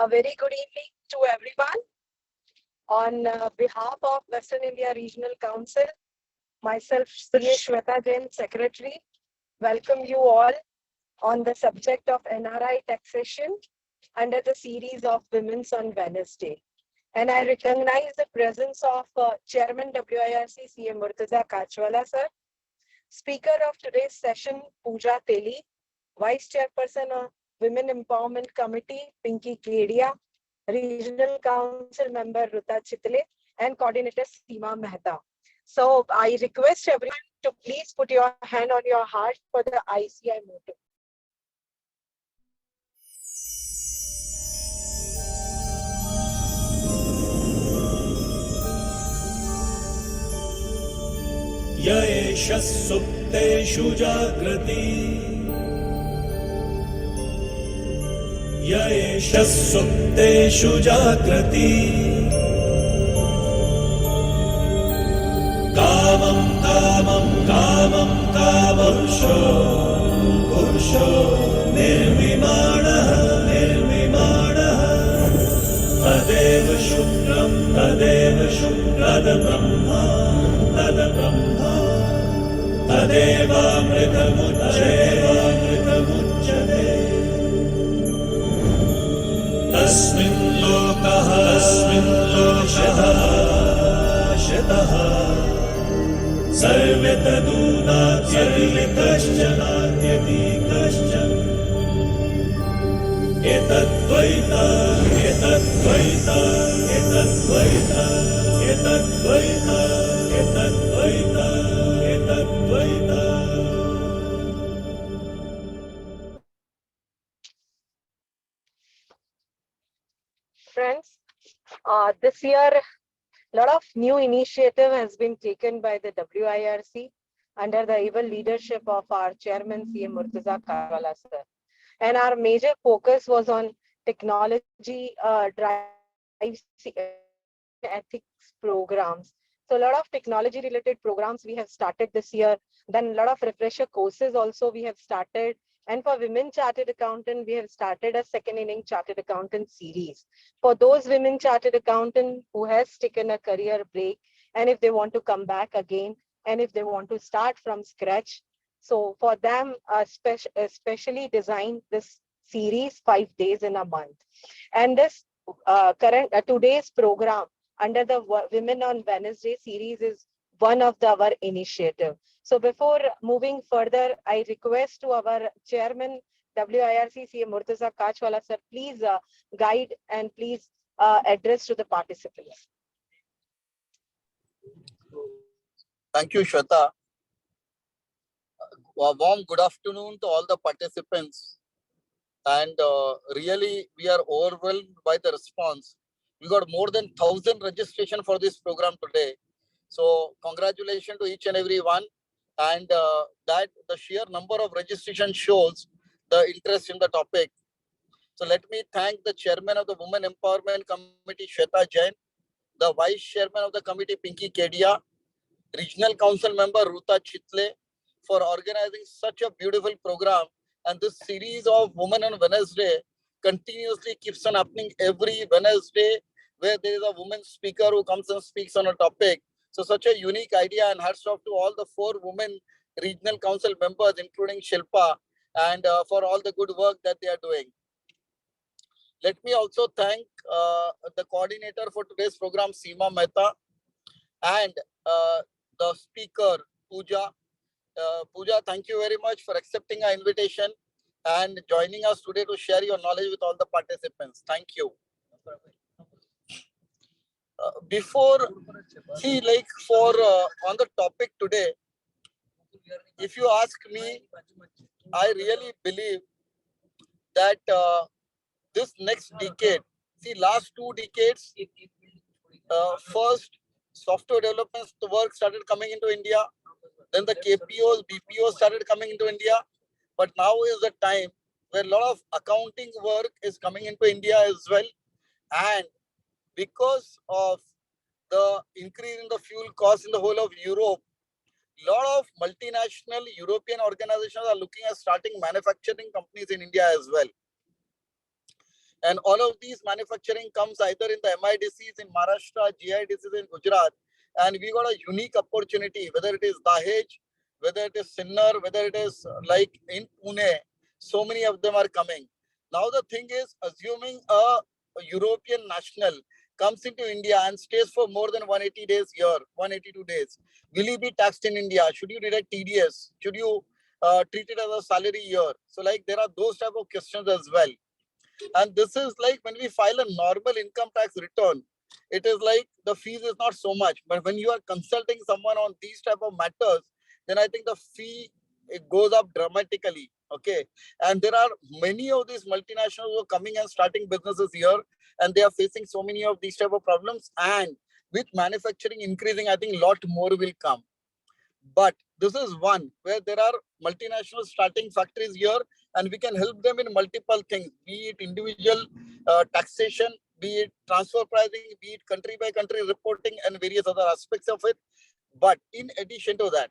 A very good evening to everyone. On behalf of Western India Regional Council, myself, CA Shweta Jain, Secretary, welcome you all on the subject of NRI taxation under the series of Women's on Wednesday. And I recognize the presence of Chairman WIRC CA Murtaza Kachwala sir, Speaker of today's session Pooja Teli, Vice Chairperson of Women Empowerment Committee Pinky Kedia, Regional Council Member Ruta Chitle, and Coordinator Seema Mehta. So I request everyone to please put your hand on your heart for the ICI motto. येष सुप्तेषु जागृति येष सुप्तेषु जागृति कामं कामं कामं कामपुरुषो पुरुषो निर्विमाणः निर्विमाणः तदेव शुक्रं तद्ब्रह्मा तद्ब्रह्मा तदेवामृतमुच्यते तस्मिन् लोकः शतः सर्वे तदूनात्यधिकश्चन एतद्वैता एतद्वैता एतद्वैता एतद्वैता एतद्वैता एतद्वैता. Friends, this year a lot of new initiative has been taken by the WIRC under the able leadership of our chairman CM Murtaza Kachwala sir. And our major focus was on technology drive ethics programs. So a lot of technology related programs we have started this year. Then a lot of refresher courses also we have started. And for women chartered accountant, we have started a second inning chartered accountant series. For those women chartered accountant who has taken a career break, and if they want to come back again, and if they want to start from scratch, so for them, especially designed this series 5 days in a month. And this today's program under the Women on Wednesday series is one of our initiative. So before moving further, I request to our chairman WIRC CA Murtaza Kachwala sir, please guide and please address to the participants. Thank you, Shweta. A warm good afternoon to all the participants. And really, we are overwhelmed by the response. We got more than 1,000 registration for this program today. So congratulations to each and every one. And that the sheer number of registration shows the interest in the topic. So let me thank the chairman of the Women Empowerment Committee, Shweta Jain, the vice chairman of the committee, Pinky Kedia, regional council member, Ruta Chitle, for organizing such a beautiful program. And this series of Women on Wednesday continuously keeps on happening every Wednesday, where there is a woman speaker who comes and speaks on a topic. So such a unique idea, and hats off to all the 4 women regional council members, including Shilpa, and for all the good work that they are doing. Let me also thank the coordinator for today's program, Seema Mehta, and the speaker, Pooja. Pooja, thank you very much for accepting our invitation and joining us today to share your knowledge with all the participants. Thank you. On the topic today, if you ask me, I really believe that this next decade, last 2 decades, first software development work started coming into India, then the KPOs, BPOs started coming into India, but now is the time where a lot of accounting work is coming into India as well. And because of the increase in the fuel costs in the whole of Europe, a lot of multinational European organizations are looking at starting manufacturing companies in India as well. And all of these manufacturing comes either in the MIDCs in Maharashtra, GIDCs in Gujarat. And we got a unique opportunity, whether it is Dahej, whether it is Sinnar, whether it is like in Pune, so many of them are coming. Now the thing is, assuming a European national comes into India and stays for more than 180 days here, 182 days, will he be taxed in India? Should you deduct TDS? Should you treat it as a salary here? So like there are those type of questions as well. And this is like when we file a normal income tax return, it is like the fees is not so much. But when you are consulting someone on these type of matters, then I think the fee it goes up dramatically. Okay. And there are many of these multinationals who are coming and starting businesses here, and they are facing so many of these type of problems. And with manufacturing increasing, I think a lot more will come. But this is one where there are multinationals starting factories here, and we can help them in multiple things, be it individual taxation, be it transfer pricing, be it country by country reporting, and various other aspects of it. But in addition to that,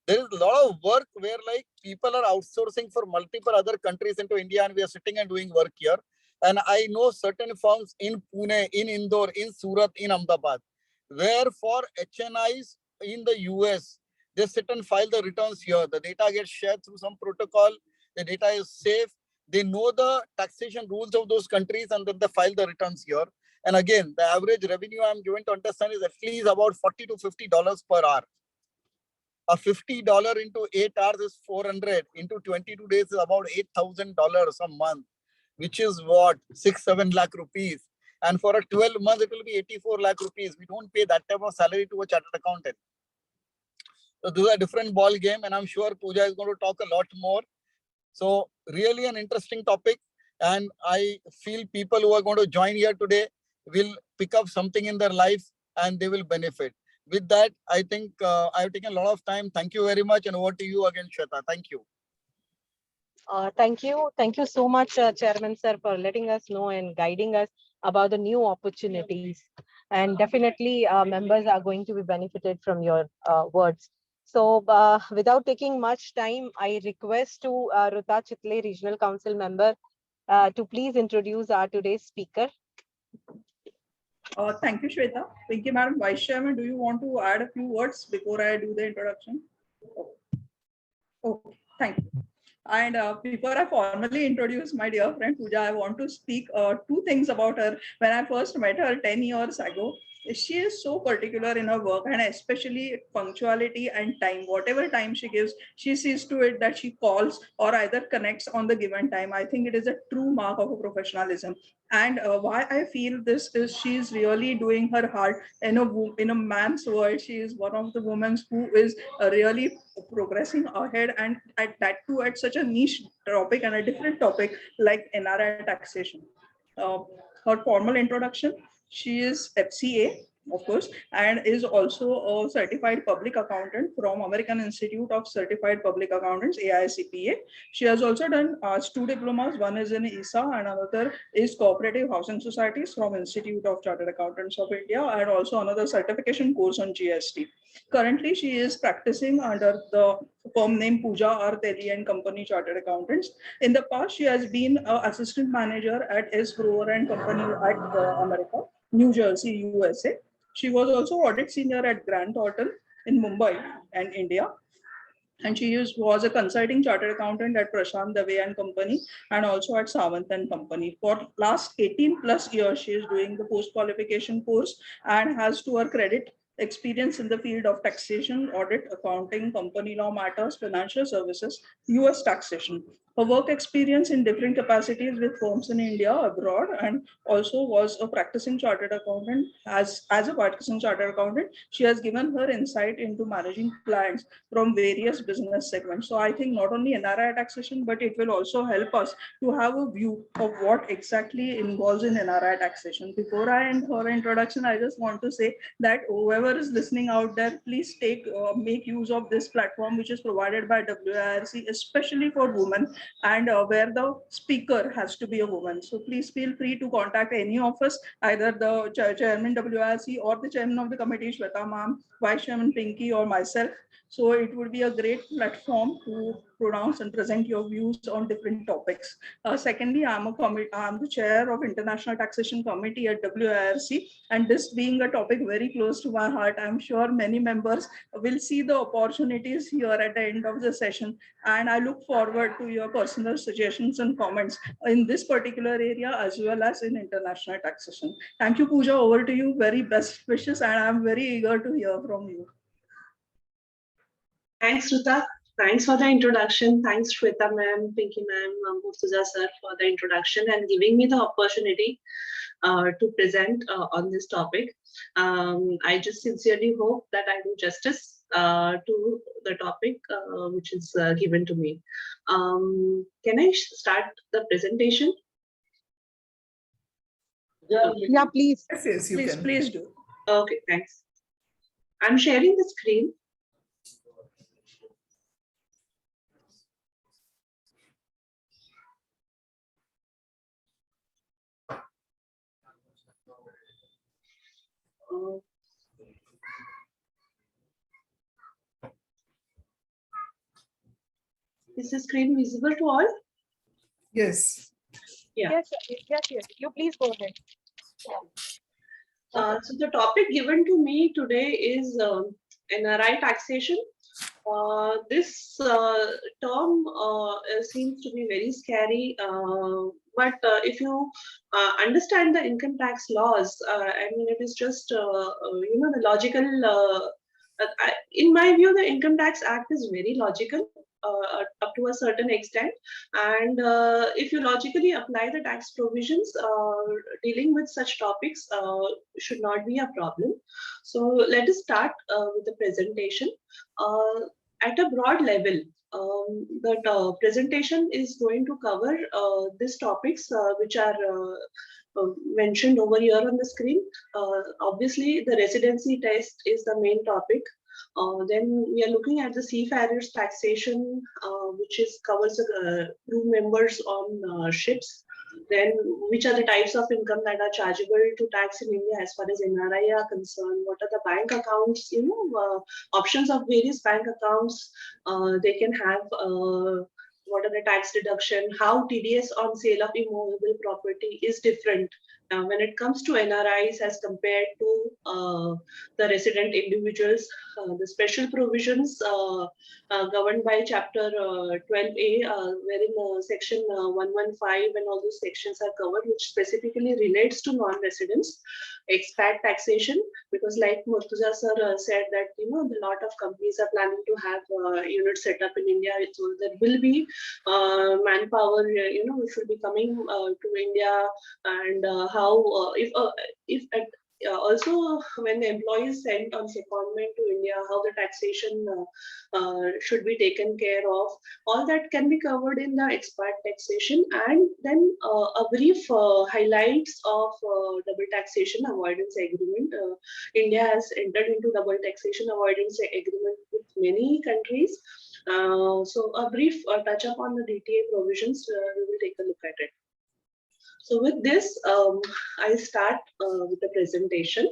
there is a lot of work where like people are outsourcing for multiple other countries into India, and we are sitting and doing work here. And I know certain firms in Pune, in Indore, in Surat, in Ahmedabad, where for HNIs in the US, they sit and file the returns here. The data gets shared through some protocol. The data is safe. They know the taxation rules of those countries, and then they file the returns here. And again, the average revenue I'm given to understand is at least about $40 to $50 per hour. A $50 into 8 hours is 400, into 22 days is about $8,000 a month, which is what, 6-7 lakh rupees. And for a 12 month, it will be 84 lakh rupees. We don't pay that type of salary to a chartered accountant. So this is a different ball game, and I'm sure Pooja is going to talk a lot more. So really an interesting topic, and I feel people who are going to join here today will pick up something in their life and they will benefit. With that, I think I've taken a lot of time. Thank you very much, and over to you again, Shweta. Thank you. Thank you. Thank you so much, Chairman Sir, for letting us know and guiding us about the new opportunities. And definitely, members are going to be benefited from your words. So, without taking much time, I request to Ruta Chitle, Regional Council member, to please introduce our today's speaker. Thank you, Shweta. Thank you, Madam Vice Chairman. Do you want to add a few words before I do the introduction? Okay, thank you. And before I formally introduce my dear friend Pooja, I want to speak two things about her. When I first met her 10 years ago, she is so particular in her work, and especially punctuality and time. Whatever time she gives, she sees to it that she calls or either connects on the given time. I think it is a true mark of a professionalism. And why I feel this is she's really doing her heart in a man's world. She is one of the women who is really progressing ahead, and at that too at such a niche topic and a different topic like NRI taxation. Uh, Her formal introduction: she is FCA, of course, and is also a certified public accountant from American Institute of Certified Public Accountants, AICPA. She has also done two diplomas. One is in ISA and another is Cooperative Housing Societies from Institute of Chartered Accountants of India, and also another certification course on GST. Currently, she is practicing under the firm name Pooja Teli and Company Chartered Accountants. In the past, she has been an assistant manager at S. Grover and Company at America, New Jersey, USA. She was also audit senior at Grant Thornton in Mumbai and India. And she was a consulting chartered accountant at Prashant Dave and Company, and also at Sawant and Company. For last 18 plus years, she is doing the post-qualification course and has to her credit experience in the field of taxation, audit, accounting, company law matters, financial services, US taxation. Her work experience in different capacities with firms in India, abroad, and also was a practicing chartered accountant. As a practicing chartered accountant, she has given her insight into managing clients from various business segments. So I think not only NRI taxation, but it will also help us to have a view of what exactly involves in NRI taxation. Before I end her introduction, I just want to say that whoever is listening out there, please make use of this platform, which is provided by WIRC, especially for women, and where the speaker has to be a woman. So please feel free to contact any of us, either the chairman WIRC or the chairman of the committee, Shweta ma'am, vice chairman Pinky, or myself. So it would be a great platform to pronounce and present your views on different topics. Secondly, I'm the chair of International Taxation Committee at WIRC, and this being a topic very close to my heart, I'm sure many members will see the opportunities here at the end of the session. And I look forward to your personal suggestions and comments in this particular area as well as in international taxation. Thank you, Pooja. Over to you. Very best wishes, and I'm very eager to hear from you. Thanks, Ruta. Thanks for the introduction. Thanks, Shweta ma'am, Pinky ma'am, Murtuza sir for the introduction and giving me the opportunity to present on this topic. I just sincerely hope that I do justice to the topic which is given to me. Can I start the presentation? Yeah, please. Yes, you can. Please do. Okay, thanks. I'm sharing the screen. Is the screen visible to all? Yes. Yeah. Yes. You please go ahead. So the topic given to me today is NRI taxation. This term seems to be very scary, but if you understand the income tax laws, I mean, it is just the logical. In my view, the Income Tax Act is very logical. Up to a certain extent, and if you logically apply the tax provisions, dealing with such topics should not be a problem. So let us start with the presentation. At a broad level, the presentation is going to cover these topics which are mentioned over here on the screen. Obviously, the residency test is the main topic. Then we are looking at the seafarers taxation, which covers crew members on ships. Then which are the types of income that are chargeable to tax in India as far as NRI are concerned? What are the bank accounts? Options of various bank accounts they can have. What are the tax deduction? How TDS on sale of immovable property is different when it comes to NRIs as compared to the resident individuals. The special provisions governed by Chapter 12A, wherein Section 115 and all those sections are covered, which specifically relates to non-residents. Expat taxation, because like Murtuza sir said that a lot of companies are planning to have units set up in India, so there will be manpower, which will be coming to India, and how if also when the employee is sent on secondment to India, how the taxation should be taken care of. All that can be covered in the expat taxation, and then a brief highlights of double taxation avoidance agreement. India has entered into double taxation avoidance agreement with many countries. So a brief touch up on the DTA provisions, we will take a look at it. So with this, I'll start with the presentation.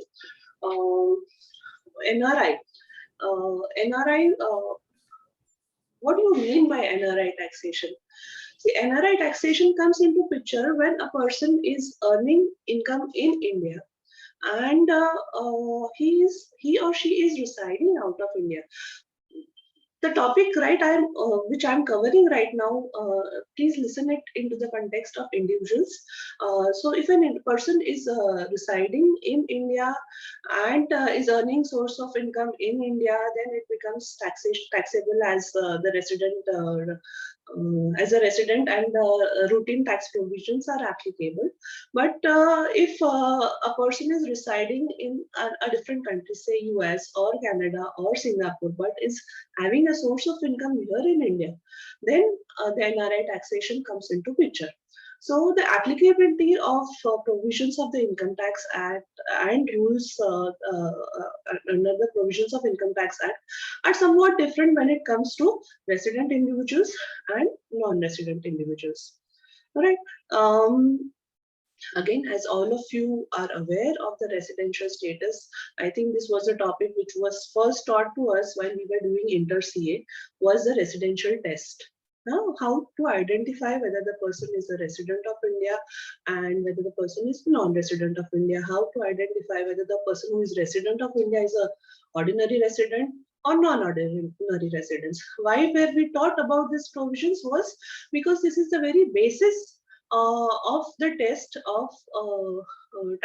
NRI. NRI, what do you mean by NRI taxation? See, NRI taxation comes into picture when a person is earning income in India and he or she is residing out of India. The topic, right, which I'm covering right now, please listen it into the context of individuals. So if a person is residing in India and is earning source of income in India, then it becomes taxable as the resident, as a resident, and routine tax provisions are applicable. But if a person is residing in a different country, say US or Canada or Singapore, but is having a source of income here in India, then the NRI taxation comes into picture. So the applicability of provisions of the Income Tax Act and rules under the provisions of Income Tax Act are somewhat different when it comes to resident individuals and non-resident individuals. All right. Again, as all of you are aware of the residential status, I think this was a topic which was first taught to us while we were doing inter-CA, was the residential test. Now, how to identify whether the person is a resident of India and whether the person is non-resident of India, how to identify whether the person who is resident of India is a ordinary resident or non-ordinary residents. Why were we taught about these provisions was because this is the very basis of the test of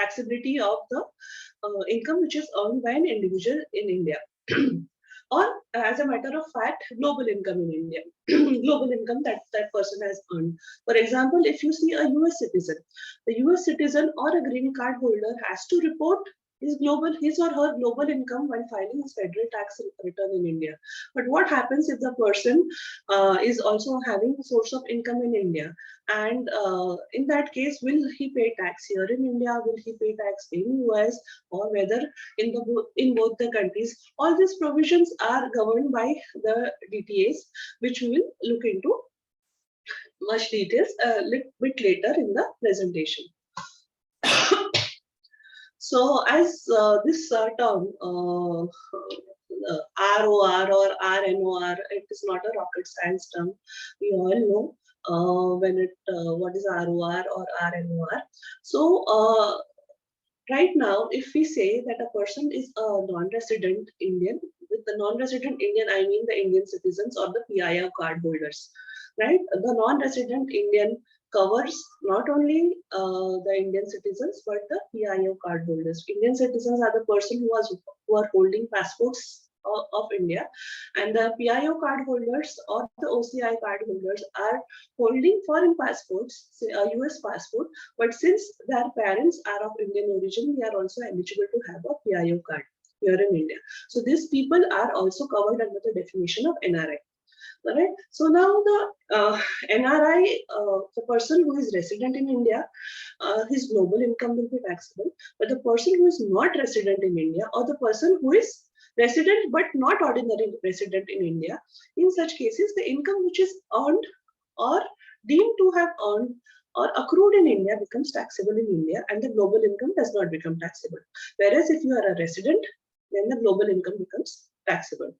taxability of the income which is earned by an individual in India. Or as a matter of fact, global income in India, global income that that person has earned. For example, if you see a US citizen, the US citizen or a green card holder has to report his or her global income while filing his federal tax return in India. But what happens if the person is also having a source of income in India? And in that case, will he pay tax here in India? Will he pay tax in US? Or whether in both the countries? All these provisions are governed by the DTAs, which we will look into much details a little bit later in the presentation. So as this term ROR or RNOR, it is not a rocket science term. We all know what is ROR or RNOR. So right now, if we say that a person is a non-resident Indian, with the non-resident Indian, I mean the Indian citizens or the PIR card holders, right? The non-resident Indian covers not only the Indian citizens but the PIO card holders. Indian citizens are the person who are holding passports of India, and the PIO card holders or the OCI card holders are holding foreign passports, say a US passport, but since their parents are of Indian origin, they are also eligible to have a PIO card here in India. So these people are also covered under the definition of NRI. Right. So now the NRI, the person who is resident in India, his global income will be taxable. But the person who is not resident in India, or the person who is resident but not ordinary resident in India, in such cases, the income which is earned or deemed to have earned or accrued in India becomes taxable in India, and the global income does not become taxable. Whereas if you are a resident, then the global income becomes taxable.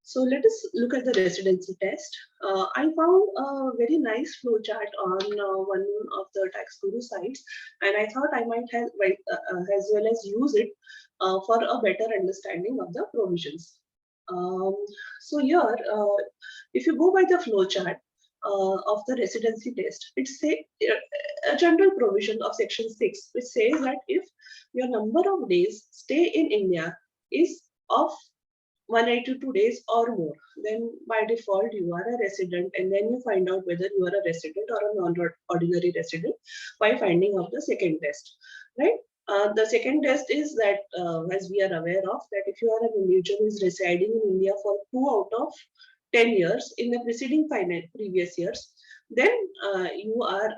So let us look at the residency test. I found a very nice flowchart on one of the tax guru sites, and I thought I might have as well as use it for a better understanding of the provisions. So here, if you go by the flowchart of the residency test, it says a general provision of section 6, which says that if your number of days stay in India is of 182 days or more, then by default you are a resident, and then you find out whether you are a resident or a non-ordinary resident by finding out the second test, right? The second test is that, as we are aware of, that if you are an individual who is residing in India for 2 out of 10 years in the preceding previous years, then you are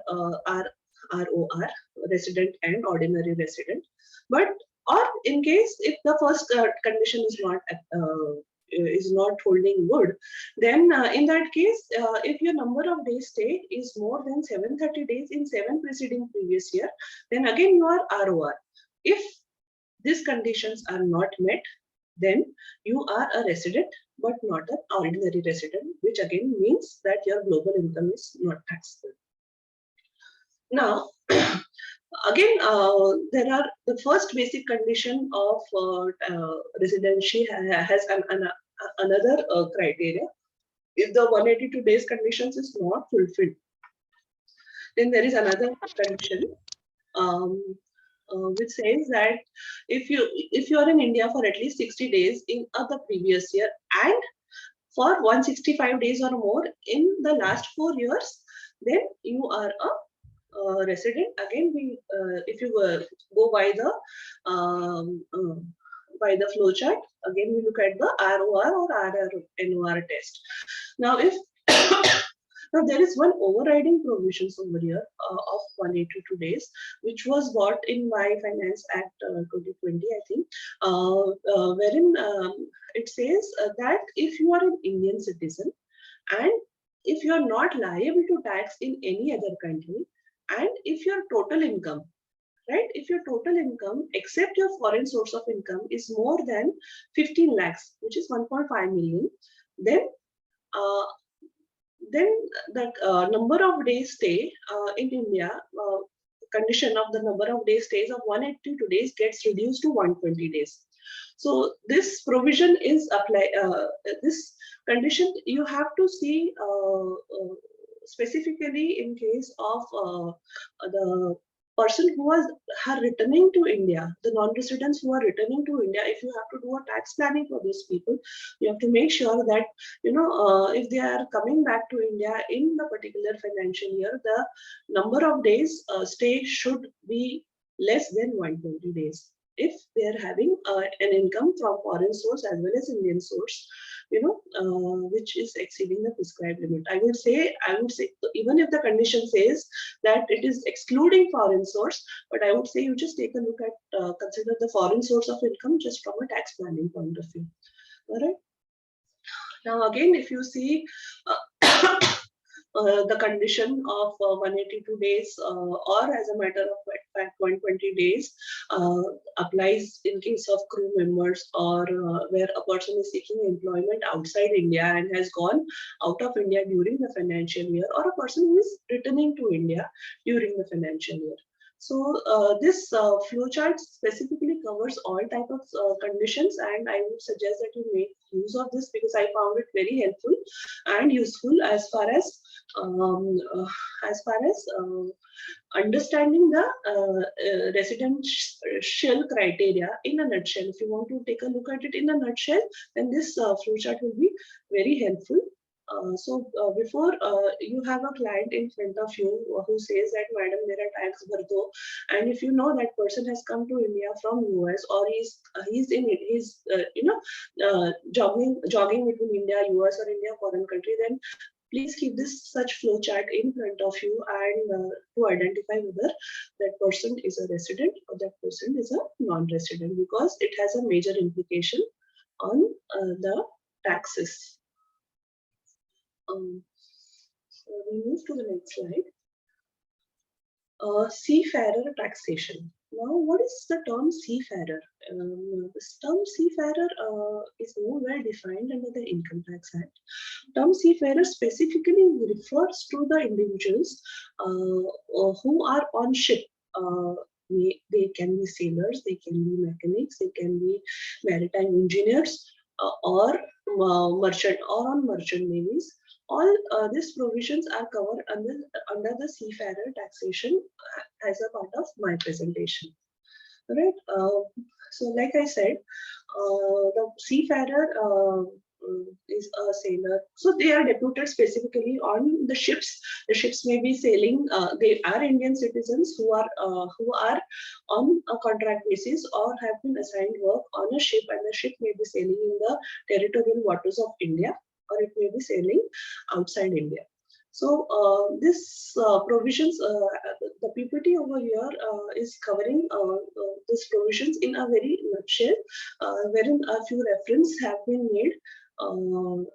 ROR, resident and ordinary resident. But or in case if the first condition is not holding good, then in that case, if your number of days stay is more than 730 days in 7 preceding previous year, then again you are ROR. If these conditions are not met, then you are a resident but not an ordinary resident, which again means that your global income is not taxable. Now, again, there are the first basic condition of residency has another criteria. If the 182 days conditions is not fulfilled, then there is another condition which says that if you are in India for at least 60 days in the previous year and for 165 days or more in the last 4 years, then you are a resident. Again, if you go by the flowchart, again we look at the ROR or RNOR test. Now, if now there is one overriding provisions over here of 182 days, which was brought in by Finance Act 2020, I think, wherein it says that if you are an Indian citizen and if you are not liable to tax in any other country, And if your total income, right, if your total income except your foreign source of income is more than 15 lakhs, which is 1.5 million, then uh, then the number of days stay in India, condition of the number of days stays of 182 days gets reduced to 120 days. So this provision is apply. This condition you have to see specifically in case of the person who was returning to India, the non-residents who are returning to India. If you have to do a tax planning for these people, you have to make sure that if they are coming back to India in the particular financial year, the number of days stay should be less than 120 days if they are having an income from foreign source as well as Indian source, which is exceeding the prescribed limit. I would say, even if the condition says that it is excluding foreign source, but I would say you just take a look at, consider the foreign source of income just from a tax planning point of view. All right. Now, again, if you see the condition of 182 days or as a matter of fact 120 days applies in case of crew members or where a person is seeking employment outside India and has gone out of India during the financial year, or a person who is returning to India during the financial year. So this flowchart specifically covers all type of conditions, and I would suggest that you make use of this because I found it very helpful and useful as far as understanding the residential criteria in a nutshell. If you want to take a look at it in a nutshell, then this flowchart will be very helpful. Before you have a client in front of you who says that, Madam, there are tax bhardo, and if you know that person has come to India from US, or he's jogging between India, US, or India, foreign country, then please keep this such flowchart in front of you and to identify whether that person is a resident or that person is a non-resident, because it has a major implication on the taxes. So we move to the next slide. Seafarer taxation. Now, what is the term seafarer? This term seafarer is more well defined under the Income Tax Act. Term seafarer specifically refers to the individuals who are on ship. They can be sailors, they can be mechanics, they can be maritime engineers, or merchant, or on merchant navies. All these provisions are covered under the seafarer taxation as a part of my presentation. Right. So, like I said, the seafarer is a sailor. So they are deputed specifically on the ships. The ships may be sailing. They are Indian citizens who are on a contract basis or have been assigned work on a ship, and the ship may be sailing in the territorial waters of India, or it may be sailing outside India. So this provisions, the PPT over here is covering these provisions in a very nutshell, wherein a few references have been made to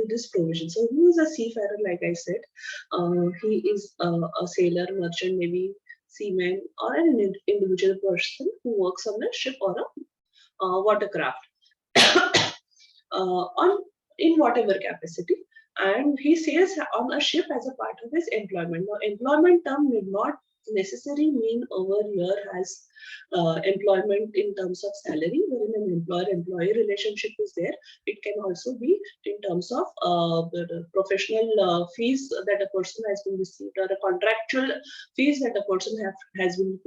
this provision. So who is a seafarer? Like I said, he is a sailor, merchant, maybe seaman, or an individual person who works on a ship or a watercraft in whatever capacity. And he says on a ship as a part of his employment. Now, employment term need not necessarily mean over here has employment in terms of salary, wherein an employer-employee relationship is there. It can also be in terms of the professional fees that a person has been received, or a contractual fees that a person has been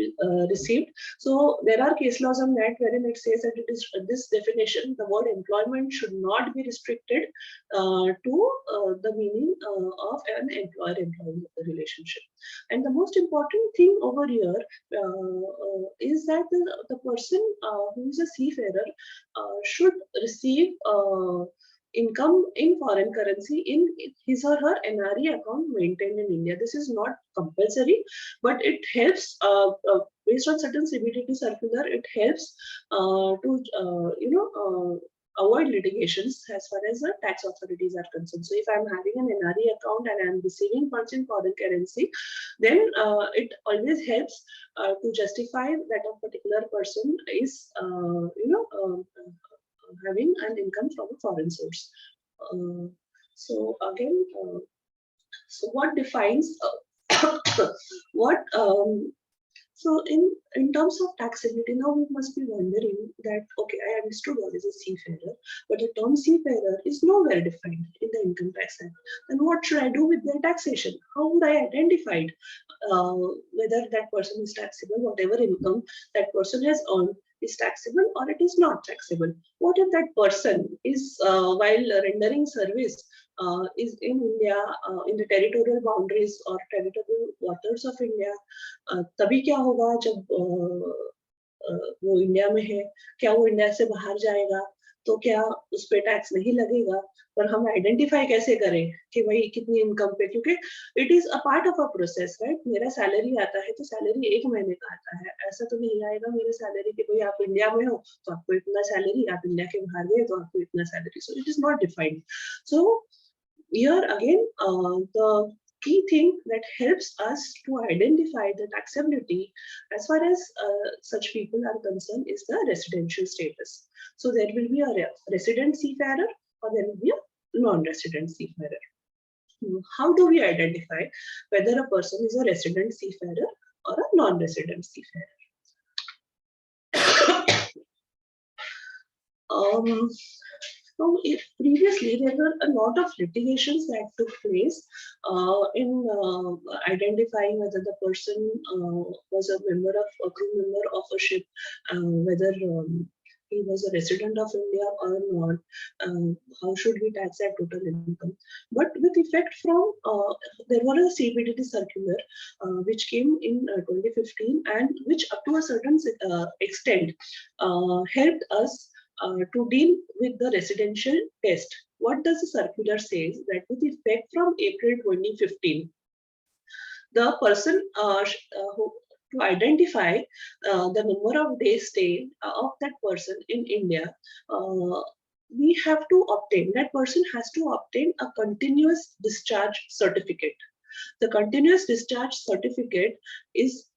received. So there are case laws on that wherein it says that it is this definition, the word employment should not be restricted to the meaning of an employer-employee relationship. And the most important thing over here is that the person who is a seafarer should receive income in foreign currency in his or her NRI account maintained in India. This is not compulsory, but it helps based on certain CBDT circular. It helps to avoid litigations as far as the tax authorities are concerned. So if I'm having an NRI account and I'm receiving funds in foreign currency, then it always helps to justify that a particular person is, having an income from a foreign source. So again, so what defines what so in terms of taxability, now we must be wondering that, okay, I understood what is a seafarer, but the term seafarer is nowhere defined in the Income Tax Act. And what should I do with their taxation? How would I identify whether that person is taxable, whatever income that person has earned is taxable or it is not taxable? What if that person is, while rendering service, is in India, in the territorial boundaries or territorial waters of India? तभी क्या होगा जब वो India में है, क्या वो India से बाहर जाएगा, तो क्या उस पे टैक्स नहीं लगेगा? पर हम आइडेंटिफाई कैसे करें कि भाई कितनी इनकम पे, क्योंकि it is a part of a process, right? मेरा सैलरी आता है तो सैलरी 1 महीने का आता है, ऐसा तो नहीं आएगा मेरे सैलरी कि भाई आप इंडिया में हो तो आपको इतना सैलरी, आप इंडिया के बाहर गए तो आपको इतना salary. So it is not defined. So here again, the key thing that helps us to identify the taxability as far as such people are concerned is the residential status. So there will be a resident seafarer or there will be a non-resident seafarer. How do we identify whether a person is a resident seafarer or a non-resident seafarer? So previously there were a lot of litigations that took place in identifying whether the person was a member of a crew member of a ship, whether he was a resident of India or not, how should we tax that total income. But with effect from, there was a CBDT circular which came in 2015 and which up to a certain extent helped us to deal with the residential test. What does the circular says? That with effect from April 2015, the person who to identify the number of days stay of that person in India, we have to obtain, that person has to obtain a continuous discharge certificate. The continuous discharge certificate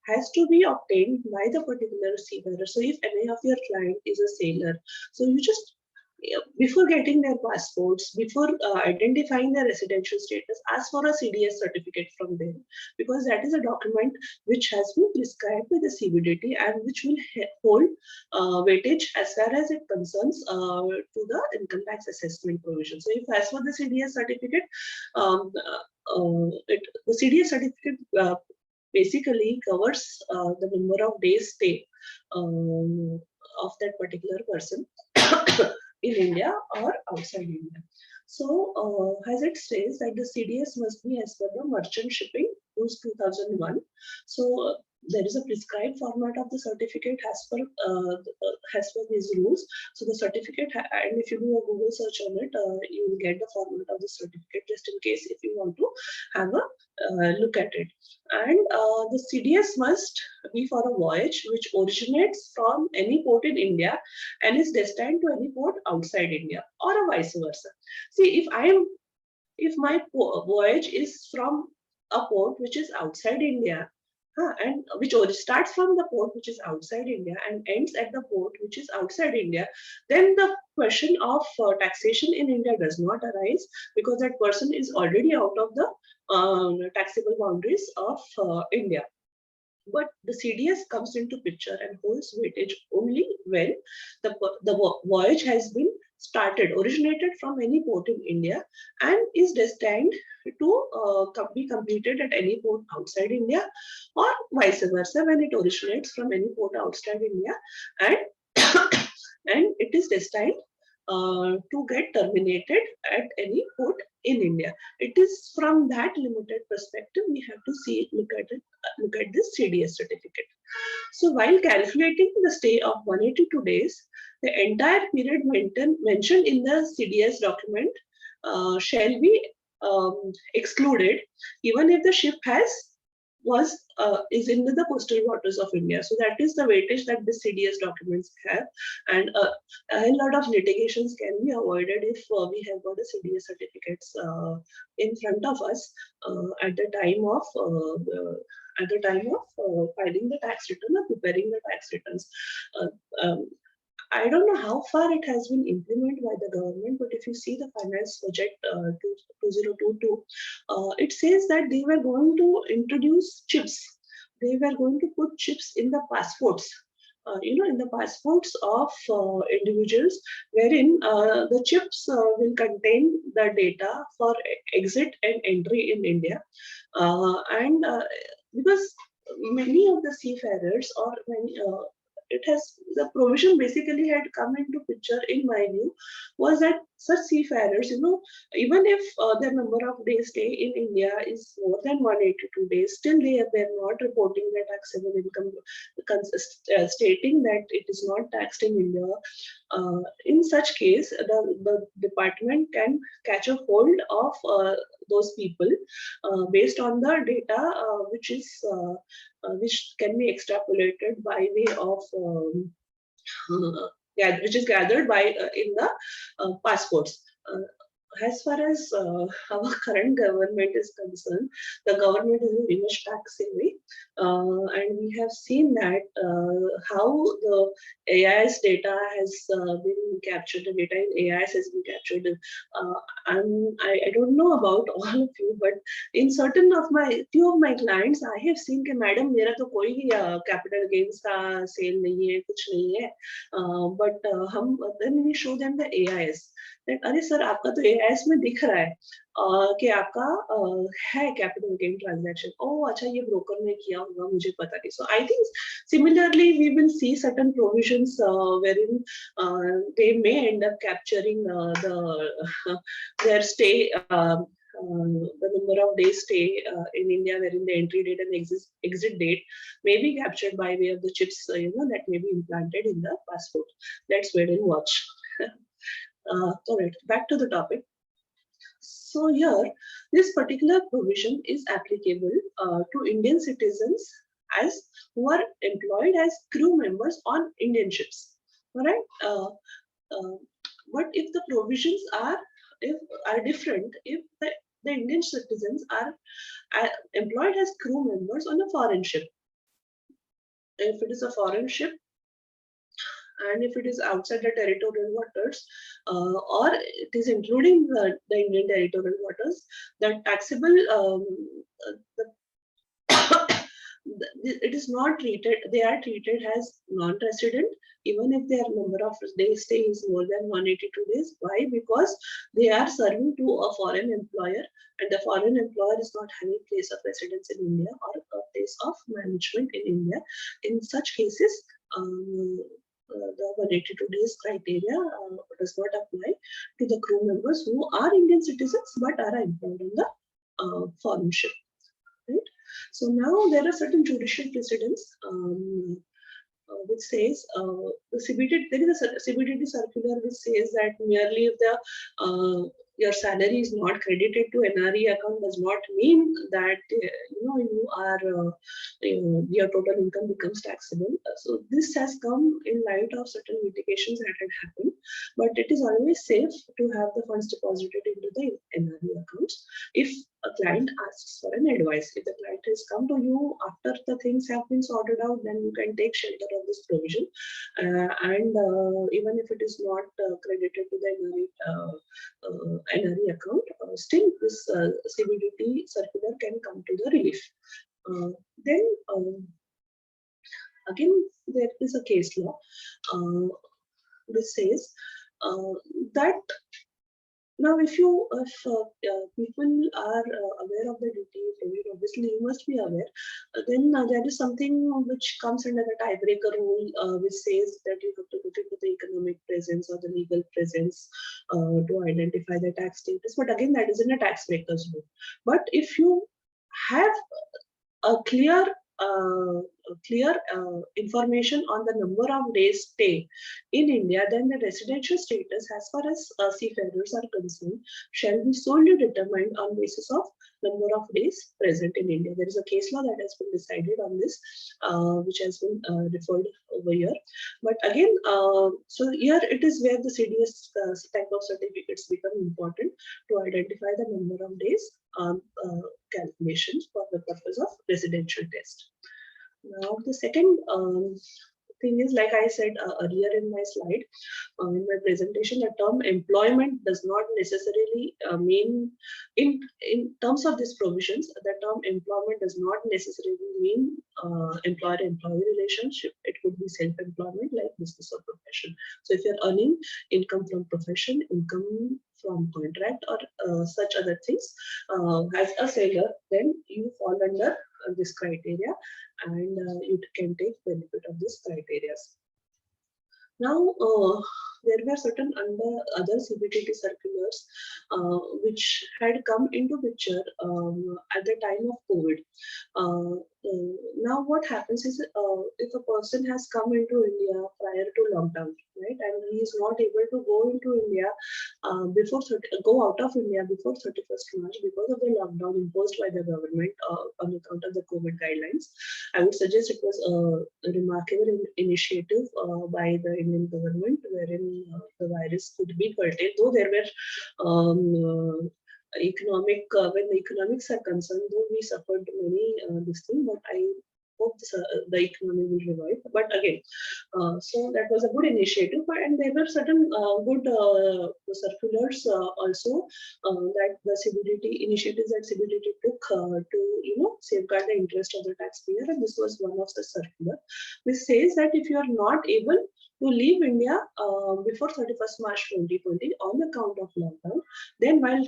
has to be obtained by the particular seafarer. So if any of your client is a sailor, so you just, before getting their passports, before identifying their residential status, ask for a CDS certificate from them, because that is a document which has been prescribed by the CBDT and which will hold weightage as far as it concerns to the income tax assessment provision. So if as for the CDS certificate, the CDS certificate basically covers the number of days stay of that particular person in India or outside India. So as it says that the CDS must be as per the Merchant Shipping Rules 2001. So there is a prescribed format of the certificate as per these rules. So the certificate, and if you do a Google search on it, you will get the format of the certificate, just in case if you want to have a look at it. And the CDS must be for a voyage which originates from any port in India and is destined to any port outside India, or vice versa. See, if my voyage is from a port which is outside India, and which starts from the port which is outside India and ends at the port which is outside India, then the question of taxation in India does not arise, because that person is already out of the taxable boundaries of India. But the CDS comes into picture and holds weightage only when the voyage has been originated from any port in India and is destined to be completed at any port outside India, or vice versa, when it originates from any port outside India and and it is destined to get terminated at any port in India. It is from that limited perspective we have to look at this CDS certificate. So while calculating the stay of 182 days, the entire period mentioned in the CDS document shall be excluded, even if the ship has is in the coastal waters of India. So that is the weightage that the CDS documents have, and a lot of litigations can be avoided if we have got the CDS certificates in front of us at the time of filing the tax return or preparing the tax returns. Uh, um, I don't know how far it has been implemented by the government, but if you see the finance budget 2022, it says that they were going to introduce chips. They were going to put chips in the passports. In the passports of individuals, wherein the chips will contain the data for exit and entry in India, and because many of the seafarers or many it has the provision basically had come into picture in my view was that such seafarers, even if their number of days stay in India is more than 182 days, still they're not reporting their taxable income, stating that it is not taxed in India. In such case, the department can catch a hold of those people based on the data which can be extrapolated by way of which is gathered by in the passports. As far as our current government is concerned, the government is very much tax heavy, and we have seen that how the AIS data has been captured, the data in AIS has been captured. I don't know about all of you, but in few of my clients, I have seen कि madam मेरा तो कोई capital gains का sale नहीं है, कुछ नहीं है, but then we show them the AIS. अरे सर आपका तो AIS में दिख रहा है कि आपका है कैपिटल गेन ट्रांजैक्शन. ओह अच्छा ये ब्रोकर ने किया होगा, मुझे पता नहीं. So I think similarly we will see certain provisions wherein they may end up capturing their stay. The number of days stay in India, wherein the entry date and exit date may be captured by way of the chips, that may be implanted in the passport. Let's wait and watch. All right, back to the topic. So here, this particular provision is applicable to Indian citizens who are employed as crew members on Indian ships. All right. But if the provisions are different, if the Indian citizens are employed as crew members on a foreign ship, if it is a foreign ship, and if it is outside the territorial waters, or it is including the Indian territorial waters, the taxable, it is not treated, they are treated as non-resident, even if their number of days stay is more than 182 days. Why? Because they are serving to a foreign employer, and the foreign employer is not having place of residence in India or a place of management in India. In such cases, the 182 days criteria does not apply to the crew members who are Indian citizens but are employed on the foreign ship. Right? So now there are certain judicial precedents which says the CBT, there is a CBDT circular which says that merely if the your salary is not credited to NRI account does not mean that you are your total income becomes taxable. So this has come in light of certain litigations that had happened, but it is always safe to have the funds deposited into the NRI accounts if a client asks for an advice. If the client has come to you after the things have been sorted out, then you can take shelter of this provision, and even if it is not credited to the NRI account, still this CBDT circular can come to the relief. Then again, there is a case law which says that now if people are aware of the duty, obviously you must be aware, then there is something which comes under the tiebreaker rule which says that you have to look into the economic presence or the legal presence to identify the tax status. But again, that is in a tax breaker's rule. But if you have a clear clear information on the number of days stay in India, then the residential status as far as seafarers are concerned shall be solely determined on basis of number of days present in India. There is a case law that has been decided on this, which has been referred over here. But again, so here it is where the CDS type of certificates become important to identify the number of days calculations for the purpose of residential test. Now the second thing is, like I said earlier in my slide, in my presentation, the term employment does not necessarily mean, in terms of these provisions, the term employment does not necessarily mean employer-employee relationship. It could be self-employment like business or profession. So if you're earning income from profession, income from contract or such other things as a sailor, then you fall under this criteria, and you can take benefit of these criteria. Now, there were certain other CBTT circulars which had come into picture at the time of COVID. Now, what happens is, if a person has come into India prior to lockdown, right, and he is not able to go into India go out of India before 31st March because of the lockdown imposed by the government on account of the COVID guidelines, I would suggest it was a remarkable initiative by the Indian government, wherein the virus could be curtailed, though there were when the economics are concerned, though we suffered many this thing, but I hope the economy will revive. But again, so that was a good initiative, and there were certain good circulars also that the CBDT initiatives that CBDT took to safeguard the interest of the taxpayer, and this was one of the circular, which says that if you are not able to leave India before 31st March 2020 on account of lockdown, then while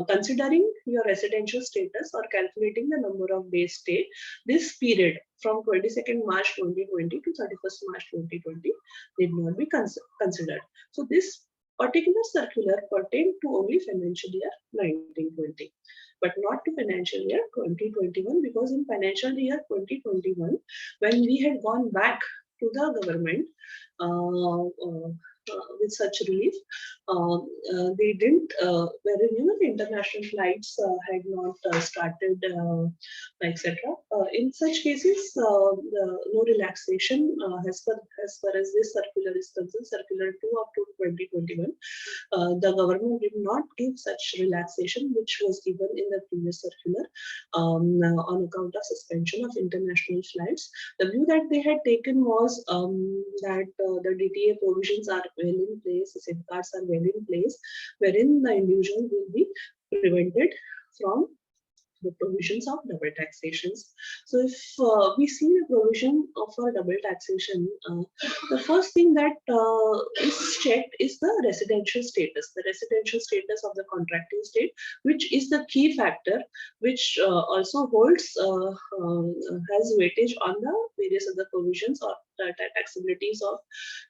considering your residential status or calculating the number of days stay, this period from 22nd March 2020 to 31st March 2020 did not be considered. So this particular circular pertained to only financial year 1920, but not to financial year 2021, because in financial year 2021, when we had gone back to the government with such relief, they didn't, wherein the international flights had not started, etc. In such cases, no relaxation as far as this circular is concerned, circular 2 up to 2021. The government did not give such relaxation, which was given in the previous circular on account of suspension of international flights. The view that they had taken was that the DTA provisions are well in place, the safeguards are well in place, wherein the individual will be prevented from the provisions of double taxations. So if we see the provision of a double taxation, the first thing that is checked is the residential status of the contracting state, which is the key factor, which also holds has weightage on the various other provisions or taxabilities of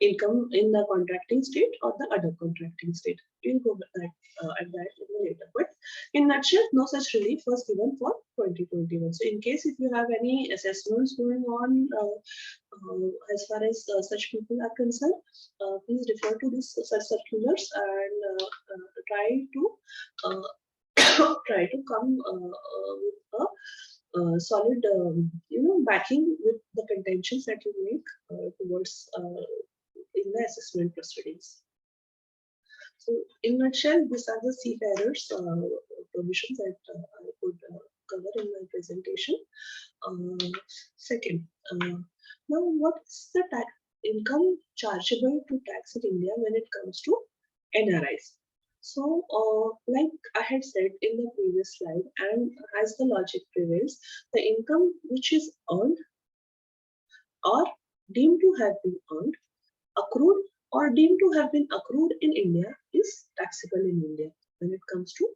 income in the contracting state or the other contracting state. We'll go at that later. But in nutshell, no such relief was given for 2021. So in case if you have any assessments going on as far as such people are concerned, please refer to these such circulars and try to come with a solid backing with the contentions that you make towards in the assessment proceedings. So in nutshell, these are the seafarers provisions that I could cover in my presentation. Second, now what is the income chargeable to tax in India when it comes to NRIs? So like I had said in the previous slide, and as the logic prevails, the income which is earned or deemed to have been earned, accrued or deemed to have been accrued in India is taxable in India when it comes to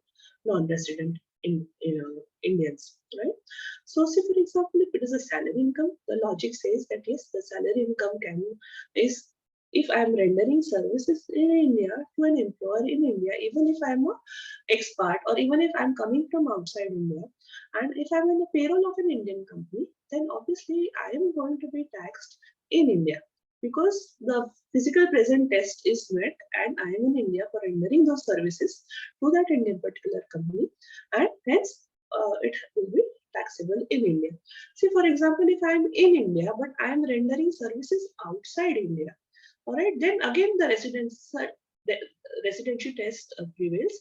non-resident Indians, right? So say for example, if it is a salary income, the logic says that yes, the salary income is if I'm rendering services in India to an employer in India, even if I'm a expat or even if I'm coming from outside India, and if I'm in the payroll of an Indian company, then obviously I am going to be taxed in India because the physical present test is met and I am in India for rendering those services to that Indian particular company, and hence it will be taxable in India. See, for example, if I am in India but I am rendering services outside India, all right, then again the residency test prevails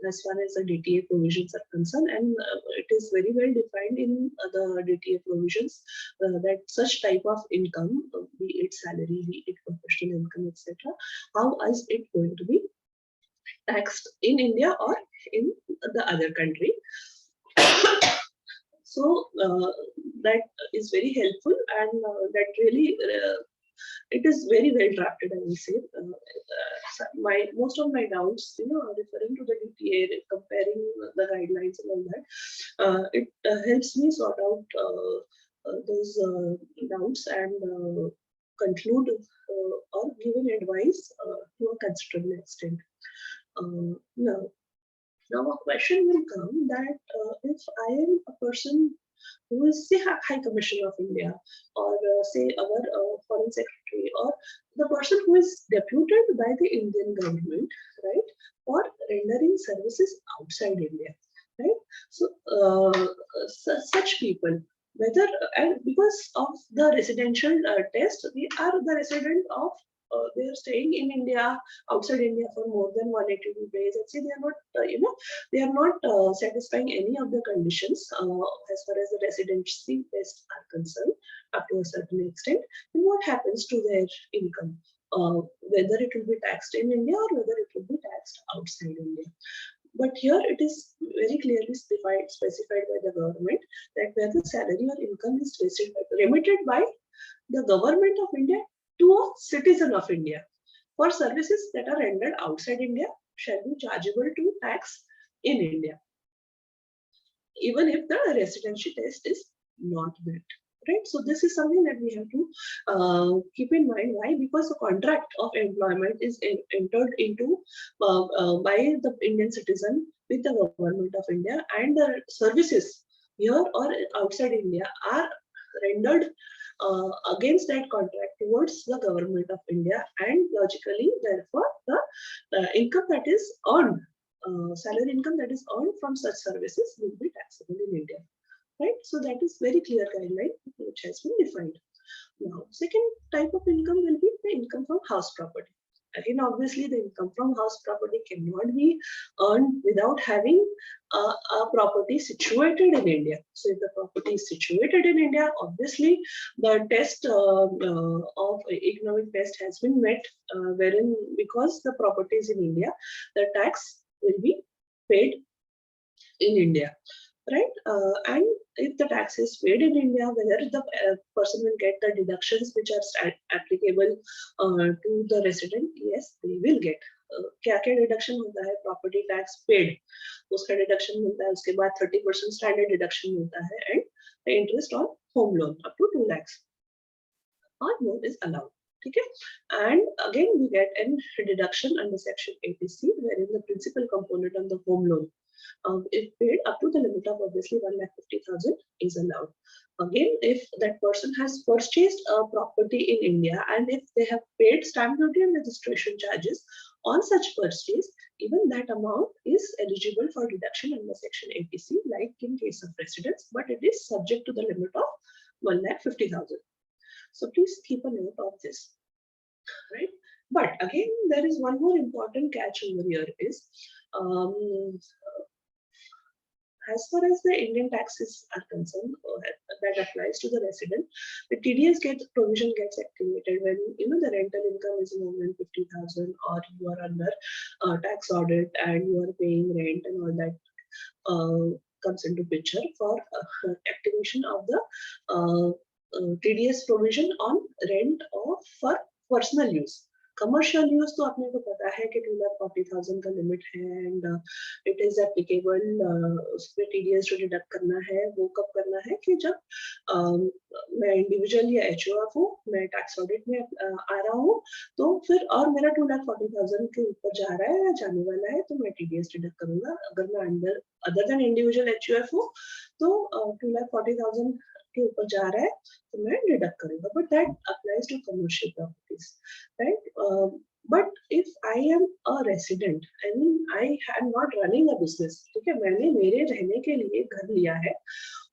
as far as the DTA provisions are concerned, and it is very well defined in the DTA provisions that such type of income, be it salary, be it professional income, etc., how is it going to be taxed in India or in the other country. So that is very helpful, and that really it is very well drafted, I will say. My most of my doubts, are referring to the DTA, comparing the guidelines and all that. It helps me sort out those doubts and conclude or give an advice to a considerable extent. Now, a question will come that if I am a person who is, say, High Commissioner of India, or say our Foreign Secretary, or the person who is deputed by the Indian government, right, for rendering services outside India, right? So, such people, whether and because of the residential test, they are the resident of. They are staying in India, outside India for more than 182 days. Let's say they are not, they are not satisfying any of the conditions as far as the residency tests are concerned up to a certain extent. Then what happens to their income? Whether it will be taxed in India or whether it will be taxed outside India. But here it is very clearly specified by the government that where the salary or income is remitted by the government of India to a citizen of India for services that are rendered outside India shall be chargeable to tax in India, even if the residency test is not met. Right, so this is something that we have to keep in mind. Why? Because the contract of employment is entered into by the Indian citizen with the government of India, and the services here or outside India are rendered against that contract towards the government of India, and logically, therefore, the income that is earned, salary income that is earned from such services will be taxable in India. Right, so that is very clear guideline which has been defined. Now, second type of income will be the income from house property. Again, obviously, the income from house property cannot be earned without having a property situated in India. So, if the property is situated in India, obviously, the test of economic test has been met, wherein because the property is in India, the tax will be paid in India. Right, and if the tax is paid in India, whether the person will get the deductions which are applicable to the resident, yes, they will get. क्या क्या deduction होता है property tax paid, उसका deduction मिलता है, उसके बाद 30% standard deduction मिलता है, and the interest on home loan up to 2 lakhs or more is allowed. Okay, and again we get a deduction under section 80C, wherein the principal component on the home loan if paid up to the limit of obviously 1,50,000 is allowed. Again, if that person has purchased a property in India and if they have paid stamp duty and registration charges on such purchase, even that amount is eligible for deduction under section 80C, like in case of residents, but it is subject to the limit of 1,50,000. So please keep a note of this, right? But again, there is one more important catch over here is as far as the Indian taxes are concerned, that applies to the resident, the TDS provision gets activated when the rental income is more than 50,000, or you are under tax audit and you are paying rent and all that comes into picture for activation of the TDS provision on rent for personal use. Commercial use तो अपने को पता है कि 2,40,000 का limit है and it is applicable, उसमें TDS जो डिडक्ट करना है वो कब करना है कि जब मैं इंडिविजुअल या एचओएफ हूँ, मैं टैक्स ऑडिट में आ रहा हूँ, तो फिर और मेरा 2,40,000 के ऊपर जा रहा है या जाने वाला है तो मैं टीडीएस डिडक्ट करूंगा। अगर मैं अंदर अदर देन इंडिविजुअल एचओएफ हूँ तो 2,40,000 के ऊपर जा रहा है तो मैं डिडक्ट करूंगा, but that applies to commercial properties, right? But if I am a resident, I mean I am not running a business, ठीक है, मैंने मेरे रहने के लिए घर लिया है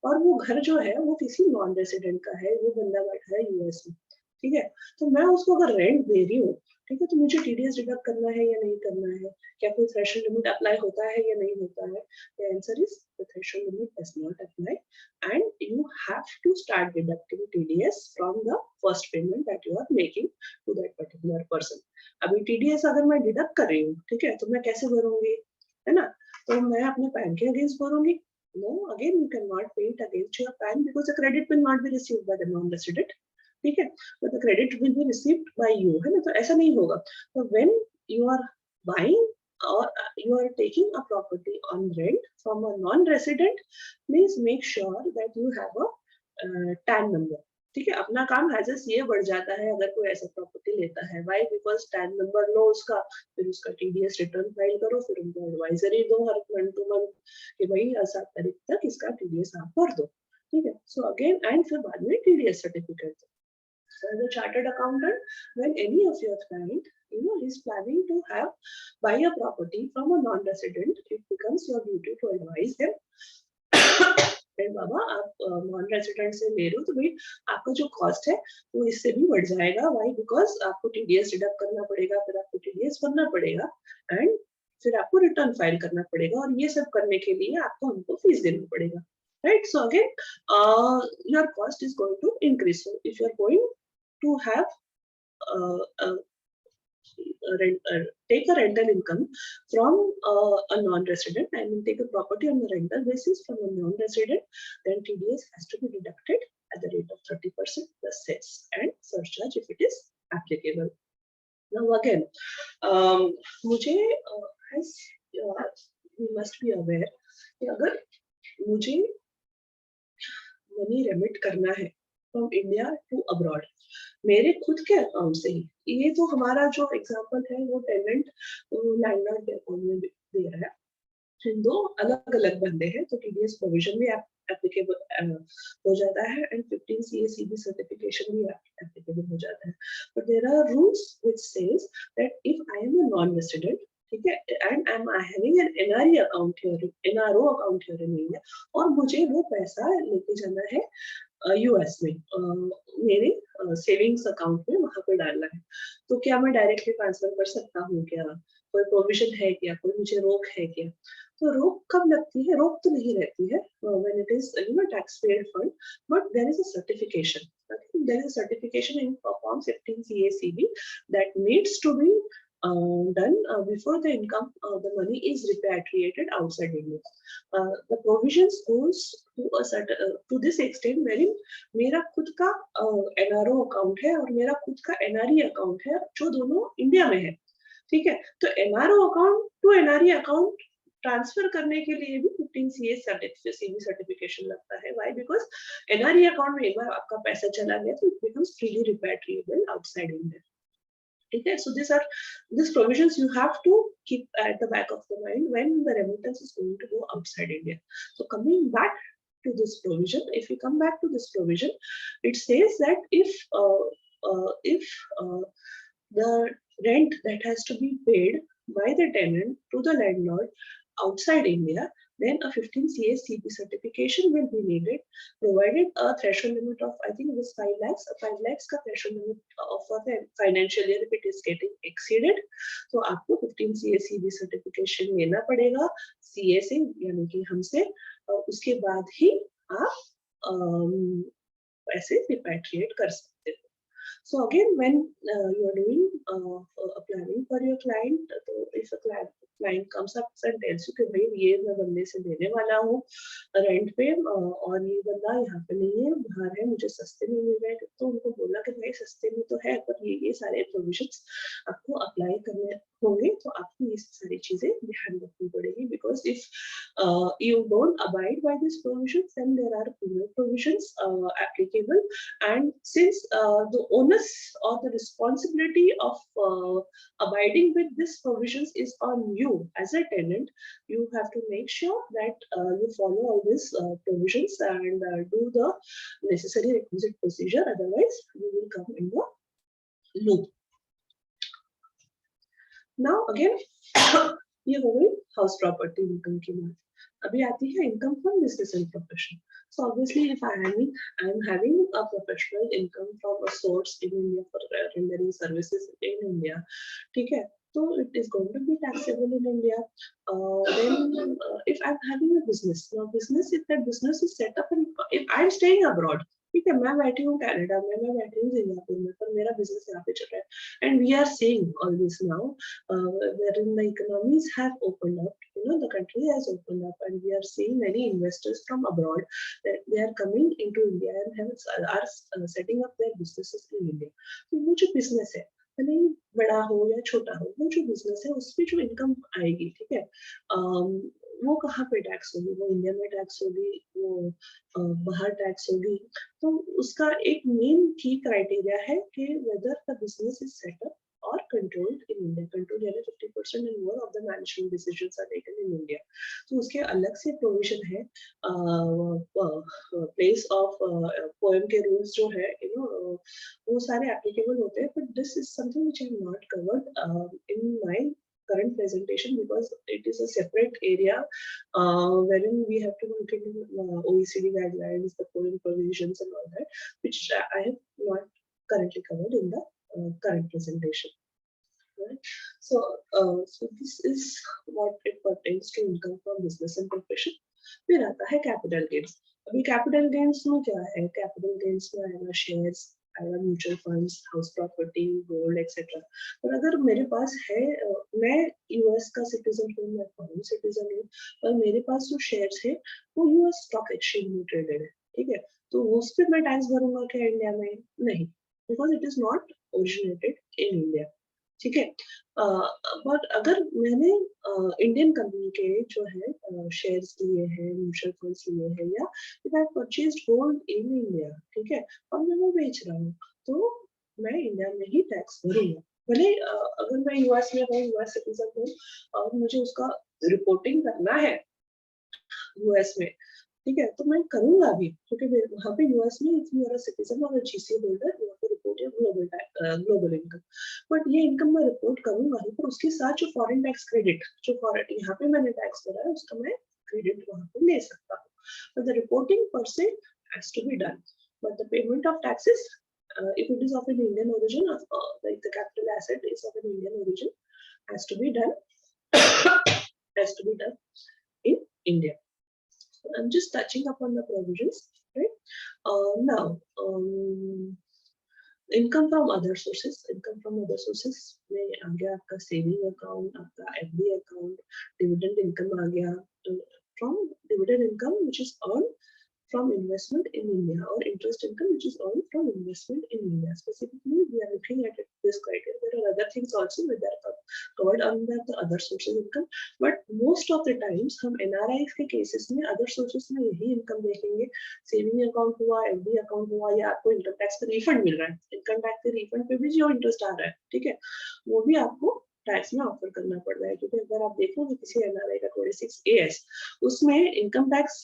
और वो घर जो है वो किसी नॉन रेसिडेंट का है, वो बंदा बैठा है यूएस में, ठीक है, तो मैं उसको अगर रेंट दे रही हूँ, ठीक है, तो मुझे टीडीएस डिडक्ट करना है या नहीं करना है, क्या कोई थ्रेशोल्ड लिमिट अप्लाई होता है या नहीं होता है? The answer is the threshold limit does not apply and you have to start deducting TDS from the first payment that you are making to that particular person. अभी TDS अगर मैं deduct कर रही हूँ, ठीक है, तो मैं कैसे भरूंगी, है ना? तो मैं अपने पैन के against भरूंगी। No, again you cannot pay it against your PAN because the credit will not be received by the non-resident, ठीक है, but the credit will be received by you, है ना? तो ऐसा नहीं होगा। तो when you are buying or you are taking a property on rent from a non-resident, please make sure that you have a TAN number, ठीक है। अपना काम एज ए सीए बढ़ जाता है अगर कोई ऐसा प्रॉपर्टी लेता है, व्हाई? बिकॉज टैन नंबर लो उसका, फिर उसका टीडीएस रिटर्न फाइल करो, फिर उनको एडवाइजरी दो हर मंथ टू मंथ कि भाई 7 तारीख तक इसका टीडीएस आप भर दो, ठीक है। सो अगेन एंड फिर बाद में टीडीएस सर्टिफिकेट दो। So as a chartered accountant, when any of your client, you know, is planning to have buy a property from a non-resident, it becomes your duty to advise them बाबा आप non resident से ले रहे हो तो भाई आपका जो cost है वो इससे भी बढ़ जाएगा, व्हाई? बिकॉज आपको टीडीएस डिडक्ट करना पड़ेगा, फिर आपको टीडीएस भरना पड़ेगा एंड फिर आपको रिटर्न फाइल करना पड़ेगा, और ये सब करने के लिए आपको हमको फीस देना पड़ेगा, right? So again your cost is going to increase. So if you are going to have take a rental income from a non-resident, I mean take a property on a rental basis from a non-resident, then TDS has to be deducted at the rate of 30% plus cess and surcharge if it is applicable. Now again, मुझे as we must be aware कि अगर मुझे money remit करना है from India to abroad मेरे खुद के account से ही, ये तो हमारा जो एग्जांपल है वो टेनेंट लैंडलॉर्ड के अकाउंट में दे रहा है, दो अलग अलग बंदे हैं तो टीडीएस प्रोविजन भी एप्लीकेबल हो जाता है एंड 15 सीएसीबी सर्टिफिकेशन भी एप्लीकेबल हो जाता है। But there are rules which says that if I am a non resident, ठीक है, and I am having an NRE account here, NRO account here in India, और मुझे वो पैसा लेके जाना है यूएस में मेरे सेविंग्स अकाउंट में वहां पे डालना है, तो क्या मैं डायरेक्टली ट्रांसफर कर सकता हूँ क्या? कोई प्रोविजन है क्या? कोई मुझे रोक है क्या? तो रोक कब लगती है? रोक तो नहीं रहती है when it is you know tax paid fund, but there is a certification, there is a certification in form 15 CACB that needs to be done before the income the money is repatriated outside India. The provisions goes to a certain to this extent wherein मेरा खुद का NRO account है और मेरा खुद का NRE account है जो दोनों इंडिया में है, ठीक है। तो NRO account to NRE account transfer करने के लिए भी 15 सीबी सर्टिफिकेशन लगता है, व्हाई? बिकॉज एनआरई अकाउंट में एक बार आपका पैसा चला गया तो it becomes freely repatriable outside India, ठीक है। So this provisions you have to keep at the back of the mind when the remittance is going to go outside India. So coming back to this provision, if you come back to this provision, it says that if the rent that has to be paid by the tenant to the landlord outside India, then a 15 CACB certification will be needed, provided a threshold limit of, I think it is 5 lakhs. 5 lakhs का threshold limit for the financial year if it is getting exceeded, तो आपको 15 CACB certification लेना पड़ेगा CA से, यानी कि हमसे, उसके बाद ही आप पैसे रिपैट्रिएट कर सकते हो। So again, when you are doing a planning for your client, so if a client comes up and tells you कि भाई ये मैं बंदे से देने वाला हूँ रेंट पे और ये बंदा यहाँ पे नहीं है, बाहर है, मुझे सस्ते में मिल रहा है, तो उनको बोला कि भाई सस्ते में तो है पर ये सारे प्रोविजंस आपको अप्लाई करने होंगे, तो आपको ये सारी चीजें ध्यान रखनी पड़ेगी, because if you don't abide by these provisions, then there are penal provisions applicable, and since the onus or the responsibility of abiding with these provisions is on you as a tenant, you have to make sure that you follow all these provisions and do the necessary requisite procedure, otherwise you will come in the loop. Now again, ये हो गई house property income की बात. अभी आती है income from business and profession. So obviously, if I am having a professional income from a source in India for rendering services in India, ठीक है, so it is going to be taxable in India. Then if I'm having a business, now business, if that business is set up in, if I'm staying abroad, ठीक है, मैं बैठी हूँ Canada में, मैं बैठी हूँ सिंगापुर में, पर मेरा बिजनेस यहाँ पे चल रहा है, and we are seeing all this now, wherein the economies have opened up, you know, the country has opened up, and we are seeing many investors from abroad that they are coming into India and are setting up their businesses in India. तो वो जो business है, भले ही बड़ा हो या छोटा हो, वो जो बिजनेस है उसमें जो इनकम आएगी, ठीक है, वो कहाँ पे टैक्स होगी, वो इंडिया में टैक्स होगी, वो बाहर टैक्स होगी. तो उसका एक मेन की क्राइटेरिया है कि whether the business is set up or controlled in India. Controlled यानी 50% and more of the management decisions are taken in India. तो उसके अलग से प्रोविजन है, प्लेस ऑफ पोएम के रूल्स जो है, you know, वो सारे एप्लीकेबल होते हैं, but this is something which I have not covered in my current presentation, because it is a separate area wherein we have to look into OECD guidelines, the foreign provisions and all that, which I have not currently covered in the current presentation. Right? So this is what it pertains to income from business and profession. फिर आता है capital gains. अभी capital gains में क्या है, capital gains में आएगा shares, आएगा mutual funds, house property, gold etcetera. पर अगर मेरे पास है, मैं यूएस का सिटीजन हूँ, मैं फॉरेन सिटीजन हूँ, और मेरे पास जो शेयर्स है वो यूएस स्टॉक एक्सचेंज में ट्रेडेड है, ठीक है, तो उस पर मैं टैक्स भरूंगा क्या इंडिया में? नहीं, because it is not originated in India, ठीक है. बट अगर मैंने इंडियन कंपनी के जो है शेयर्स लिए हैं, म्यूचुअल फंड्स लिए हैं, या if I purchased gold in India, ठीक है, और मैं वो बेच रहा हूँ, तो मैं इंडिया में ही टैक्स भरूंगा. भले अगर मैं यूएस में हूँ, यूएस सिटीजन हूँ, और मुझे उसका रिपोर्टिंग करना है यूएस में, ठीक है, तो मैं करूंगा भी, क्योंकि वहाँ पे यूएस में if you are a citizen और GC holder, you have to report your global income. But ये इनकम मैं रिपोर्ट करूंगा ही, पर उसके साथ जो फॉरेन टैक्स क्रेडिट, जो फॉरेन यहाँ पे मैंने टैक्स भरा है, उसका मैं क्रेडिट वहाँ पे ले सकता हूँ. बट द रिपोर्टिंग पर से has to be done, but the payment of taxes, if it is of an Indian origin, like the capital asset is of an Indian origin, has to be done has to be done in India. I'm just touching upon the provisions, right? Now, income from other sources. Income from other sources में आ गया आपका saving account, आपका FD account, dividend income आ गया. From dividend income which is earned from investment in India, or interest income which is earned from investment in India. Specifically, we are looking at this criteria. There are other things also that are covered under the other sources income, but most of the times हम NRIs के cases में other sources में यही income देखेंगे. Saving account हुआ, FD account हुआ, या आपको इनकम टैक्स का रिफंड मिल रहा है, इनकम टैक्स के रिफंड पे भी जो इंटरेस्ट आ रहा है, ठीक है, वो भी आपको टैक्स में ऑफर करना पड़ रहा है. क्योंकि अगर आप देखोगे किसी एनआरआई का 26AS, उसमें इनकम टैक्स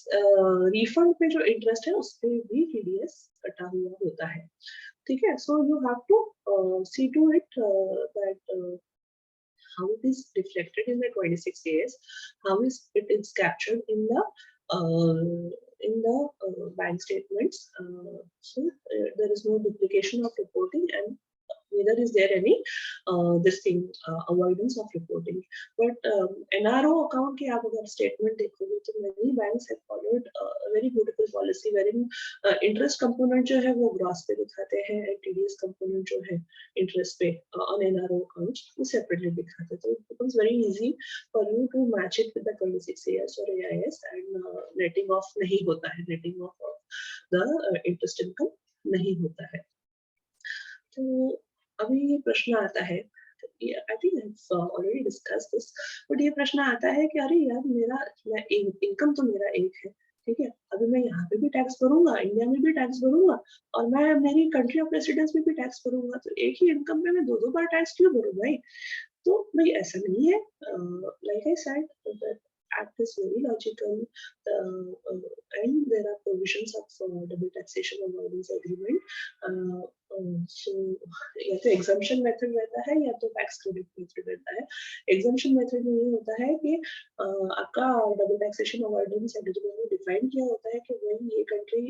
रिफंड पे जो इंटरेस्ट है उस पे भी टीडीएस कटा हुआ होता है, ठीक है. So you have to see to it that how it is reflected in the 26AS, how is it is captured in the bank statements. So there is no duplication of reporting, and neither is there any this thing avoidance of reporting. But NRO account के आप अगर statement देखोगे तो many banks have followed a very beautiful policy policy wherein interest component जो है वो gross पे दिखाते हैं and TDS component जो है interest पे on NRO accounts वो separately दिखाते हैं. So it becomes very easy for you to match it with the 26 AS or AIS and netting off नहीं होता है, netting off of the interest income नहीं होता है. तो अभी ये प्रश्न आता है, I think I've already discussed this, but ये प्रश्न आता है कि अरे यार मेरा इनकम तो मेरा एक है, ठीक है, अभी मैं यहाँ पे भी टैक्स भरूंगा, इंडिया में भी टैक्स भरूंगा और मैं मेरी कंट्री ऑफ रेसिडेंस में भी टैक्स भरूंगा, तो एक ही इनकम में मैं दो बार टैक्स क्यों भरूँ भाई? तो भाई ऐसा नहीं है. Like I said, that act is very logical and there are provisions of double taxation avoidance agreement. So या तो exemption method रहता है या तो tax credit method रहता है. Exemption method में ये होता है कि आपका double taxation avoidance agreement में define किया होता है कि वही ये कंट्री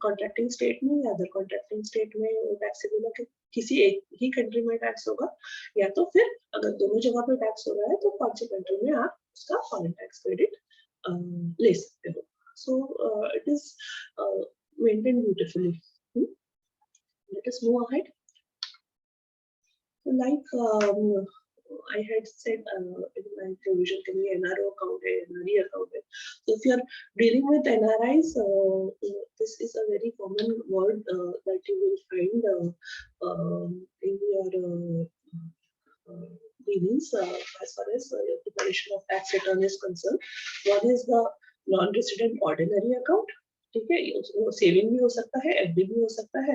कॉन्ट्रैक्टिंग स्टेट में या अदर कॉन्ट्रैक्टिंग स्टेट में टैक्सेबल है कि किसी एक ही कंट्री में टैक्स होगा, या तो फिर अगर दोनों जगह पे टैक्स हो रहा है तो कौन सी कंट्री में आप उसका फॉरेन टैक्स क्रेडिट ले सकते हो. So it is maintain beautifully. Let us move ahead. Like I had said in my provision can be NRO account hai, NRI account hai. So if you are dealing with NRIs, this is a very common word that you will find in your dealings as far as your preparation of tax return is concerned. One is the non-resident ordinary account. ठीक है, वो saving भी हो सकता है, FD भी हो सकता है.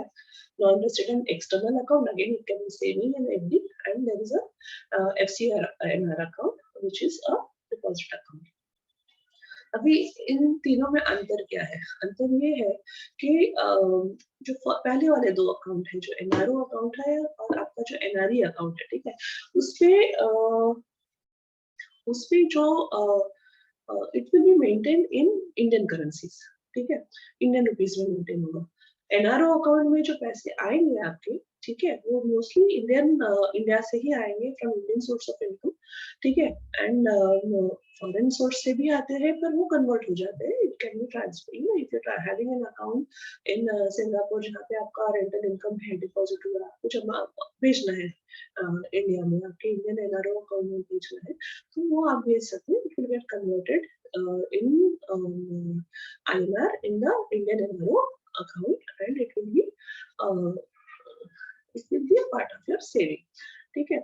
Non-resident external account, again it can be saving and FD, and there is a FCNR account which is a deposit account. अभी इन तीनों में अंतर क्या है? अंतर ये है कि जो पहले वाले दो अकाउंट है, जो एनआरओ अकाउंट है और आपका जो एनआरई अकाउंट है, ठीक है, उसपे जो it will be maintain in Indian currencies, ठीक है, इंडियन रुपीज में मेंटेन होगा. एनआरओ अकाउंट में जो पैसे आएंगे आपके, ठीक है, वो मोस्टली इंडिया से ही आएंगे, from Indian source of income, ठीक है, एंड फॉरेन सोर्स से भी आते हैं पर वो कन्वर्ट हो जाते हैं. It can be transfer. If you are having an account in Singapore जहाँ पे आपका रेंटल इनकम है, डिपॉजिट वगैरह आपको जमा भेजना है इंडिया में, आपके इंडियन एनआरओ अकाउंट में भेजना है, तो वो आप भेज सकते हैं. It will get converted in INR in the Indian NRO account, and it will be a part of your saving. ठीक है,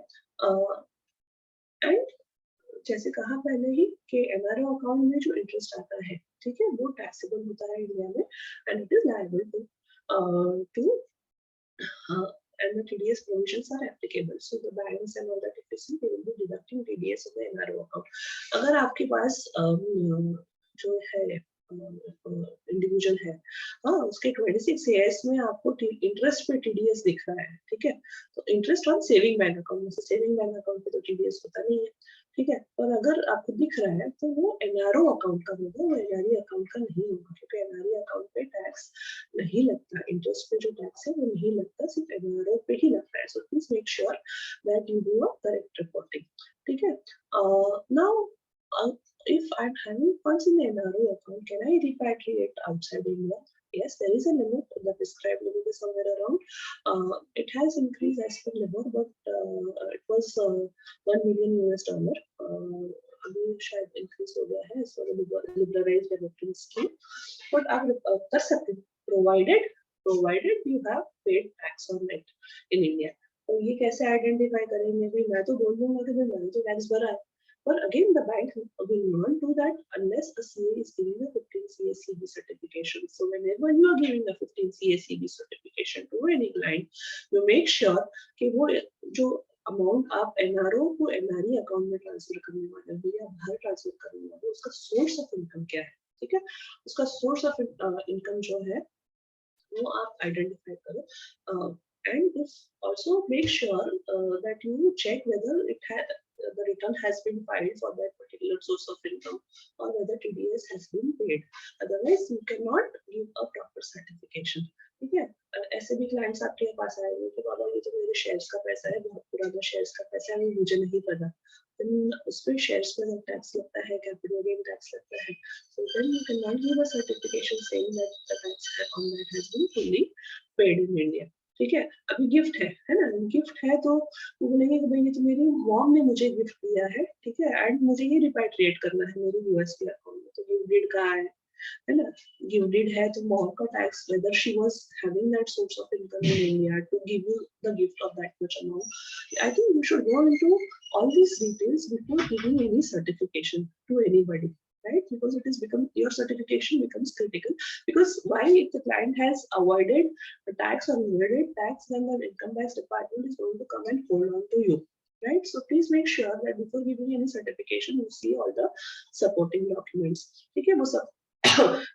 and जैसे कहा पहले ही कि एनआरओ अकाउंट में जो इंटरेस्ट आता है, ठीक है, वो टैक्सेबल होता है इंडिया में, and it is liable to and the TDS provisions are applicable. So the banks and all that, if you see, they will be deducting TDS of the NRO account. अगर आपके पास जो है individual है, हाँ, उसके 26 AS में आपको interest पे TDS दिख रहा है, ठीक है, तो interest on saving bank account में से सेविंग बैंक अकाउंट पे तो TDS होता नहीं है, ठीक है, और अगर आपको दिख रहा है तो वो एनआरओ अकाउंट का होगा, वो एनआरई अकाउंट का नहीं होगा, क्योंकि एनआरई अकाउंट पे टैक्स नहीं लगता, इंटरेस्ट पे जो टैक्स है वो नहीं लगता, सिर्फ एनआरओ पे ही लगता है. So please make sure that you do a correct reporting. ठीक है, now if I'm having funds in the NRO account, can I repatriate outside India? Yes, there is a limit. The prescribed limit is somewhere around. It has increased as per labor, but it was $1 million US. अभी शायद increase हो गया है as per the liberalized deducting scheme. But आप कर सकते हैं, provided you have paid tax on it in India. तो ये कैसे आइडेंटिफाई करेंगे? भाई मैं तो बोल दूंगा कि मैंने तो टैक्स भरा है. But again, the bank will not do that unless a CA is giving a 15 CACB certification. So whenever you are giving a 15 CACB certification to any client, you make sure कि वो जो amount आप NRO को NRE account में transfer करने वाले हो या बाहर ट्रांसफर करने वाले हो, उसका सोर्स ऑफ इनकम क्या है, ठीक है, उसका सोर्स ऑफ इनकम जो है वो आप आइडेंटिफाई करो. And if also make sure that you check whether the return has been filed for that particular source of income or whether TDS has been paid. Otherwise, you cannot give a proper certification. ठीक है, ऐसे भी clients आपके पास आएंगे कि बाबा ये तो मेरे शेयर्स का पैसा है, बहुत पुराना शेयर्स का पैसा है, मुझे नहीं पता. then उस पे shares पे जब tax लगता है, capital gain tax लगता है, so then you cannot give a certification saying that the tax on that has been fully paid in India. ठीक है, अभी गिफ्ट है ना, गिफ्ट है तो वो बोलेंगे कि भाई ये तो मेरी मॉम ने मुझे गिफ्ट दिया है, ठीक है, एंड मुझे ये रिपैट्रिएट करना है मेरे यूएस के अकाउंट में, तो गिफ्ट डीड कहाँ है ना, गिव डीड है तो मॉम का tax, whether she was having that source of income in India to give you the gift of that much amount. I think you should go into all these details before giving any certification to anybody, right? Because it is become, your certification becomes critical. Because why, if the client has avoided a tax or evaded tax, then the income tax department is going to come and hold on to you. Right, so please make sure that before giving any certification, you see all the supporting documents. Okay, वो सब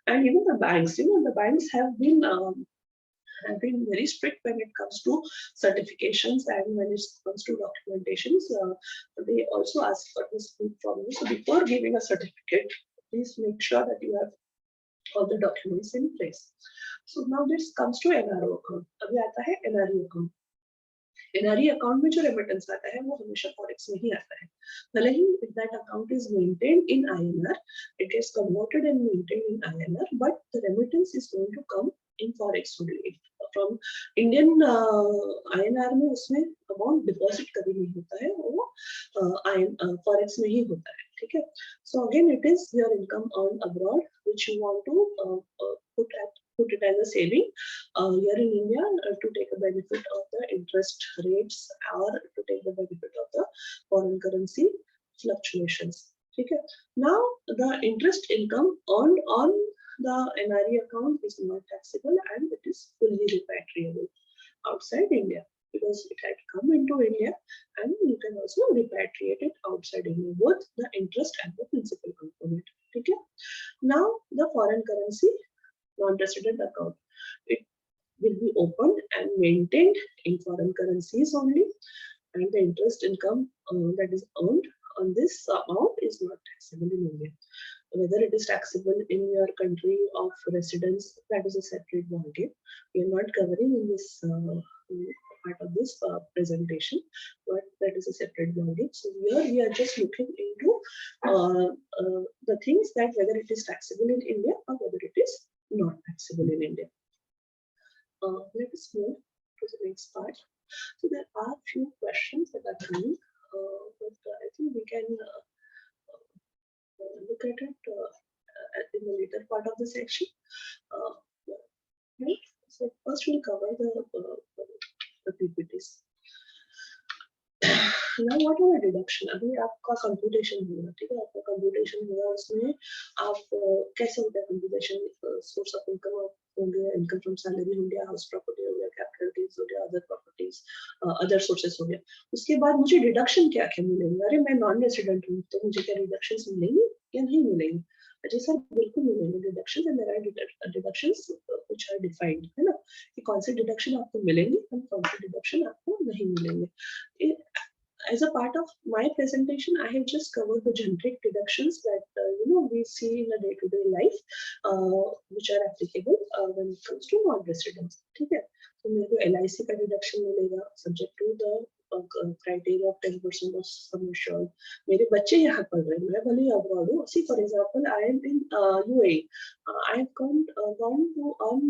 and even the banks, the banks have been very strict when it comes to certifications and when it comes to documentations. They also ask for this proof from you. So before giving a certificate, please make sure that you have all the documents in place. So now this comes to NRO account. अभी आता है NRI account. NRI account में जो remittance आता है वो हमेशा forex में ही आता है, भले ही if that account is maintained in INR, it gets converted and maintained in INR, but the remittance is going to come in forex only. From Indian INR में उसमें अमाउंट डिपॉजिट कभी नहीं होता है, वो फॉरेक्स में ही होता है, ठीक है. So again, it is your income earned abroad which you want to put it as a saving here in India to take a benefit of the interest rates or to take the benefit of the foreign currency fluctuations. Okay. Now the interest income earned on the NRI account is not taxable and it is fully repatriable outside India, because it had come into India and you can also repatriate it outside India, both the interest and the principal component. Okay. Now the foreign currency non-resident account, it will be opened and maintained in foreign currencies only, and the interest income that is earned on this amount is not taxable in India. Whether it is taxable in your country of residence, that is a separate ballgame. We are not covering in this part of this presentation, but that is a separate ballgame. So here we are just looking into the things that whether it is taxable in India or whether it is not taxable in India. Let us move to the next part. So there are few questions that are coming, but I think we can look at it in the later part of the section. Right? So first we'll cover the PPTs. Now what are the deduction? अभी आपका computation होगा, ठीक है, आपका computation होगा, उसमें आप कैसे होता है कंप्यूटेशन, सोर्स ऑफ इनकम हो गया, इनकम फ्रॉम सैलरी हो गया, हाउस प्रॉपर्टी हो गया, कैपिटल गेन्स हो गया, अदर प्रॉपर्टीज, अदर सोर्सेस हो गया. उसके बाद मुझे डिडक्शन क्या क्या मिलेंगे, अरे मैं नॉन रेसिडेंट हूँ तो मुझे क्या डिडक्शंस मिलेंगे या नहीं मिलेंगे? जी सर बिल्कुल मिलेंगे deductions, and there are deductions which are defined, है ना, कि कौन से डिडक्शन आपको मिलेंगे और कौन से डिडक्शन आपको नहीं मिलेंगे. As a part of my presentation, I have just covered the generic deductions that we see in a day-to-day life, which are applicable when it comes to non-residents. ठीक है, तो मेरे को LIC का deduction मिलेगा subject to the criteria of 10% of sum assured. मेरे बच्चे यहाँ पढ़ रहे हैं, मैं भले abroad हूँ. See, for example, I am in UAE. I have gone to earn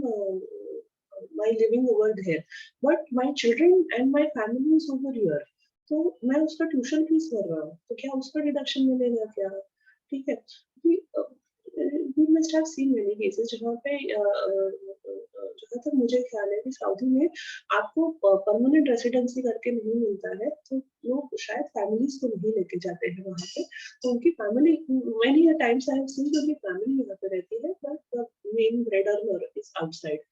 my living over there, but my children and my family is over here. तो मैं उसका ट्यूशन फीस भर रहा हूँ, तो क्या उसका डिडक्शन मिलेगा क्या? ठीक है, we must have seen many cases जहाँ पे जहाँ तक मुझे ख्याल है कि सऊदी में आपको परमानेंट रेसिडेंसी करके नहीं मिलता है, तो लोग शायद फैमिलीज को नहीं लेके जाते हैं वहाँ पे, तो उनकी family many a times I have seen कि उनकी फैमिली यहाँ पे रहती है, but the main bread earner is outside,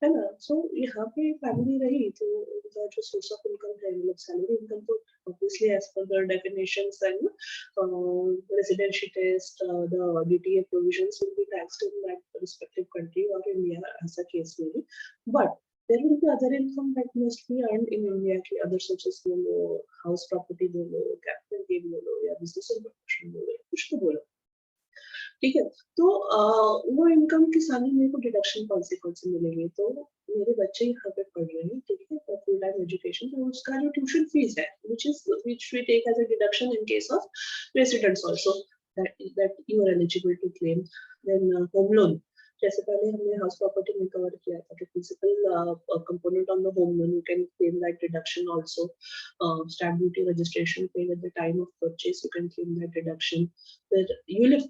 है ना. So यहाँ पे फैमिली रही तो उनका जो सोर्स ऑफ इनकम है, मतलब सैलरी इनकम, तो obviously as per the definitions and residency test, the DTA provisions will be taxed in that respective country or India as a case may be. But there will be other income that must be earned in India के other sources बोलो, house property बोलो, capital gain बोलो, या business interruption बोलो, कुछ तो बोलो. ठीक है। तो वो इनकम के सामने मेरे को डिडक्शन कौन से मिलेंगे, तो मेरे बच्चे यहाँ पे पढ़ रहे हैं, ठीक है, फुल टाइम एजुकेशन, तो उसका जो ट्यूशन फीस है which we take as a deduction in case of residents also, that you are eligible to claim. Then home loan, जैसे पहले हमने हाउस प्रॉपर्टी में कवर किया था कि principal component on the home loan, you can claim that deduction also. Stamp duty registration paid at the time of purchase, you can claim that deduction. फिर ULIP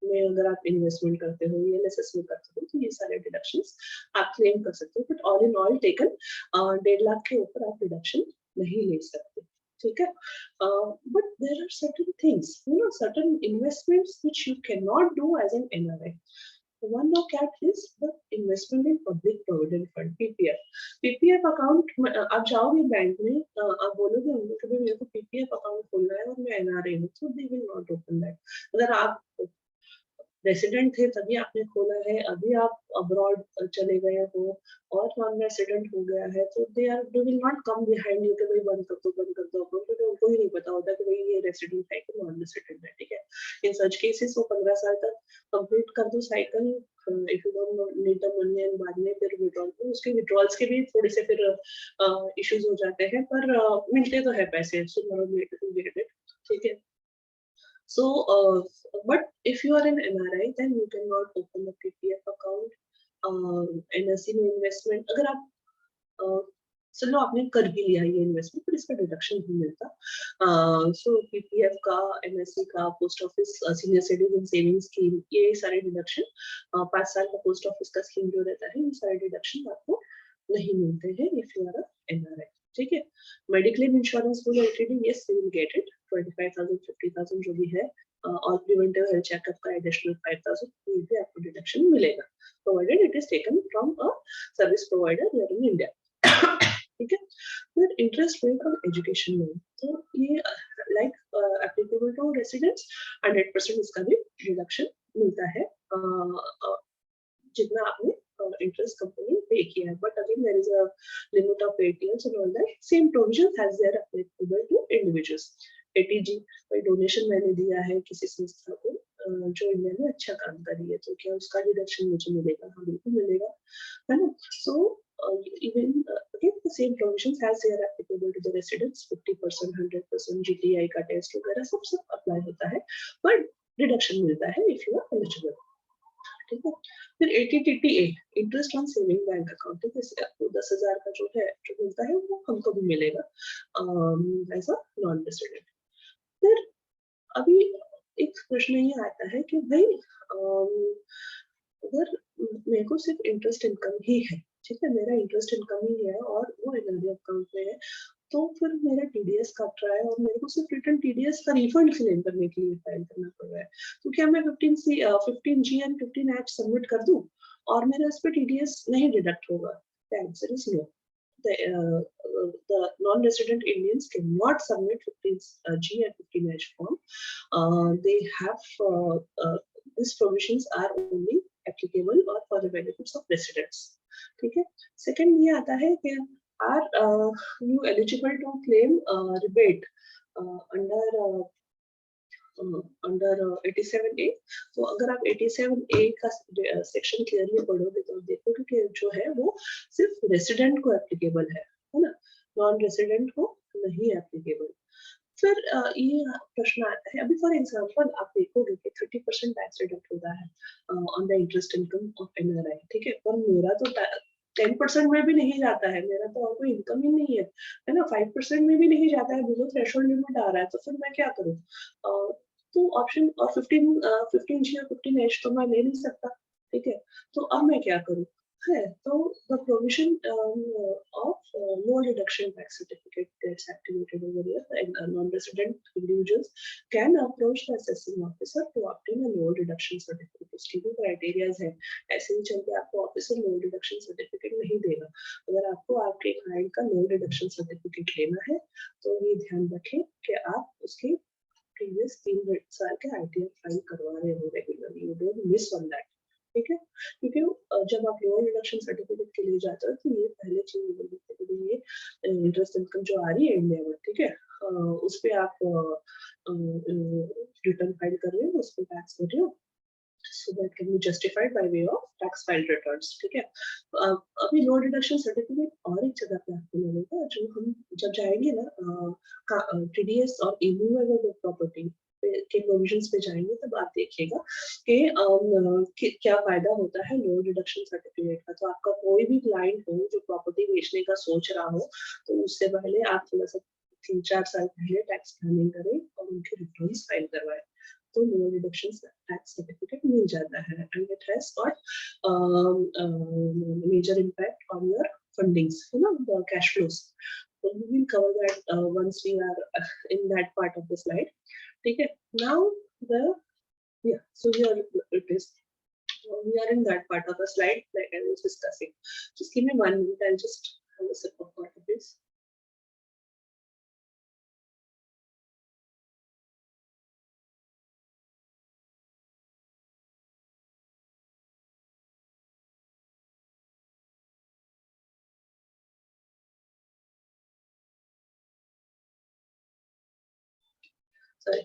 में अगर आप इन्वेस्टमेंट करते हो, ईएलएसएस में करते हो, तो ये सारे डिडक्शंस आप क्लेम कर सकते हो. But all in all taken 1.5 lakh के ऊपर आप डिडक्शन नहीं ले सकते, ठीक है. But there are certain things, you know, certain investments which you can not do as an NRI. One look at is the investment in public provident fund, PPF. PPF account आप जाओगे bank में, आप बोलोगे उनको कि मेरे को PPF account खोलना है और मैं एनआरआई हूँ, तो they will not open that. अगर आप रेसिडेंट थे तभी आपने खोला है, अभी आप अब्रॉड चले गए हो और नॉन रेसिडेंट हो गया है, तो they will not come behind you कि भाई बंद कर दो अकाउंट, क्योंकि उनको ही नहीं पता होता कि भाई ये रेसिडेंट है कि नॉन रेसिडेंट है, ठीक है. इन सच केसेस वो 15 साल तक कंप्लीट कर दो cycle, if you don't need the money, and बाद में फिर विड्रॉल, तो उसके विड्रॉल्स के भी थोड़े से फिर इश्यूज हो जाते हैं, पर मिलते तो है पैसे, सो ठीक है. So, but if you are an NRI, then you cannot open a PPF account. NSC में इन्वेस्टमेंट अगर आप चलो आपने कर भी लिया ये इन्वेस्टमेंट, पर इसका डिडक्शन नहीं मिलता. सो पीपीएफ का, एनएससी का, post office senior citizen saving scheme, ये सारे डिडक्शन, 5 साल का पोस्ट ऑफिस का स्कीम जो रहता है, ये सारे डिडक्शन आपको नहीं मिलते हैं if you are a NRI, ठीक है. मेडिक्लेम इंश्योरेंस बोलो LTD, yes you will get it, 25,000 50,000 जो भी है, और प्रिवेंटिव हेल्थ चेकअप का एडिशनल 5,000, ये भी आपको डिडक्शन मिलेगा, provided it is taken from a service provider here in India, ठीक है. फिर interest rate on education loan, तो ये लाइक एप्लीकेबल टू रेसिडेंट्स, 100% इसका भी डिडक्शन मिलता है जितना आपने interest company pay किया है. But again there is a limit of 8 years and all that. Same provisions as they are applicable to individuals. ATG कोई डोनेशन मैंने दिया है किसी संस्था को जो इंडिया में अच्छा काम कर रही है, तो क्या उसका डिडक्शन मुझे मिलेगा? हाँ बिल्कुल मिलेगा, है ना. सो even again the same provisions as they are applicable to the residents, 50%, 100%, GTI का टेस्ट वगैरह सब अप्लाई होता है, but डिडक्शन मिलता है if you are eligible, ठीक है. फिर 80TTA, interest on saving bank account, ठीक है, आपको 10,000 का जो है जो मिलता है वो हमको भी मिलेगा एज अ नॉन रेसिडेंट. फिर अभी एक प्रश्न ये आता है कि भाई अगर मेरे को सिर्फ इंटरेस्ट इनकम ही है, ठीक है, मेरा इंटरेस्ट इनकम ही है और वो एनआरआई अकाउंट में है, तो फिर मेरा टीडीएस कट रहा है और मेरे को सिर्फ रिटर्न टीडीएस का रिफंड क्लेम करने के लिए फाइल करना पड़ रहा है, तो क्या मैं 15G एंड 15H सबमिट कर दूं और मेरा इस पे टीडीएस नहीं डिडक्ट होगा? The answer is no. The non-resident Indians cannot submit 15G and 15H form. They have these provisions are only applicable or for the benefits of residents, ठीक है. सेकंड ये आता है कि are you eligible to claim rebate under 87A. तो अगर आप 87A का सेक्शन क्लियरली पढ़ोगे तो आप देखोगे कि जो है वो सिर्फ रेसिडेंट को एप्लीकेबल है ना, नॉन रेसिडेंट को नहीं एप्लीकेबल. फिर ये प्रश्न आता है, अभी फॉर एग्जांपल आप देखोगे कि 30% टैक्स डिडक्ट होता है on the interest income of NRI, ठीक है, पर मेरा तो 10% में भी नहीं जाता है, मेरा तो और कोई इनकम ही नहीं है ना, 5% में भी नहीं जाता है, बिलो थ्रेशोल्ड लिमिट आ रहा है, तो फिर मैं क्या करूँ? तो ऑप्शन और 15G और 15H तो मैं ले नहीं सकता, ठीक है, तो अब मैं क्या करूँ? है तो the provision of no deduction tax certificate gets activated over here, and non-resident individuals can approach the assessing officer to obtain a low deduction certificate. उसकी भी criteria है, ऐसे ही चलते आपको ऑफिसर लो डिडक्शन सर्टिफिकेट नहीं देगा. अगर आपको आपके क्लाइंट का लो डिडक्शन सर्टिफिकेट लेना है तो ये ध्यान रखें कि आप उसके प्रीवियस 3 साल के आईटीआर फाइल करवा रहे हो regularly, you don't miss on that, ठीक है. क्योंकि जब आप लोअर डिडक्शन सर्टिफिकेट के लिए जाते हो तो ये पहले चीज देखते हैं कि ये इंटरेस्ट इनकम जो आ रही है इंडिया में, ठीक है, उस पे आप रिटर्न फाइल कर रहे हो, उस पे टैक्स कर रहे हो, so that can be justified by way of tax file returns. ठीक है, अभी नो डिडक्शन सर्टिफिकेट और एक जगह पे आपको मिलेगा, जो हम जब जाएंगे ना टीडीएस और इमूवेबल प्रॉपर्टी के प्रोविजंस पे जाएंगे, तब आप देखिएगा कि क्या फायदा होता है लो डिडक्शन सर्टिफिकेट का। तो आपका कोई भी क्लाइंट हो जो प्रॉपर्टी बेचने का सोच रहा हो, तो उससे पहले आप थोड़ा सा 3-4 साल पहले टैक्स प्लानिंग करें और उनके रिटर्न्स फाइल करवाएं, तो लो डिडक्शन टैक्स सर्टिफिकेट मिल जाता है, and it has got major impact on your fundings, you know, the cash flows. So we will cover that once we are in that part of the slide. Okay, now so here it is. We are in that part of the slide like I was discussing. Just give me 1 minute. I'll just have a sip of water, please. Sorry.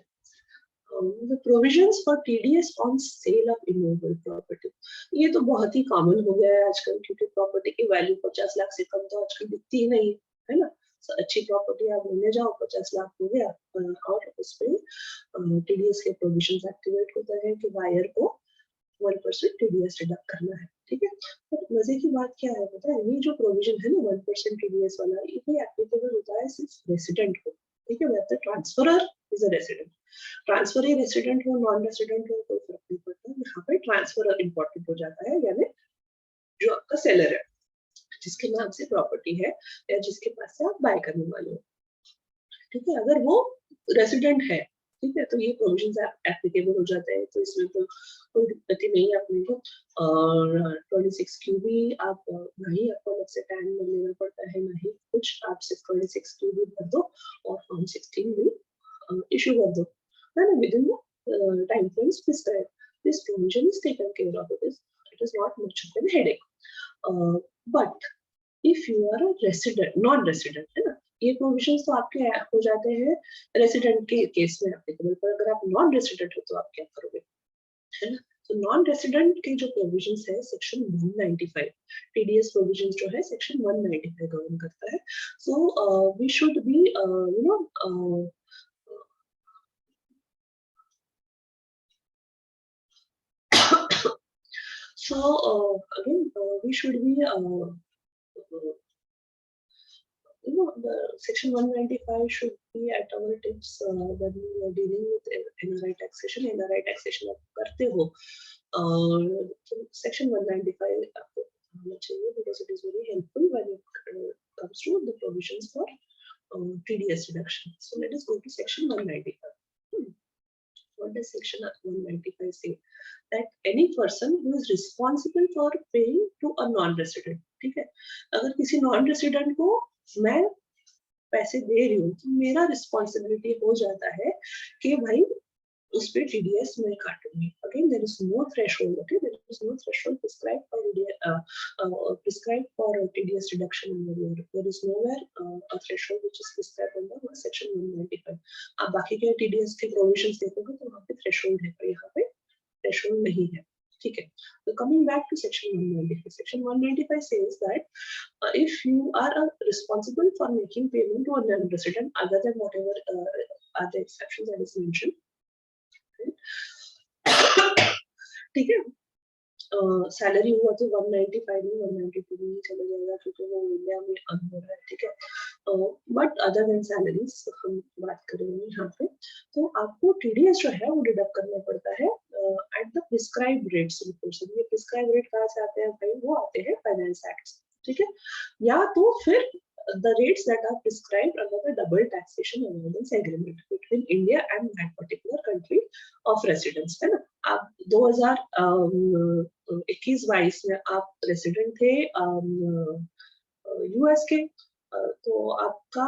The provisions for TDS on sale of immovable property. ये तो बहुत ही common हो गया है आजकल, क्योंकि property की value 50 lakh से कम तो आजकल दिखती ही नहीं है ना। अच्छी प्रॉपर्टी आप लेने जाओ, 50 लाख हो गया, और उस पे टीडीएस के प्रोविजंस एक्टिवेट होता है कि बायर को 1% टीडीएस डिडक्ट करना है। ठीक है, तो मजे की बात क्या है पता है, ये जो प्रोविजन है ना 1% टीडीएस वाला, ये एप्लीकेबल होता है सिर्फ रेसिडेंट को। ठीक है, the transferor is a resident, transfer he resident हो नॉन रेसिडेंट हो कोई फर्क नहीं पड़ता, यहाँ पे ट्रांसफर इंपॉर्टेंट हो जाता है, यानी जो आपका सेलर है, जिसके नाम से प्रॉपर्टी है या जिसके पास से आप बाय करने वाले हो। ठीक है, अगर वो रेसिडेंट है, ठीक है, तो ये प्रोविजंस एप्लीकेबल हो जाते हैं, तो इसमें तो कोई दिक्कत ही नहीं है अपने को। और 26 क्यू भी आप ना ही आपको अलग से टैन में लेना पड़ता है, ना ही कुछ, आप सिर्फ 26 क्यू भी भर दो और फॉर्म 16 भी इशू कर दो, है ना, within the time frames prescribed. This provision is taken care of. It is not much of a headache. But if you are a resident, non-resident, है ना, ये प्रोविजंस तो आपके हो जाते हैं रेसिडेंट के केस में एप्लीकेबल, पर अगर आप नॉन रेसिडेंट हो तो आप क्या करोगे, है ना। तो नॉन रेसिडेंट के जो प्रोविजंस है सेक्शन 195, टीडीएस प्रोविजंस जो है सेक्शन 195 गवर्न करता है। So we should be you know again we should be you know, the section 195 should be at our tips when we are dealing with NRI taxation. NRI taxation आप करते हो, तो section 195 आपको आना चाहिए, because it is very helpful when it comes to the provisions for TDS reduction. So let us go to section 195. What does section 195 say? That any person who is responsible for paying to a non-resident, ठीक है, अगर किसी non-resident को मैं पैसे दे रही हूँ, तो मेरा रिस्पॉन्सिबिलिटी हो जाता है कि भाई उस पे टीडीएस मैं काटूंगी। Again there is no threshold, okay, there is no threshold prescribed for TDS reduction in the year. There is nowhere a threshold which is prescribed under section 195. आप बाकी के TDS के provisions देखोगे तो वहाँ पे threshold है, पर यहाँ पे threshold नहीं है। ठीक है, so coming back to section 195. Section 195 says that if you are responsible for making payment to a non-resident other than whatever are the exceptions that is mentioned, ठीक है, सैलरी हुआ तो 195 में 192 में चला जाएगा, क्योंकि वो इंडिया में अर्न हो रहा है। ठीक है, बट अदर देन सैलरीज हम बात करेंगे यहाँ पे, तो आपको टीडीएस जो है वो डिडक्ट करना पड़ता है एट द प्रिस्क्राइब्ड रेट्स। ये प्रिस्क्राइब्ड रेट कहाँ से आते हैं भाई? वो आते हैं फाइनेंस एक्ट, ठीक है, या तो फिर the rates that are prescribed under the double taxation avoidance agreement between India and that particular country of residence, है ना। आप 2021-22 में आप रेसिडेंट थे यूएस के, तो आपका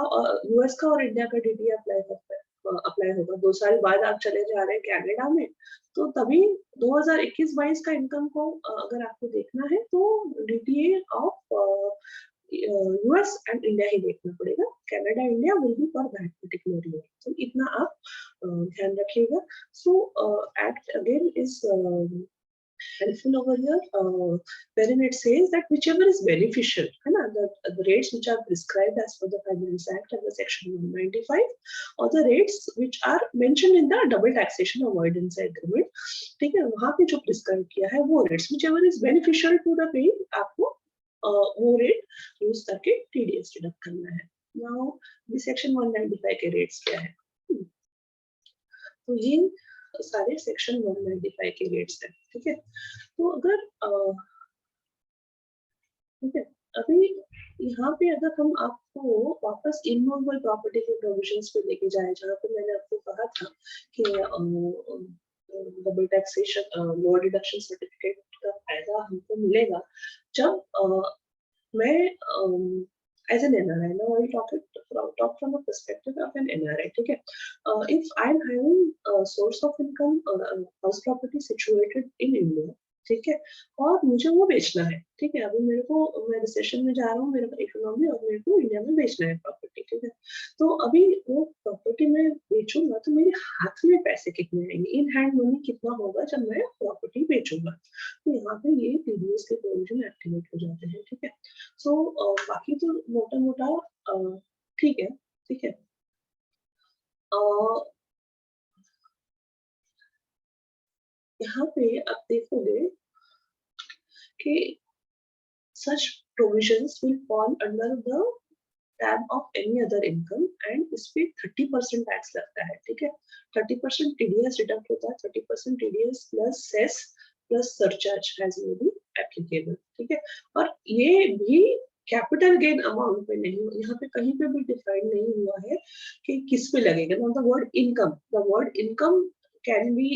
यूएस का और इंडिया का डीटी अप्लाई होगा। 2 साल बाद आप चले जा रहे हैं कनाडा में, तो तभी 2021-22 का इनकम को अगर आपको देखना है तो DTA of US and India ही देखना पड़ेगा। Canada, India will be for that particular year. So इतना आप ध्यान रखिएगा। So Act again is helpful over here, wherein it says that whichever is beneficial, the rates which are prescribed as per the Finance Act under Section 195, or the rates which are mentioned in the double taxation avoidance agreement, ठीक है, वहाँ पे जो prescribe किया है वो rates, whichever is beneficial to the pay, आपको वो rate use करके TDS deduct करना है. Now, the Section 195 के rates क्या है? तो ये सारे सेक्शन 195 के रेट्स हैं, ठीक है. तो अगर ठीक है, अभी यहाँ पे अगर हम आपको वापस इनमूवेबल प्रॉपर्टी के प्रोविजंस पे लेके जाए, जहाँ पे मैंने आपको कहा था कि double taxation lower deduction certificate का फायदा हमको मिलेगा जब मैं as an NRI, now I will talk from the perspective of an NRI. ठीक है, if I am having a source of income, house property situated in India, ठीक है, और मुझे वो बेचना है, ठीक है, अभी मेरे को, मैं रिसेशन में जा रहा हूँ, मेरा इकोनॉमी, और मेरे को इंडिया में बेचना है प्रॉपर्टी, ठीक है. तो अभी वो प्रॉपर्टी मैं बेचूंगा तो मेरे हाथ में पैसे कितने आएंगे, इन हैंड मनी कितना होगा जब मैं प्रॉपर्टी बेचूंगा. तो यहाँ पे ये टीडीएस के प्रोविजन एक्टिवेट हो जाते हैं, ठीक है. सो बाकी तो मोटा मोटा ठीक है, ठीक है. यहाँ पे आप देखोगे कि such provisions will fall under the tab of any other income, and इस पे 30% टैक्स लगता है, ठीक है. 30% TDS डिडक्ट होता है, 30% TDS plus cess plus surcharge has may be applicable, ठीक है. और ये भी कैपिटल गेन अमाउंट पे नहीं, यहाँ पे कहीं पे भी डिफाइन नहीं हुआ है कि किस पे लगेगा. The word income can be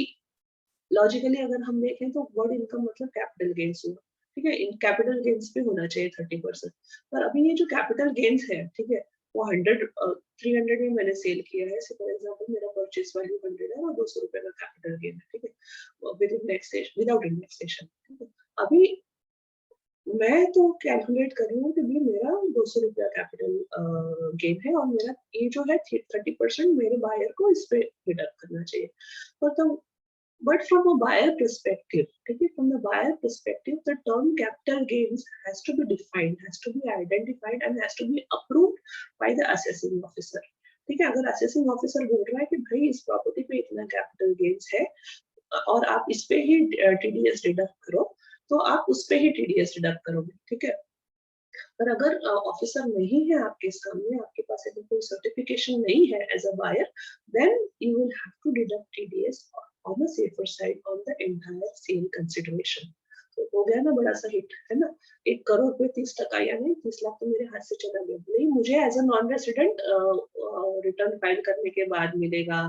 logically, अगर हम देखें तो वर्ड इनकम मतलब कैपिटल गेन्स हुआ, ठीक है. कैपिटल गेन्स पे होना चाहिए 30%. पर अभी ये जो कैपिटल गेन्स है, ठीक है, वो 300 में मैंने सेल किया है. फॉर एग्जांपल मेरा परचेस वैल्यू 100 है और 200 रुपए का कैपिटल गेन है, ठीक है, विदाउट इंडेक्सेशन, ठीक है. अभी मैं तो कैलकुलेट कर रही हूँ कि भी मेरा 200 रुपया कैपिटल गेन है, और मेरा ये जो है 30% मेरे बायर को इस पे डिडक्ट करना चाहिए. But from a buyer perspective, okay, from the buyer perspective, the term capital gains has to be defined, has to be identified, and has to be approved by the assessing officer. ठीक है, अगर assessing officer बोल रहा है कि भाई इस property पे इतना capital gains है और आप इस पे ही TDS डिडक्ट करो, तो आप उस पे ही TDS डिडक्ट करोगे, ठीक है. पर अगर ऑफिसर नहीं है आपके सामने, आपके पास ऐसा कोई सर्टिफिकेशन नहीं है as a buyer, then you will have to deduct TDS on the safer side on the entire sale consideration. तो हो गया ना बड़ा सा हिट, है ना. 1 करोड़ पे 30% यानी 30 लाख तो मेरे हाथ से चला गया. नहीं, मुझे as a non resident return file करने के बाद मिलेगा,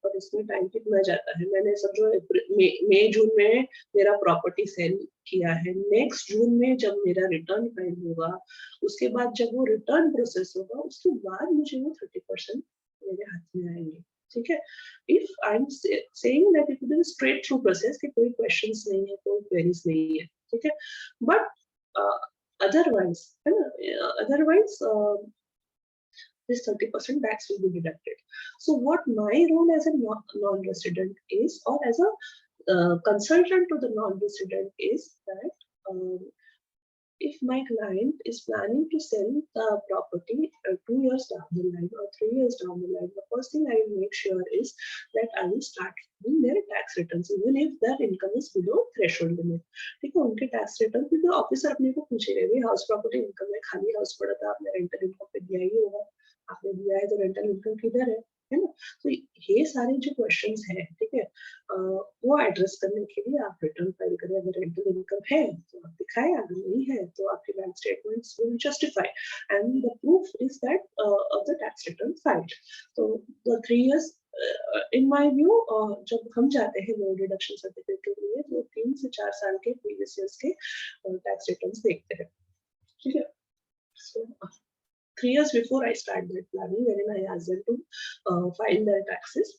और इसमें टाइम कितना जाता है. मैंने समझो मई जून में मेरा प्रॉपर्टी सेल किया है, नेक्स्ट जून में जब मेरा रिटर्न फाइल होगा, उसके बाद जब वो रिटर्न प्रोसेस होगा, उसके बाद मुझे वो 30% मेरे हाथ में आएंगे, ठीक है. If I am saying that it is straight through process, कि कोई क्वेश्चंस नहीं है, कोई क्वेरीज नहीं है, ठीक है. बट अदरवाइज, है ना, otherwise this 30% tax will be deducted. So what my role as a non-resident is, or as a consultant to the non-resident, is that if my client is planning to sell the property 2 years down the line or 3 years down the line, the first thing I will make sure is that I will start doing their tax returns, even if their income is below threshold limit. ठीक है, उनके tax return, क्योंकि officer अपने को पूछेगा, house property income है, खाली house पड़ा था, आपने रेंटल इनकम पे दिया ही होगा, आपने दिया है तो रेंटल इनकम किधर है ना. तो ये सारे जो क्वेश्चंस हैं, ठीक है, वो एड्रेस करने के लिए आप रिटर्न फाइल करें. अगर रेंटल इनकम है तो आप दिखाएं, अगर नहीं है तो आपके bank statements will justify, and the proof is that of the tax return filed. तो the 3 years in my view, जब हम जाते हैं लो डिडक्शन सर्टिफिकेट के लिए, तो 3 से 4 साल के प्रीवियस ईयर्स के टैक्स रिटर्न्स देखते हैं, ठीक है. So 3 years before I start that planning, wherein I ask them to file their taxes.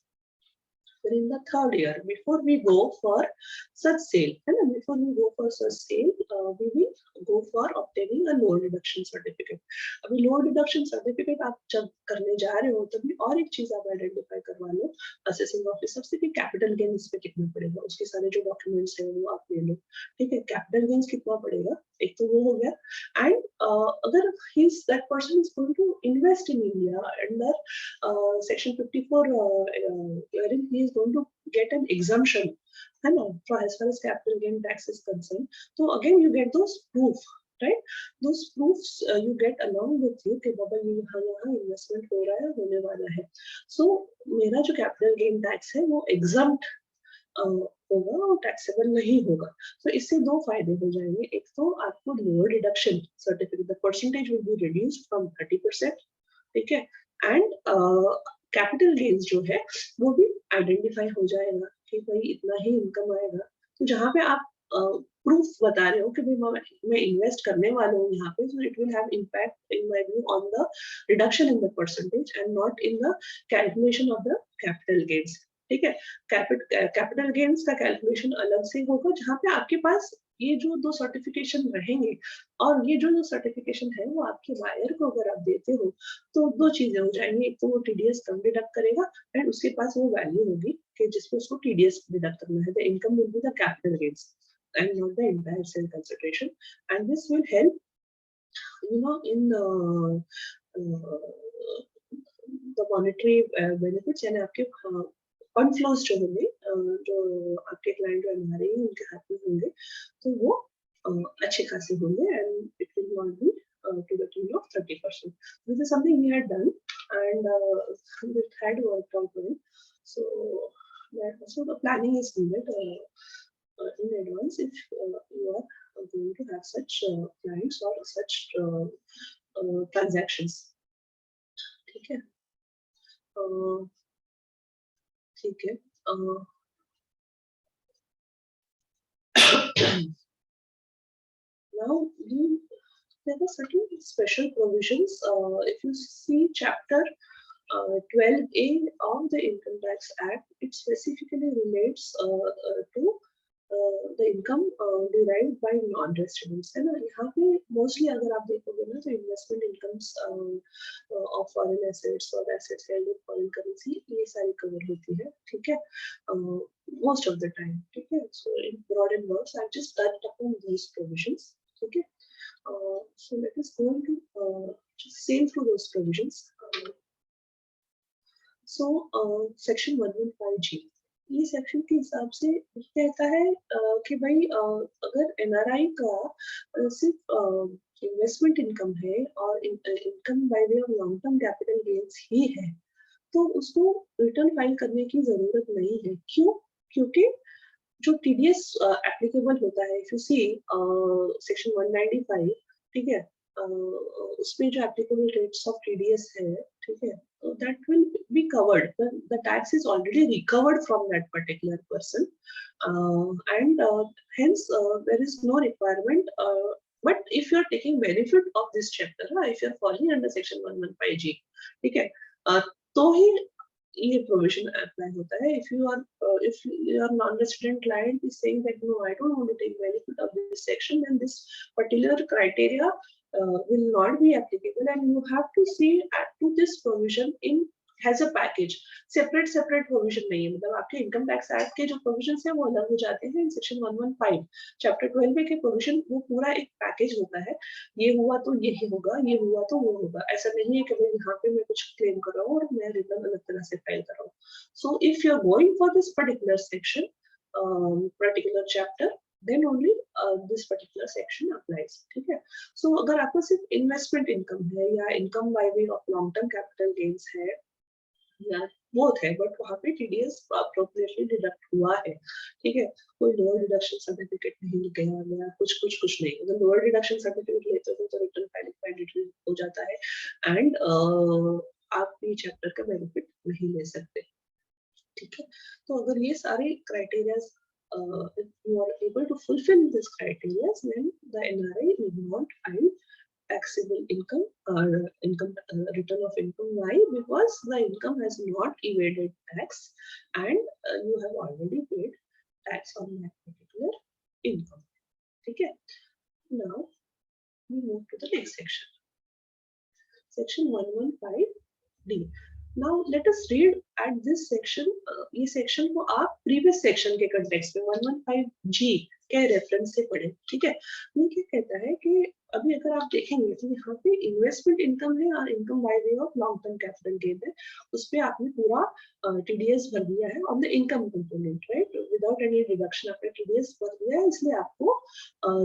Then in the 3rd year, before we go for such sale, and before we go for such sale, we will go for obtaining a loan deduction certificate. अभी loan deduction certificate आप जब करने जा रहे हो तभी और एक चीज आप आइडेंटिफाई करवा लो असेसिंग ऑफिसर से कि कैपिटल गेन इस पे कितना पड़ेगा, उसके सारे जो डॉक्यूमेंट्स हैं वो आप ले लो, ठीक है। कैपिटल गेन्स कितना पड़ेगा, एक तो वो हो गया। एंड अगर that person is going to invest in India under section 54 wherein he is going to get an exemption, है ना, as far as capital gain tax is concerned, so again you get those proof, right? Those proofs you get along with you कि बाबा ये यहाँ investment हो रहा है, होने वाला है। So मेरा जो कैपिटल गेन टैक्स है वो एग्जम्प्ट होगा और टैक्सेबल नहीं होगा। तो इससे दो फायदे हो जाएंगे, एक तो आपको lower deduction certificate the percentage will be reduced from 30%, ठीक है। एंड कैपिटल गेन्स जो है वो भी आइडेंटिफाई हो जाएगा कि भाई इतना ही इनकम आएगा। तो जहाँ पे आप प्रूफ बता रहे हो कि भाई मैं इन्वेस्ट करने वाला हूँ यहाँ पे, so it will have impact in my view on the reduction in the percentage and not in the calculation of the capital gains, ठीक है। कैपिटल गेन्स का कैलकुलेशन अलग से होगा जहाँ पे आपके पास ये जो दो सर्टिफिकेशन रहेंगे, और ये जो सर्टिफिकेशन है वो आपके बायर को अगर आप देते हो तो दो चीजें हो जाएंगी, एक तो वो टीडीएस कम डिडक्ट करेगा एंड उसके पास वो वैल्यू होगी कि जिसपे उसको टीडीएस डिडक्ट करना है। The income will be the capital gains and not the entire sale consideration, and this will help in the monetary benefits, यानी आपके फंड फ्लोज जो होंगे, जो आपके क्लाइंट जो एनआरआई है उनके हाथ में होंगे तो वो अच्छे खासे होंगे and it will not be to the tune of 30%. This is something we had done and it had worked out well. So the planning is needed in advance if you are going to have such clients or such transactions, ठीक है। ठीक है। Now there are certain special provisions. If you see chapter 12A of the Income Tax Act, it specifically relates to the income derived by non-residents, है ना। यहाँ पे mostly अगर आप देखोगे ना तो investment incomes of foreign assets or assets held in foreign currency ये सारी cover होती है, ठीक है, most of the time, ठीक है। So in broad and words, I've just touched upon these provisions, ठीक है। So let us go into just sail through those provisions. So section 115G, ये सेक्शन के हिसाब से कहता है कि भाई अगर एनआरआई का सिर्फ इन्वेस्टमेंट इनकम है और income by way of long term capital gains ही है तो उसको रिटर्न फाइल करने की जरूरत नहीं है। क्यों? क्योंकि जो टीडीएस एप्लीकेबल होता है, इफ यू सी सेक्शन 195, ठीक है, उसमें जो एप्लीकेबल रेट्स ऑफ टीडीएस है, ठीक है, that will be covered. The tax is already recovered from that particular person, and hence there is no requirement. But if you are taking benefit of this chapter, if you are falling under section 115G, ठीक है, तो ही ये provision apply होता है। If your non-resident client is saying that no, I don't want to take benefit of this section, then this particular criteria will not be applicable, and you have to see to this provision in has a package, separate provision नहीं है। मतलब आपके income tax act के जो provisions हैं वो अलग हो जाते हैं। इन सेक्शन 115 चैप्टर 12 के प्रोविजन वो पूरा एक पैकेज होता है, ये हुआ तो यही होगा, ये हुआ तो वो होगा। ऐसा नहीं है कि भाई यहाँ पे मैं कुछ क्लेम कर रहा हूँ और मैं रिटर्न अलग तरह से फाइल कर रहा हूँ। So if you are going for this particular section, particular chapter, then only this particular section applies, ठीक है। So अगर आपको सिर्फ इन्वेस्टमेंट इनकम है या income by way of long term capital gains है या बोथ है, बट वहाँ पे टीडीएस अप्रोप्रिएटली डिडक्ट हुआ है, ठीक है, कोई लोअर डिडक्शन सर्टिफिकेट नहीं गया कुछ नहीं। अगर लोअर डिडक्शन सर्टिफिकेट लेते हो तो रिटर्न फाइलिंग मैंडेटरी हो जाता है एंड आप ये चैप्टर का बेनिफिट नहीं ले सकते, ठीक है। तो अगर ये सारे criterias if you are able to fulfill these criteria, then the NRI will not file taxable income or return of income. Why? Because the income has not evaded tax and you have already paid tax on that particular income. Okay. Now We move to the next section. Section 115D. Now let us read at this section. ये section को आप previous section के context में 115G के reference से पढ़ें, ठीक है? ये क्या कहता है कि अभी अगर आप देखेंगे तो यहाँ पे investment income है और income by way of long term capital gain है. उस पे आपने पूरा TDS भर दिया है on the income component, right? Without any reduction आपने TDS भर दिया है, इसलिए आपको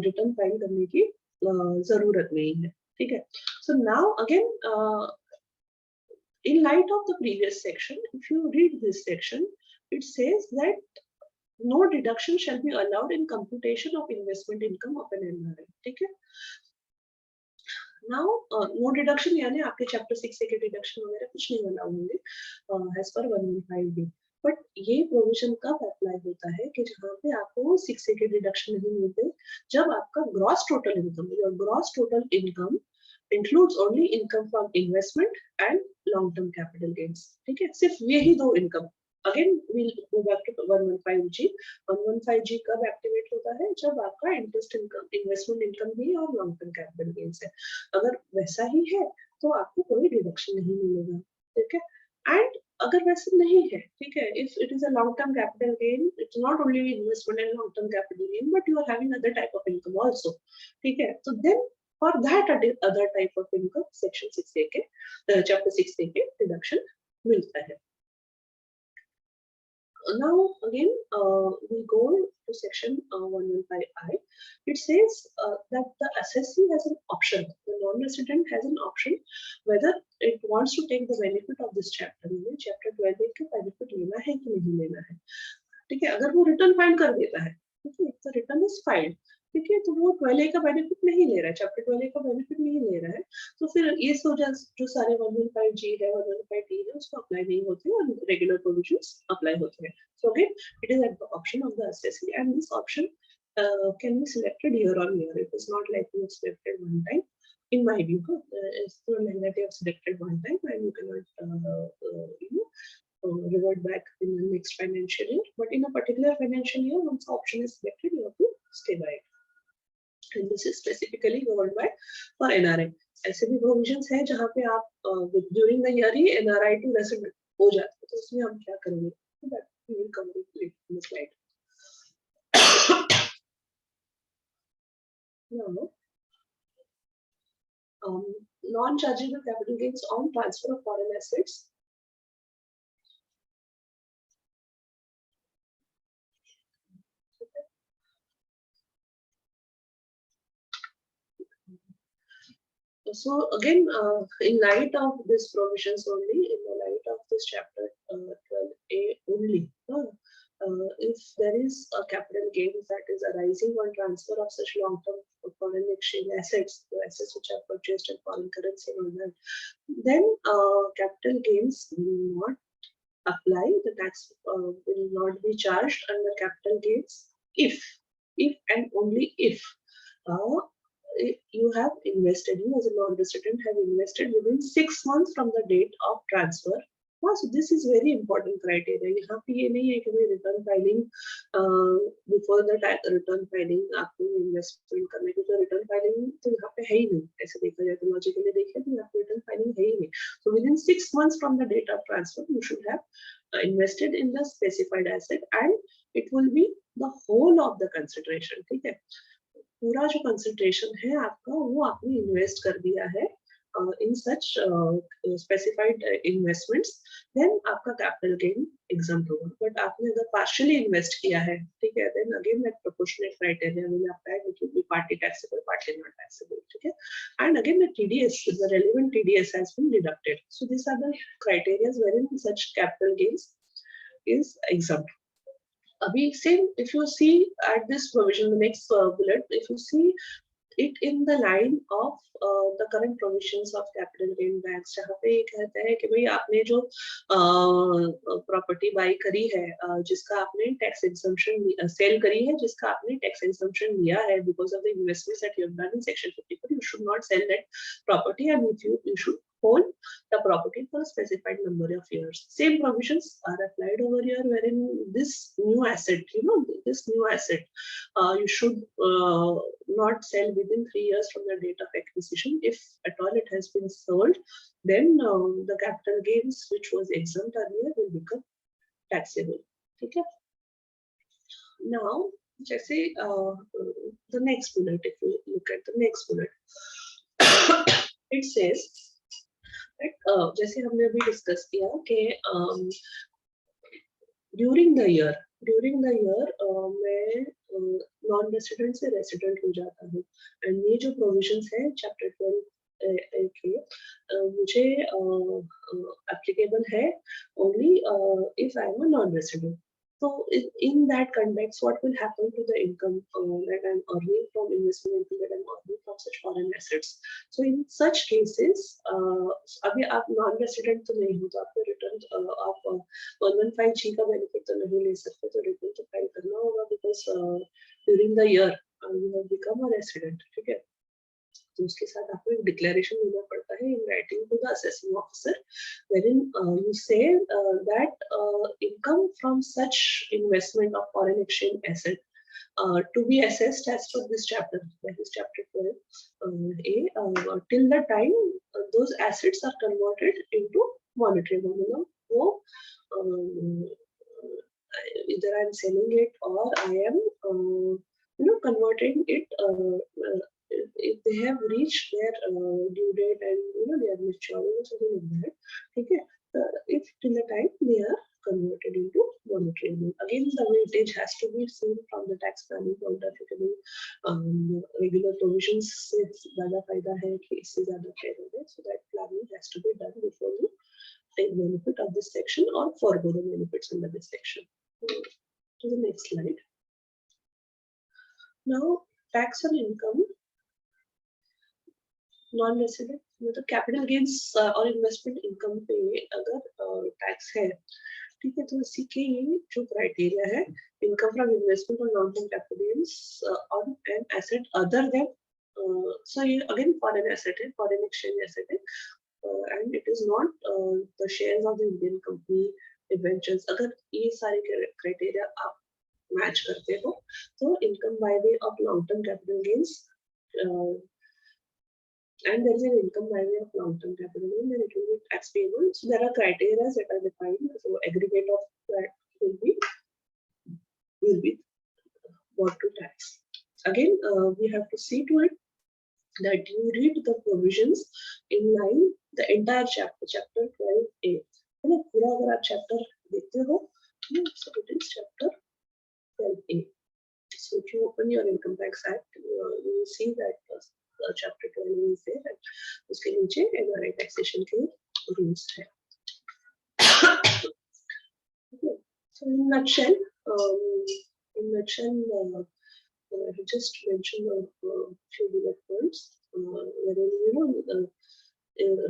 return file करने की जरूरत नहीं है, ठीक है? So now again. In light of the previous section, if you read this section, it says that no deduction shall be allowed in computation of investment income of an NRI. ठीक है? Now, no deduction यानी आपके chapter 6 के deduction वगैरह कुछ नहीं allow होंगे as per 115D. But ये provision कब apply होता है कि जहाँ पे आपको 6 के deduction नहीं मिलते, जब आपका gross total income, your gross total income includes only income from investment and long-term capital gains. ठीक है? सिर्फ यही दो income. Again, we'll go back to 115G. 115G कब activate होता है? जब आपका interest income, investment income भी और long-term capital gains है. अगर वैसा ही है, तो आपको कोई deduction नहीं मिलेगा. ठीक है? And अगर वैसा नहीं है, ठीक है? If it is a long-term capital gain, it's not only investment and long-term capital gain, but you are having other type of income also. ठीक है? So then for that other type of income, section 6A के chapter 6A के deduction मिलता है. Now again we go to section 115I. It says that the assessee has an option. The non-resident has an option whether it wants to take the benefit of this chapter. Chapter 12 के benefit लेना है कि नहीं लेना है. ठीक है? अगर वो return file कर देता है, ठीक है? The return is filed. ठीक है? तो वो 12A का बेनिफिट नहीं ले रहा है, चैप्टर 12A का बेनिफिट नहीं ले रहा है, तो फिर ये जो सारे 115G है, 115D है, उसको अप्लाई नहीं होते और रेगुलर प्रोविजंस अप्लाई होते हैं. So again it is at the option of the assessee and this option can be selected year on year. It is not like you have selected one time. In my view, it's not like that you have selected one time and you cannot revert back in the next financial year. But in a particular financial year, once the option is selected, you have to stay by it. And this is specifically governed by for NRI. ऐसे भी provisions है जहाँ पे आप during the year he NRI to resident हो जाते हैं, तो उसमें हम क्या करेंगे? That we will cover it in the slide. Now, non-chargeable capital gains on transfer of foreign assets. So again, in light of this provisions only, in the light of this chapter 12A only, if there is a capital gain that is arising on transfer of such long-term foreign exchange assets, the assets which are purchased in foreign currency and all that, then capital gains will not apply. The tax will not be charged under capital gains if and only if you have invested, you as a non-resident have invested within 6 months from the date of transfer. So this is very important criteria. यहाँ पे ये नहीं है कि भाई return filing before the return filing आपको investment करने की, तो return filing तो यहाँ पे है ही नहीं. ऐसे देखा जाए तो logically देखें तो यहाँ पे return filing है ही नहीं. So within 6 months from the date of transfer, you should have invested in the specified asset and it will be the whole of the consideration. ठीक है? पूरा जो कंसिडरेशन है आपका वो आपने इन्वेस्ट कर दिया है in such specified investments, then आपका कैपिटल गेन एग्जम्प्ट होगा. बट आपने अगर पार्शियली इन्वेस्ट किया है, ठीक है, then again that proportionate criteria will apply, which will be partly taxable, partly not taxable. ठीक है? And again the TDS, the relevant TDS has been deducted. So this are the criterias wherein such capital gains is exempt. Abhi, same, if you see at this provision, the next bullet, if you see it in the line of the current provisions of capital gain tax, जहाँ पे ये कहता है कि भाई आपने जो property by करी है, जिसका आपने टैक्स एग्जम्पशन सेल करी है, जिसका आपने टैक्स एग्जम्पशन लिया है because of the investments that you have done in section 54, you should not sell that property and if you should hold the property for a specified number of years. Same provisions are applied over here, wherein this new asset, this new asset, you should not sell within 3 years from the date of acquisition. If at all it has been sold, then the capital gains which was exempt earlier will become taxable. Okay. Now, जैसे the next bullet, if you look at the next bullet, it says that जैसे हमने अभी discuss किया कि during the year मैं non resident से resident हो जाता हूँ, एंड ये जो प्रोविजंस है चैप्टर 12 के मुझे एप्लीकेबल है only if I am a non resident. So in that context, what will happen to the income that I'm earning from investment income that I'm earning from such foreign assets? So in such cases, अभी आप non resident तो नहीं हो, तो आपको return आप 115G का benefit तो नहीं ले सकते, तो रिटर्न तो फाइल करना होगा, because during the year you have become a resident. ठीक है, तो उसके साथ आपको एक डिक्लेरेशन देना पड़ता है in writing to the assessing officer, wherein you say that income from such investment of foreign exchange asset to be assessed as per this chapter, that is chapter 12A, till the time those assets are converted into monetary nominal. So either I am selling it or I am converting it if they have reached their due date and they are maturing or something like that. Okay, if till the time they are converted into monetary amount. Again, the weightage has to be seen from the tax planning point of view. Regular provisions से ज़्यादा फायदा है कि इससे ज़्यादा फायदा है, so that planning has to be done before you take benefit of this section or forego the benefits under this section. To the next slide. Now, tax on income. Non resident मतलब capital gains और investment income पे अगर tax है, ठीक है, तो इसी के ये जो क्राइटेरिया है, इनकम फ्रॉम इन्वेस्टमेंट और long term capital gains on an asset other than, so ये अगेन फॉरेन एसेट है, फॉरेन एक्सचेंज एसेट है, and it is not the shares of the Indian company debentures. अगर ये सारे criteria आप match करते हो, तो income by way of long term capital gains and there is an income by way of long-term capital gain, then it will be tax payable. So there are criteria that are defined. So aggregate of that will be brought to tax. Again, we have to see to it that you read the provisions in line the entire chapter 12A. है ना, पूरा अगर आप chapter देखते हो, so it is chapter 12A. So if you open your income tax act, you will see that chapter 12 is there, and उसके नीचे NRI taxation के rules है. Okay. So in nutshell, I just mentioned a few bullet points. wherein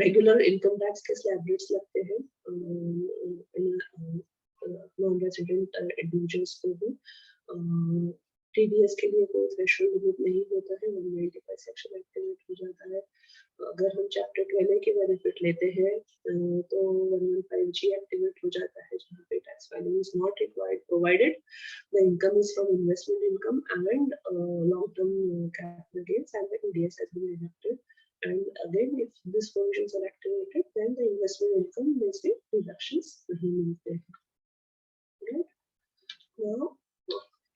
regular income tax के slabs लगते हैं non-resident individuals को भी. TDS के लिए कोई थ्रेशोल्ड लिमिट नहीं होता है, 195 सेक्शन एक्टिवेट हो जाता है. अगर हम चैप्टर 12 के बेनिफिट लेते हैं तो 115G एक्टिवेट हो जाता है, जहाँ पे tax filing is not required provided the income is from investment income and long term capital gains and the TDS has been adopted. And again, if these provisions are activated, then the investment income may say deductions नहीं मिलते हैं. Right? Now,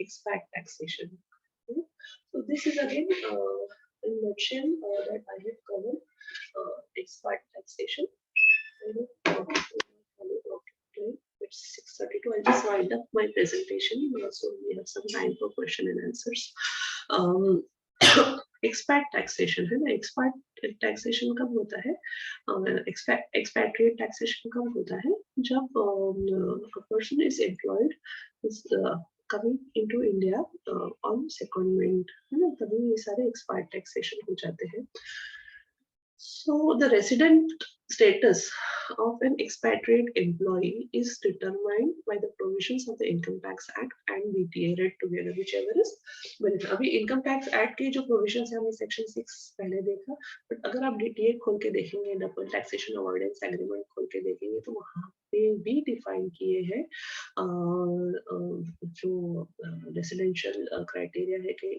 expat taxation. Okay. So this is again in nutshell that I have covered expat taxation. It's 6:32. I'll just wind up my presentation. So we have some time for question and answers. expat taxation है ना, expat taxation कब होता है, expatriate taxation कब होता है, जब a person is employed, is coming into India on secondment, है ना, तभी ये सारे expat taxation हो जाते हैं. So the resident status of an expatriate employee is determined by the provisions of the Income Tax Act and DTA read together, whichever is better. अभी Income Tax Act के जो provisions है हमने Section 6 पहले देखा, but अगर आप DTA खोल के देखेंगे, Double Taxation Avoidance Agreement खोल के देखेंगे, तो वहाँ पे भी define किए हैं जो residential criteria है कि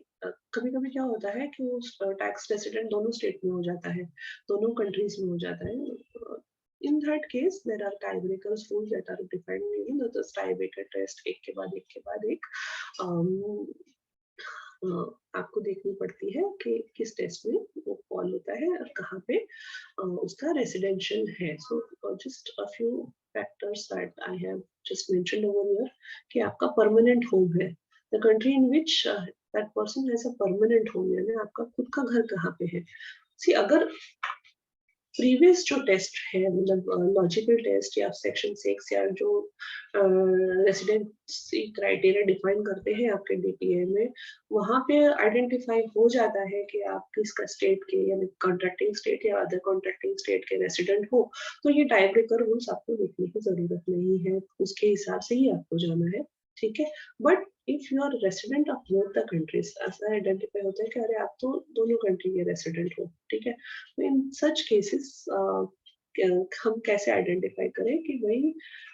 कभी-कभी क्या होता है कि उस tax resident दोनों state में हो जाता है, दोनों countries में हो जाता है. In that case, there are tiebreaker rules that are defined in the tiebreaker test. एक के बाद एक आपको देखनी पड़ती है कि किस टेस्ट में वो फॉल होता है और कहाँ पे उसका रेसिडेंशियल है. So just a few factors that I have just mentioned over here कि आपका permanent home है. The country in which that person has a permanent home, यानी आपका खुद का घर कहाँ पे है. See, अगर प्रीवियस जो टेस्ट है, मतलब लॉजिकल टेस्ट या सेक्शन 6 या जो रेसिडेंसी क्राइटेरिया डिफाइन करते हैं आपके डीटीए में, वहां पे आइडेंटिफाई हो जाता है कि आप किसका स्टेट के यानी कॉन्ट्रैक्टिंग स्टेट या अदर कॉन्ट्रैक्टिंग स्टेट के रेसिडेंट हो, तो ये टाई ब्रेकर रूल्स आपको देखने की जरूरत नहीं है, उसके हिसाब से ही आपको जाना है. ठीक है. But if you are resident of both the countries, ऐसा आइडेंटिफाई होता है कि अरे आप तो दोनों कंट्री के रेसिडेंट हो. ठीक है. इन सच केसेस हम कैसे आइडेंटिफाई करें कि भाई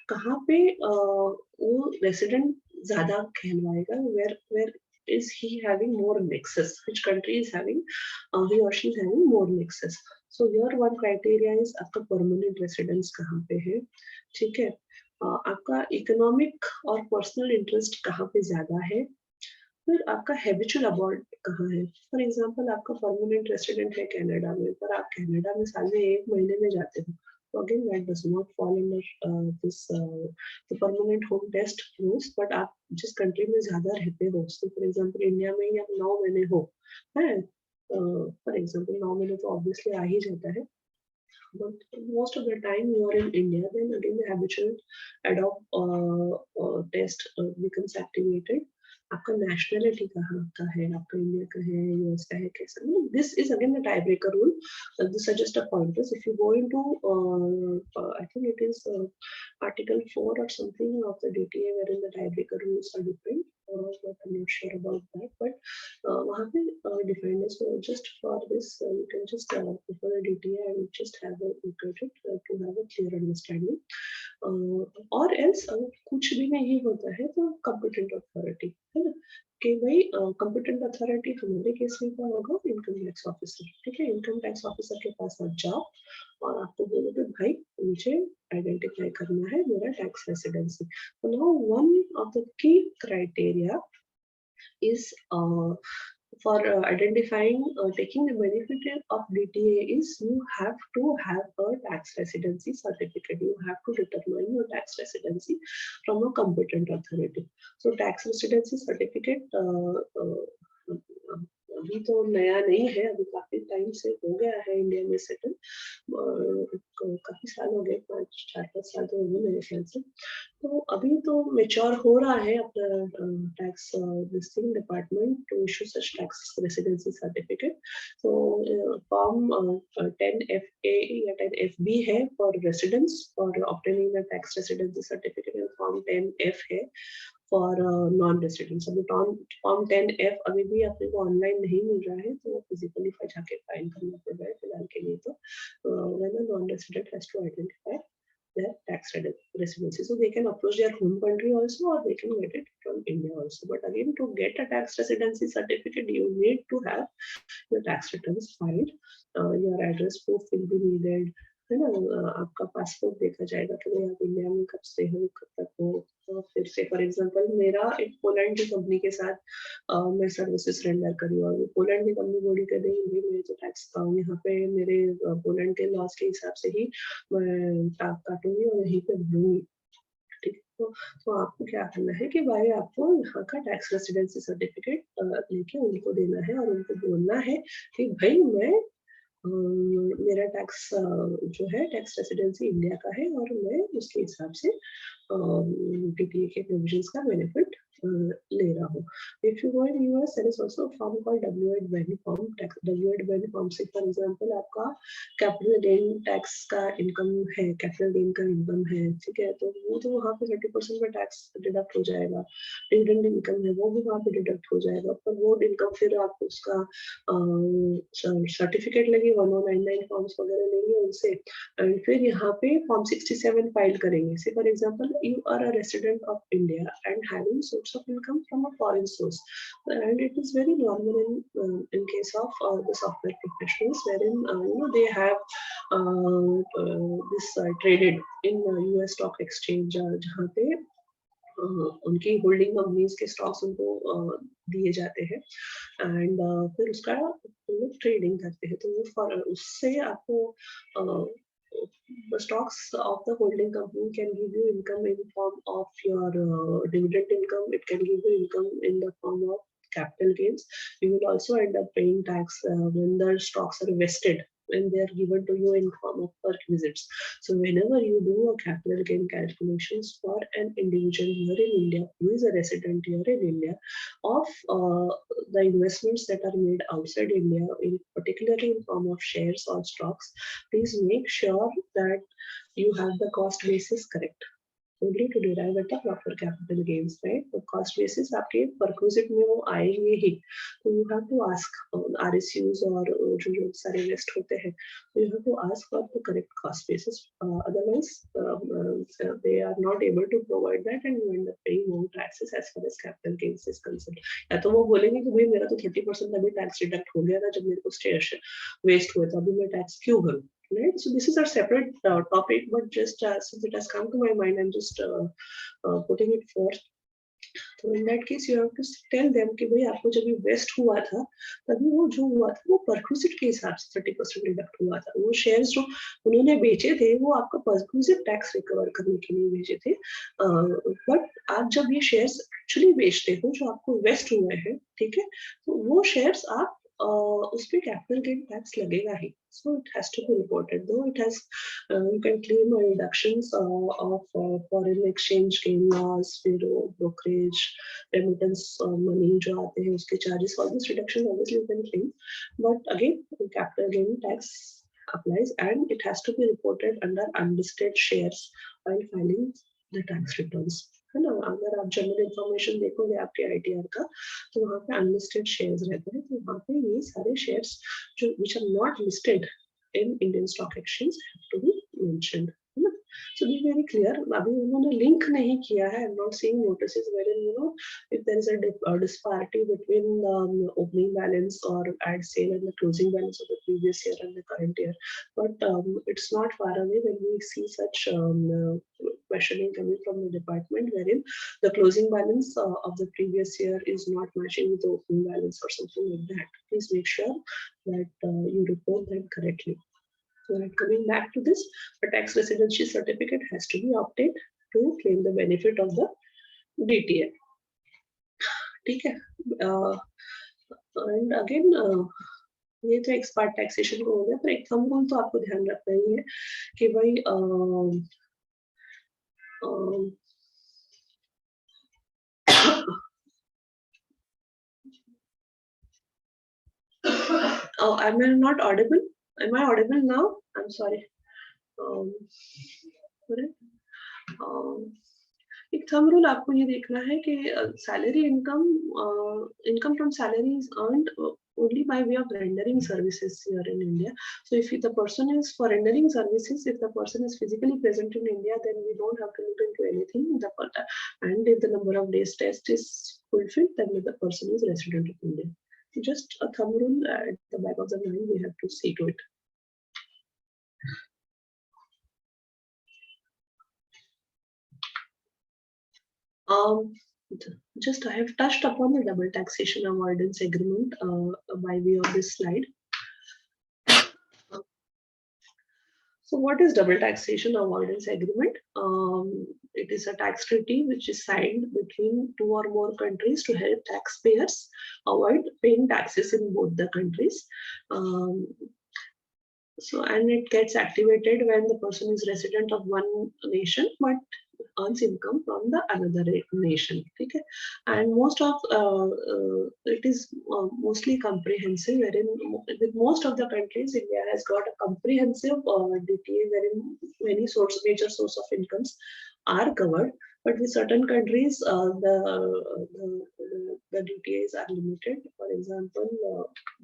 कहाँ पे वो रेसिडेंट ज्यादा कहलवाएगा, where is he having more nexus, which country is having he or she is having more nexus. So your one criteria is आपका permanent residence कहाँ पे है. ठीक है. आपका इकोनॉमिक और पर्सनल इंटरेस्ट कहाँ पे ज्यादा है, फिर आपका हैबिचुअल अबाउट कहाँ है. फॉर एग्जांपल आपका परमानेंट रेसिडेंट है कनाडा में, पर आप कनाडा में साल में 1 महीने में जाते हो, तो again that does not fall under this the permanent home test rules. But आप जिस कंट्री में ज्यादा रहते हो, तो फॉर एग्जांपल इंडिया में या 9 महीने हो है, फॉर एग्जांपल 9 महीने तो ऑब्वियसली आ ही जाता है. But most of the time you are in India, then again the habitual adopt test becomes activated. आपका nationality कहाँ का है, आपका इंडिया का है, यूएस का है, कैसा. This is again the tiebreaker rule. These are just a pointers. If you go into I think it is Article 4 or something of the DTA wherein the tiebreaker rules are different. But I'm not sure about that. But वहाँ पे defined है. So just for this, you can just prefer the DTA and just have a look at it to have a clear understanding. और else कुछ भी नहीं होता है तो competent authority है ना, कि भाई competent authority हमारे केस में क्या होगा, इनकम टैक्स ऑफिसर. ठीक है. इनकम टैक्स ऑफिसर के पास आप जाओ और आपको बोलो कि भाई मुझे आइडेंटिफाई करना है मेरा टैक्स रेसिडेंसी. तो now one of the key criteria is for identifying taking the benefit of DTA is you have to have a tax residency certificate. You have to determine your tax residency from a competent authority. So tax residency certificate अभी तो नया नहीं है, अभी काफी time से हो गया है इंडिया में सेटल, काफी साल हो गए, 4-5 साल तो हो गए मेरे ख्याल से. तो अभी तो मेच्योर हो रहा है अपना tax listing department to issue such tax residency certificate. तो फॉर्म 10FA या 10FB है for residence for obtaining the tax residency certificate, and form 10F है फॉर नॉन रेसिडेंट्स. अभी फॉर्म 10F अभी भी अपने को ऑनलाइन नहीं मिल रहा है, तो फिजिकली जाके फाइल करना पड़ रहा है फिलहाल के लिए. तो when a non-resident has to identify their tax residency, so they can approach their home country also, or they can get it from India also. But again, to get a tax residency certificate, you need to have your tax returns filed. Your address proof will be needed, है ना. आपका passport देखा जाएगा कि भाई आप India में कब से हो, कब तक हो. तो फिर से फॉर एग्जांपल मेरा एक पोलैंड की कंपनी के साथ मैं सर्विसेज रेंडर करी, और पोलैंड की कंपनी बोली कर रही है मेरे तो टैक्स का यहाँ पे मेरे पोलैंड के लॉस के हिसाब से ही मैं टैक्स काटूंगी और यहीं पे भरूंगी. ठीक है. तो आपको क्या करना है कि भाई आपको यहाँ का टैक्स रेसिडेंसी सर्टिफिकेट लेके उनको देना है और उनको बोलना है कि भाई मैं मेरा टैक्स जो है टैक्स रेसिडेंसी इंडिया का है और मैं उसके हिसाब से डीटीए के प्रोविजंस का बेनिफिट ले रहा हो. If you go in US, there is also a form called W8 form. W8 form से for example आपका capital gain tax का income है, capital gain का income है, ठीक है, तो वो तो वहाँ पे 30% में tax deduct हो जाएगा. Dividend income है वो भी वहाँ पे deduct हो जाएगा, पर वो income फिर आप उसका सर्टिफिकेट लगे 1099 फॉर्म्स वगैरह लेंगे उनसे, एंड फिर यहाँ पे फॉर्म 67 फाइल करेंगे. Say for example you are a resident of India and having source of income from a foreign source, and it is very normal in case of the software professionals wherein they have this traded in US stock exchange जहाँ पे उनकी holding companies के stocks उनको दिए जाते हैं, and फिर उसका लोग ट्रेडिंग करते हैं. तो वो उससे आपको the stocks of the holding company can give you income in form of your dividend income. It can give you income in the form of capital gains. You will also end up paying tax when the stocks are vested, when they are given to you in form of perquisites. So whenever you do a capital gain calculations for an individual here in India who is a resident here in India of the investments that are made outside India, particularly in form of shares or stocks, please make sure that you have the cost basis correct. Only to derive at the proper capital gains, right? The cost basis आपके perquisite में वो आएंगे ही. So you have to ask RSUs और जो सारे invest होते हैं, so you have to ask for the correct cost basis. Otherwise, they are not able to provide that, and you end up paying more taxes as far as capital gains is concerned. या तो वो बोलेंगे कि भाई मेरा तो 30% अभी tax deduct हो गया था जब मेरे को shares waste हुए, तो अभी मैं tax क्यों भरूं? Right, so this is a separate topic, but just since it has come to my mind, I'm just putting it forth. So in that case, you have to tell them कि भाई आपको जब ये waste हुआ था, तभी वो जो हुआ था वो परक्विजिट के हिसाब से 30% डिडक्ट हुआ था. वो शेयर्स जो उन्होंने बेचे थे, वो आपका परक्विजिट टैक्स रिकवर करने के लिए बेचे थे. बट आप जब ये शेयर्स एक्चुअली बेचते हो, जो आपको वेस्ट हुए हैं, ठीक है, तो वो शेयर्स आप उस पे कैपिटल गेन टैक्स लगेगा ही. So it has to be reported, though it has you can claim reductions of foreign exchange gain loss, फिर brokerage, remittance money जो आते हैं उसके charges, all these reductions obviously you can claim, but again capital gain tax applies and it has to be reported under unlisted shares while filing the tax returns. है ना, अगर आप general information देखोगे आपके ITR का, तो वहाँ पे अनलिस्टेड शेयर्स रहते हैं, तो वहाँ पे ये सारे शेयर्स जो which are not listed in Indian stock exchange have to be mentioned. है ना, so be very clear. अभी उन्होंने लिंक नहीं किया है. I'm not seeing notices wherein if there is a disparity between the opening balance or ad sale and the closing balance of the previous year and the current year, but it's not far away when we see such questioning coming from the department wherein the closing balance of the previous year is not matching with the opening balance or something like that. Please make sure that you report that correctly. So coming back to this, a tax residency certificate has to be obtained to claim the benefit of the DTA. ठीक है, and again ये तो expert taxation को हो गया, पर एक thumb rule तो आपको ध्यान रखना ही है कि भाई am I not audible? Am I audible now? I'm sorry. एक थंब रूल आपको ये देखना है कि salary income from salary is earned only by way of rendering services here in India. So if the person is for rendering services, if the person is physically present in India, then we don't have to look into anything. And if the number of days test is fulfilled, then the person is resident of India. Just a thumb rule at the back of the mind, we have to see to it. Just I have touched upon the double taxation avoidance agreement by way of this slide. So what is double taxation avoidance agreement? It is a tax treaty which is signed between two or more countries to help taxpayers avoid paying taxes in both the countries. So and it gets activated when the person is resident of one nation, but earns income from the another nation. Okay, and most of it is mostly comprehensive, wherein with most of the countries, India has got a comprehensive DTA, wherein many major source of incomes are covered. But with certain countries, the DTAs are limited. For example,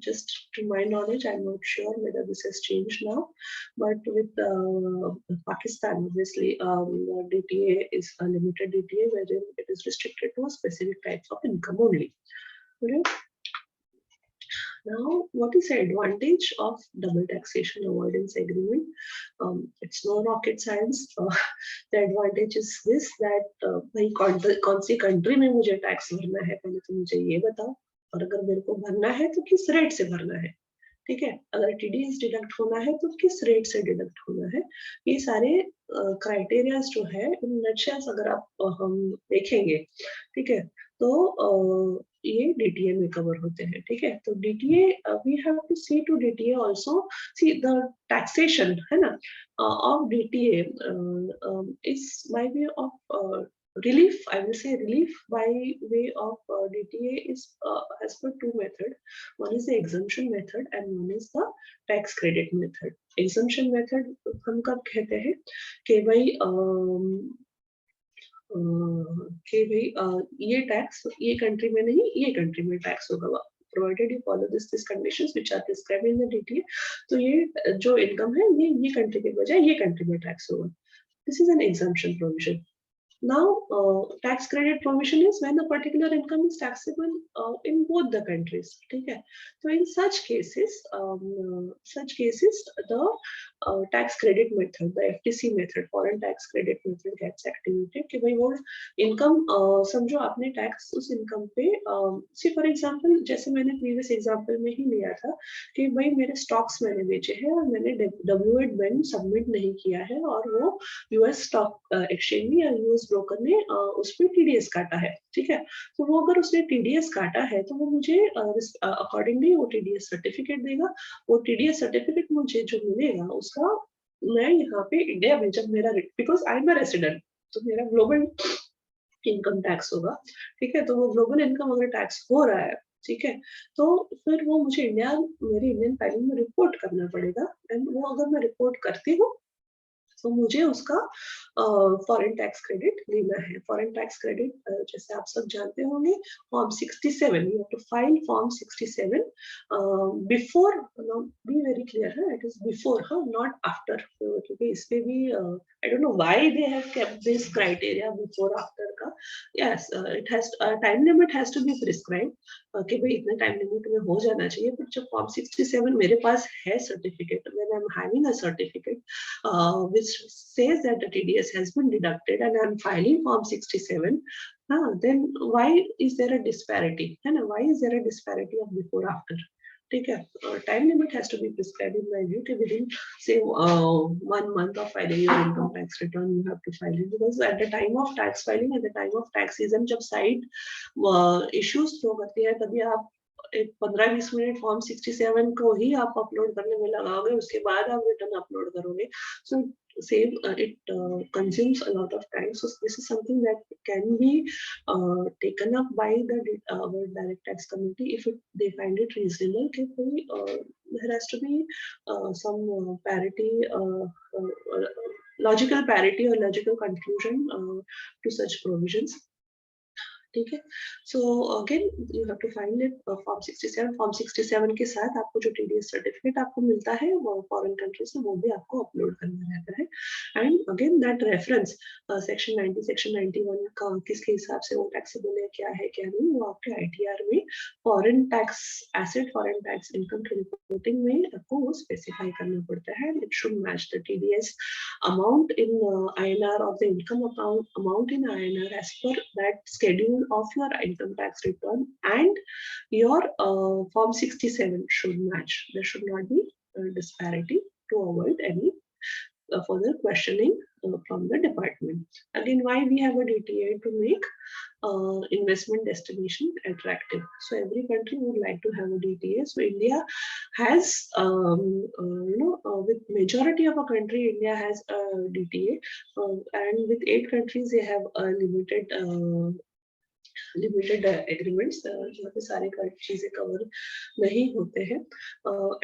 just to my knowledge, I'm not sure whether this has changed now, but with Pakistan, obviously, the DTA is a limited DTA, wherein it is restricted to specific types of income only. Okay? Now, what is the advantage of double taxation avoidance agreement? It's no rocket science. The advantage is this, that भाई कौन सी country में मुझे tax भरना है, पहले तो मुझे ये बताओ, और अगर मेरे को भरना है तो किस रेट से भरना है, ठीक है, अगर टीडीएस डिडक्ट होना है तो किस रेट से डिडक्ट होना है, ये सारे क्राइटेरियाज जो है इन नटशेल्स अगर आप हम देखेंगे, ठीक है, तो ये डीटीए में कवर होते हैं, ठीक है, तो DTA we have to see to DTA also, see the taxation है ना of DTA is by way of relief. I will say relief by way of DTA is as per two methods. One is the exemption method and one is the tax credit method. Exemption method हम कब कहते हैं कि भाई ये tax ये country में नहीं, ये कंट्री में टैक्स होगा, provided you follow this conditions which are described in the DTA. तो ये जो इनकम है ये कंट्री के बजाय ये कंट्री में टैक्स होगा. This is an exemption provision. Now, tax credit provision is when a particular income is taxable in both the countries. Okay, so in such cases, the tax credit method, the FTC method, foreign tax credit method gets activated. कि भाई वो income समझो आपने tax उस income पे, see for example, जैसे मैंने previous example में ही लिया था कि भाई मेरे stocks मैंने बेचे हैं और मैंने W8 Ben submit नहीं किया है और वो US stock exchange में या US ब्रोकर ने उस पर टीडीएस काटा है, ठीक है, तो वो अगर उसने टीडीएस काटा है तो वो मुझे अकॉर्डिंगली वो टीडीएस सर्टिफिकेट देगा. वो टीडीएस सर्टिफिकेट मुझे जो मिलेगा उसका मैं यहाँ पे इंडिया में जब मेरा, because I am a resident, तो मेरा ग्लोबल इनकम टैक्स होगा, ठीक है, तो वो ग्लोबल इनकम अगर टैक्स हो रहा है, ठीक है, तो फिर वो मुझे मेरी इंडियन फाइलिंग में रिपोर्ट करना पड़ेगा. एंड वो अगर मैं रिपोर्ट करती हूँ तो मुझे उसका फॉरेन टैक्स क्रेडिट लेना है. फॉरेन टैक्स क्रेडिट जैसे आप सब जानते होंगे, form 67, you have to file form 67 before, be very clear है, इट इज बिफोर, हाँ, नॉट आफ्टर, क्योंकि इस पे भी I don't know why they have kept this criteria before after का. Yes, it has time limit has to be prescribed कि भाई इतने टाइम लिमिट में हो जाना चाहिए, बट जब फॉर्म 67 मेरे पास है certificate, when I am having a certificate which says that the TDS has been deducted and I'm filing form 67, then why is there a disparity? Why is there a disparity of before after? ठीक है, time limit has to be prescribed in my view कि within say 1 month of filing your income tax return you have to file it, because at the time of tax filing, at the time of tax season, जब side issues throw करती है तभी आप 15-20 minute form 67 को ही आप upload करने में लगाओगे, उसके बाद आप रिटर्न अपलोड करोगे. So it consumes a lot of time. So this is something that can be taken up by the direct tax committee if they find it reasonable. There has to be some parity, logical parity or logical conclusion to such provisions. ठीक है, so again you have to find it form 67. Form 67 के साथ आपको जो TDS certificate आपको मिलता है वो फॉरेन कंट्री से, वो भी आपको अपलोड करना रहता है. And again that reference section 90, section 91 का किसके हिसाब से वो टैक्सेबल है, क्या नहीं, वो आपके आईटीआर में foreign tax asset, foreign tax income की रिपोर्टिंग में आपको वो स्पेसिफाई करना पड़ता है. It should match the TDS amount in INR of the income amount in INR as per that schedule of your income tax return, and your form 67 should match. There should not be disparity to avoid any further questioning from the department. Again, why we have a DTA? To make investment destination attractive. So every country would like to have a DTA. So India has, with majority of a country, India has a DTA, and with 8 countries, they have a limited agreements जहाँ पे सारे चीजें cover नहीं होते हैं.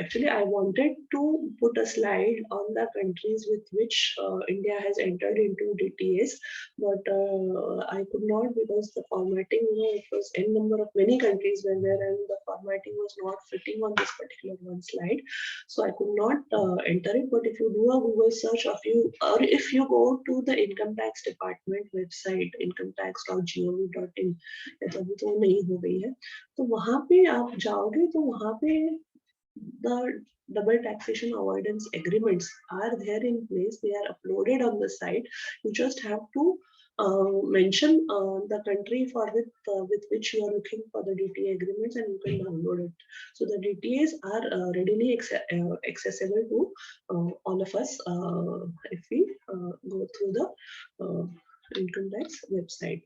Actually, I wanted to put a slide on the countries with which India has entered into DTS, but I could not because the formatting, it was n number of many countries were there, and the formatting was not fitting on this particular one slide, so I could not enter it. But if you do a Google search of you, or if you go to the income tax department website, incometax.gov.in, अभी तो नहीं हो गई है, तो वहां पे आप जाओगे तो वहां पे the double taxation avoidance agreements are there in place. They are uploaded on the site. You just have to mention the country with which you are looking for the DTA agreements, and you can download it. So the DTAs are readily accessible to all of us if we go through the income tax website.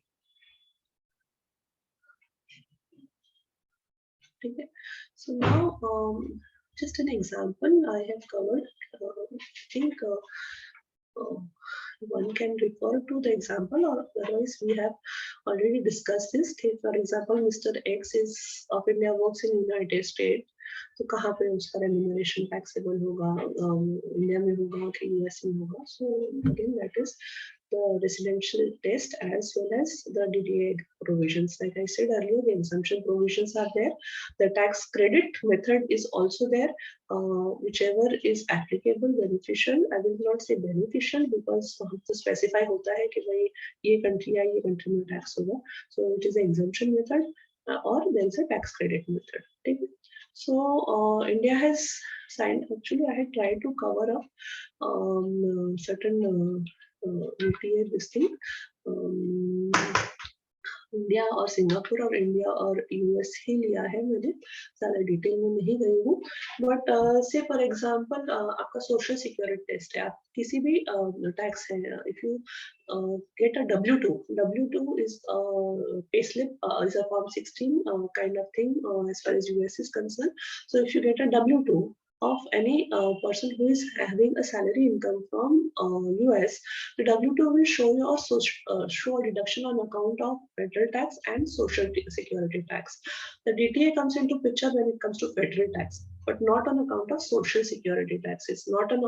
Okay. So now, just an example I have covered. I think one can refer to the example, or otherwise we have already discussed this. Take for example, Mr. X is of India, works in United States. तो कहाँ पे उसका remuneration taxable होगा, India में होगा कि US में होगा. So again, that is the residential test as well as the DTA provisions. Like I said earlier, the exemption provisions are there. The tax credit method is also there. Whichever is applicable, beneficial. I will not say beneficial because to specify होता है कि भाई ये country या ये country में tax होगा. So it is an exemption method or there is a tax credit method. ठीक है. So India has signed. Actually, I had tried to cover up certain UPA this thing. India और Singapore और India और US ही लिया है मैंने, सारा detail में नहीं गई हूँ. बट से फॉर एग्जांपल आपका सोशल सिक्योरिटी टेस्ट है, आप किसी भी टैक्स है, if you get a W2 is pay slip, is a form 16 kind of thing as far as US is concerned. So if you get a W2 of any person who is having a salary income from US, the W2 will show you show a deduction on account of federal tax and social security tax. The DTA comes into picture when it comes to federal tax, but not on account of social security taxes, not on,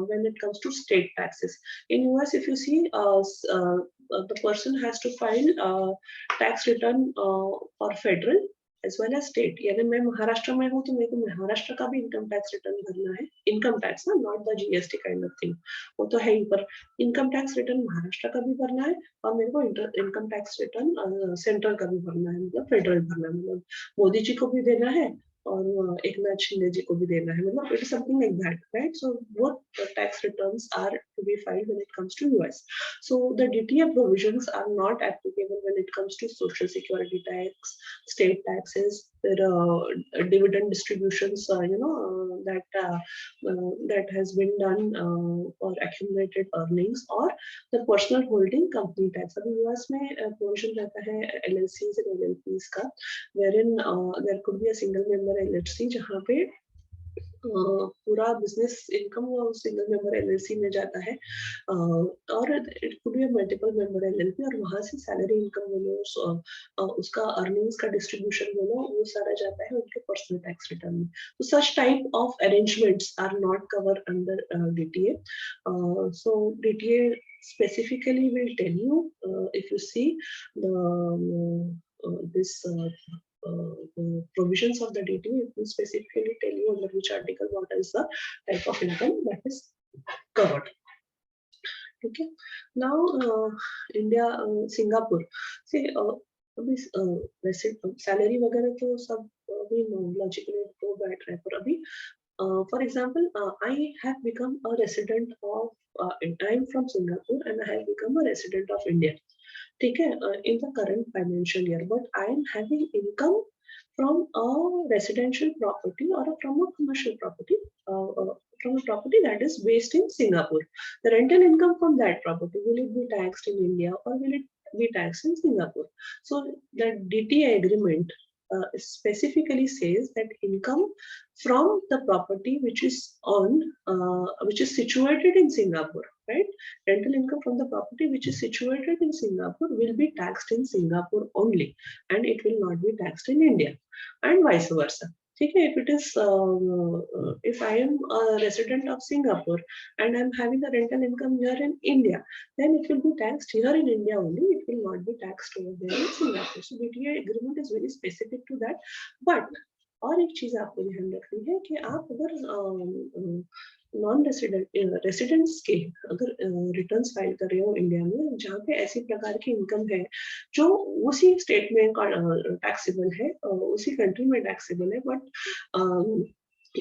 when it comes to state taxes. In US, if you see, the person has to file tax return for federal as well as state. यानी मैं महाराष्ट्र में हूँ तो मेरे को महाराष्ट्र का भी income tax return भरना है. इनकम टैक्स ना, not the GST kind of thing, वो तो है ही, पर इनकम टैक्स रिटर्न महाराष्ट्र का भी भरना है और मेरे को इनकम टैक्स रिटर्न सेंट्रल का भी भरना है, मतलब फेडरल भरना है, मतलब मोदी जी को भी देना है और एक नाथ शिंदे जी को भी देना है, मतलब it is something like that, right? So both tax returns are to be filed when it comes to US. So the DTA provisions are not applicable when it comes to social security tax, state taxes, dividend distributions, that has been done for accumulated earnings, or the personal holding company tax. अभी US में provision रहता है LLCs and LLPs का, wherein there could be a single member LLC जहाँ पे पूरा business income single member LLC में जाता है, और it could be multiple member LLP, और वहां से सैलरी इनकम बोलो, उसका अर्निंग्स का डिस्ट्रीब्यूशन बोलो, वो सारा जाता है उनके पर्सनल टैक्स रिटर्न में. तो such type of arrangements are not cover under DTA. So DTA specifically will tell you, if you see the provisions of the DTA, it will specifically tell you under which article what is the type of income that is covered. Okay. Now India, Singapore, see अभी salary वगैरह तो सब अभी logically तो बैठ रहे हैं, पर अभी for example, I have become a resident of I am from Singapore and I have become a resident of India. ठीक है, in the current financial year, but I am having income from a residential property or from a commercial property, from a property that is based in Singapore. The rental income from that property, will it be taxed in India or will it be taxed in Singapore? So the DTA agreement specifically says that income from the property which is which is situated in Singapore, right? Rental income from the property which is situated in Singapore will be taxed in Singapore only, and it will not be taxed in India, and vice versa. Okay, if it is if I am a resident of Singapore and I'm having a rental income here in India, then it will be taxed here in India only. It will not be taxed over there in Singapore. So DTA agreement is very specific to that. But और एक चीज आपको ध्यान रखनी है कि आप अगर नॉन रेसिडेंट रेसिडेंट्स के अगर रिटर्न्स फाइल कर रहे हो इंडिया में जहाँ पे ऐसी प्रकार की इनकम है जो उसी स्टेट में टैक्सेबल है उसी कंट्री में टैक्सेबल है बट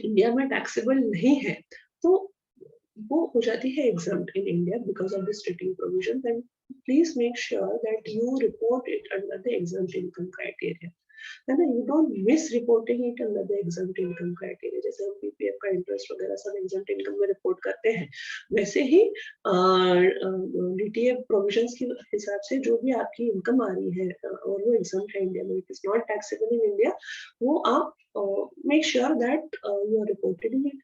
इंडिया में टैक्सेबल नहीं है तो वो हो जाती है exempt in India because of this treaty provision. Then please make sure that you report it under the exempt income criteria. And you don't miss reporting it under the exempt income criteria. जैसे हम PPF का interest वगैरह सब exempt income में report करते हैं वैसे ही DTA provisions के हिसाब से जो भी आपकी इनकम आ रही है और वो exempt है इंडिया में, it is not taxable in India, वो आप make sure that you are reporting it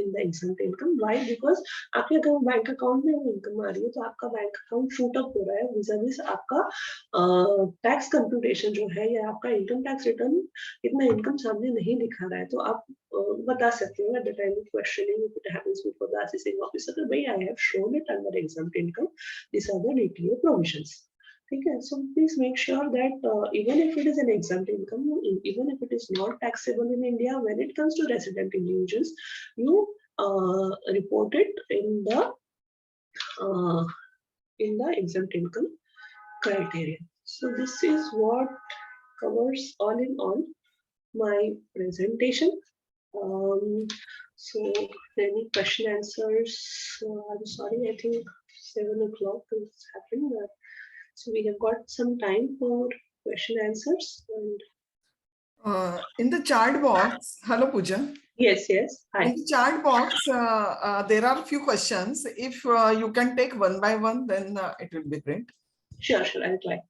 in the exempt income. Why? Because आपके अगर बैंक अकाउंट में वो इनकम आ रही है तो आपका बैंक अकाउंट शूट अप हो रहा है विज़ आपका टैक्स कंप्यूटेशन जो है या आपका इनकम टैक्स रिटर्न इतना इनकम सामने नहीं दिखा रहा है तो आप बता सकते हो at the time of questioning if it happens before the assessing officer भाई I have shown it under exempt income, these are the DTA provisions. Okay, so please make sure that even if it is an exempt income, even if it is not taxable in India, when it comes to resident individuals, you report it in the exempt income criteria. So this is what covers all in all my presentation. So any question answers? I'm sorry, I think 7 o'clock is happening. So we have got some time for question answers. And in the chat box, hello Pooja. yes, hi. In the chat box, there are a few questions. If you can take one by one, then it will be great. Sure, I'll try.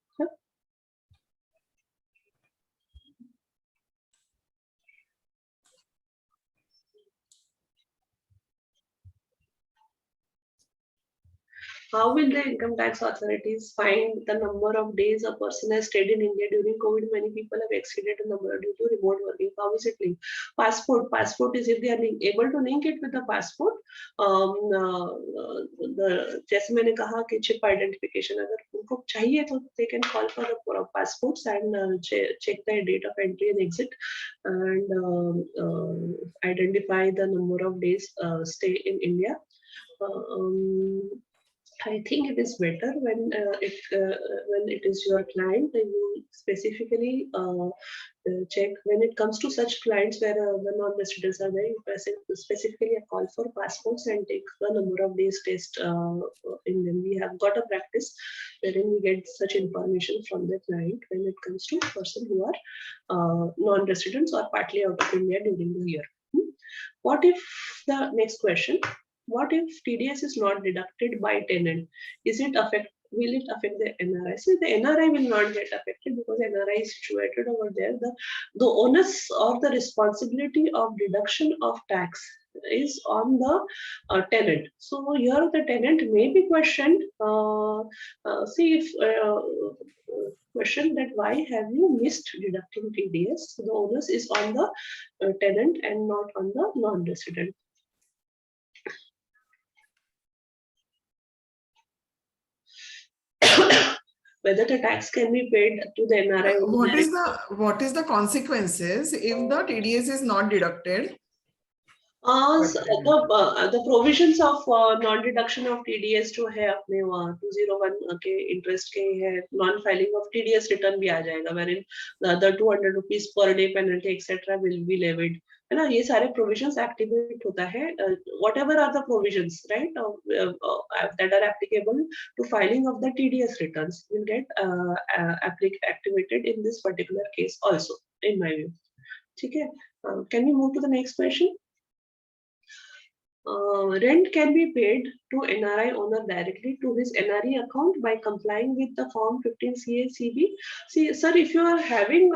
How will the income tax authorities find the number of days a person has stayed in India during COVID? Many people have exceeded the number due to remote working. How is it linked? Passport is if they are able to link it with the passport. जैसे मैंने कहा कि chip identification अगर उनको चाहिए तो they can call for the passports and check the date of entry and exit and identify the number of days stay in India. I think it is better when it is your client and you specifically check when it comes to such clients where the non-residents are there. You specifically call for passports and take the number of days test in them. We have got a practice wherein we get such information from the client when it comes to person who are non-residents or partly out of India during the year. What if the next question? What if TDS is not deducted by tenant? Will it affect the NRI? So the NRI will not get affected because NRI is situated over there. The onus or the responsibility of deduction of tax is on the tenant. So here the tenant may be questioned. See if question that why have you missed deducting TDS? So the onus is on the tenant and not on the non-resident. Whether the tax can be paid to the NRI. What is the consequences if the TDS is not deducted? The provisions of non-deduction of TDS जो है अपने 201 के interest के है, non-filing of TDS return भी आ जाएगा, wherein the 200 rupees per day penalty etc. will be levied. है ना, ये सारे provisions activate होता है. Whatever are the provisions, right, that are applicable to filing of the TDS returns will get activated in this particular case also, in my view. ठीक है? Can we move to the next question? rent can be paid to NRI owner directly to his NRE account by complying with the Form 15 CA-CB. See, sir, if you are having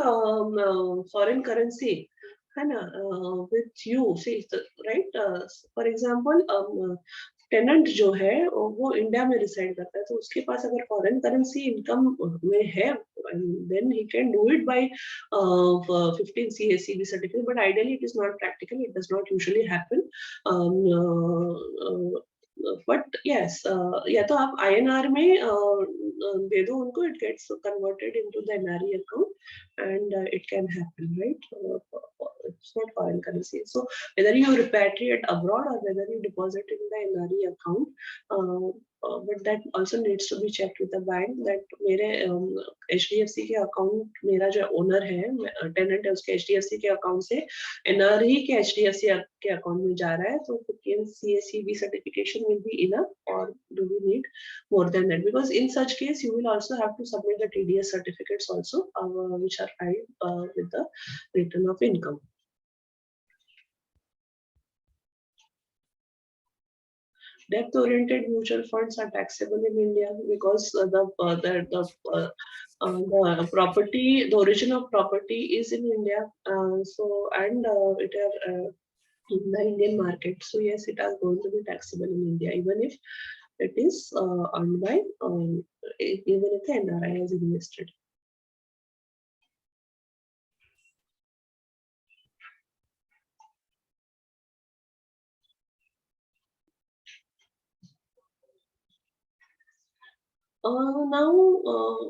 foreign currency, है ना, with you, see, right? For example, tenant जो है वो India में reside करता है, तो उसके पास अगर फॉरेन करेंसी इनकम में है, then he can do it by 15 CACB certificate, but ideally it is not practical, it does not usually happen. But yes, या तो आप INR में दे दो उनको, it gets converted into the NRE account and it can happen, right? It's not foreign currency. So whether you repatriate abroad or whether you deposit in the NRE account, but that also needs to be checked with the bank that मेरे HDFC के account, मेरा जो owner है, tenant है, उसके HDFC के account से NRE के HDFC के अकाउंट में जा रहा है, तो 15 CACB certification will be enough, or do we need more than that? Because in such case you will also have to submit the TDS certificates also, which are filed with the return of income. Debt-oriented mutual funds are taxable in India because the property, the origin of property is in India. So and it are in the Indian market. So yes, it is going to be taxable in India, even if it is earned by even if the NRI has invested. Now,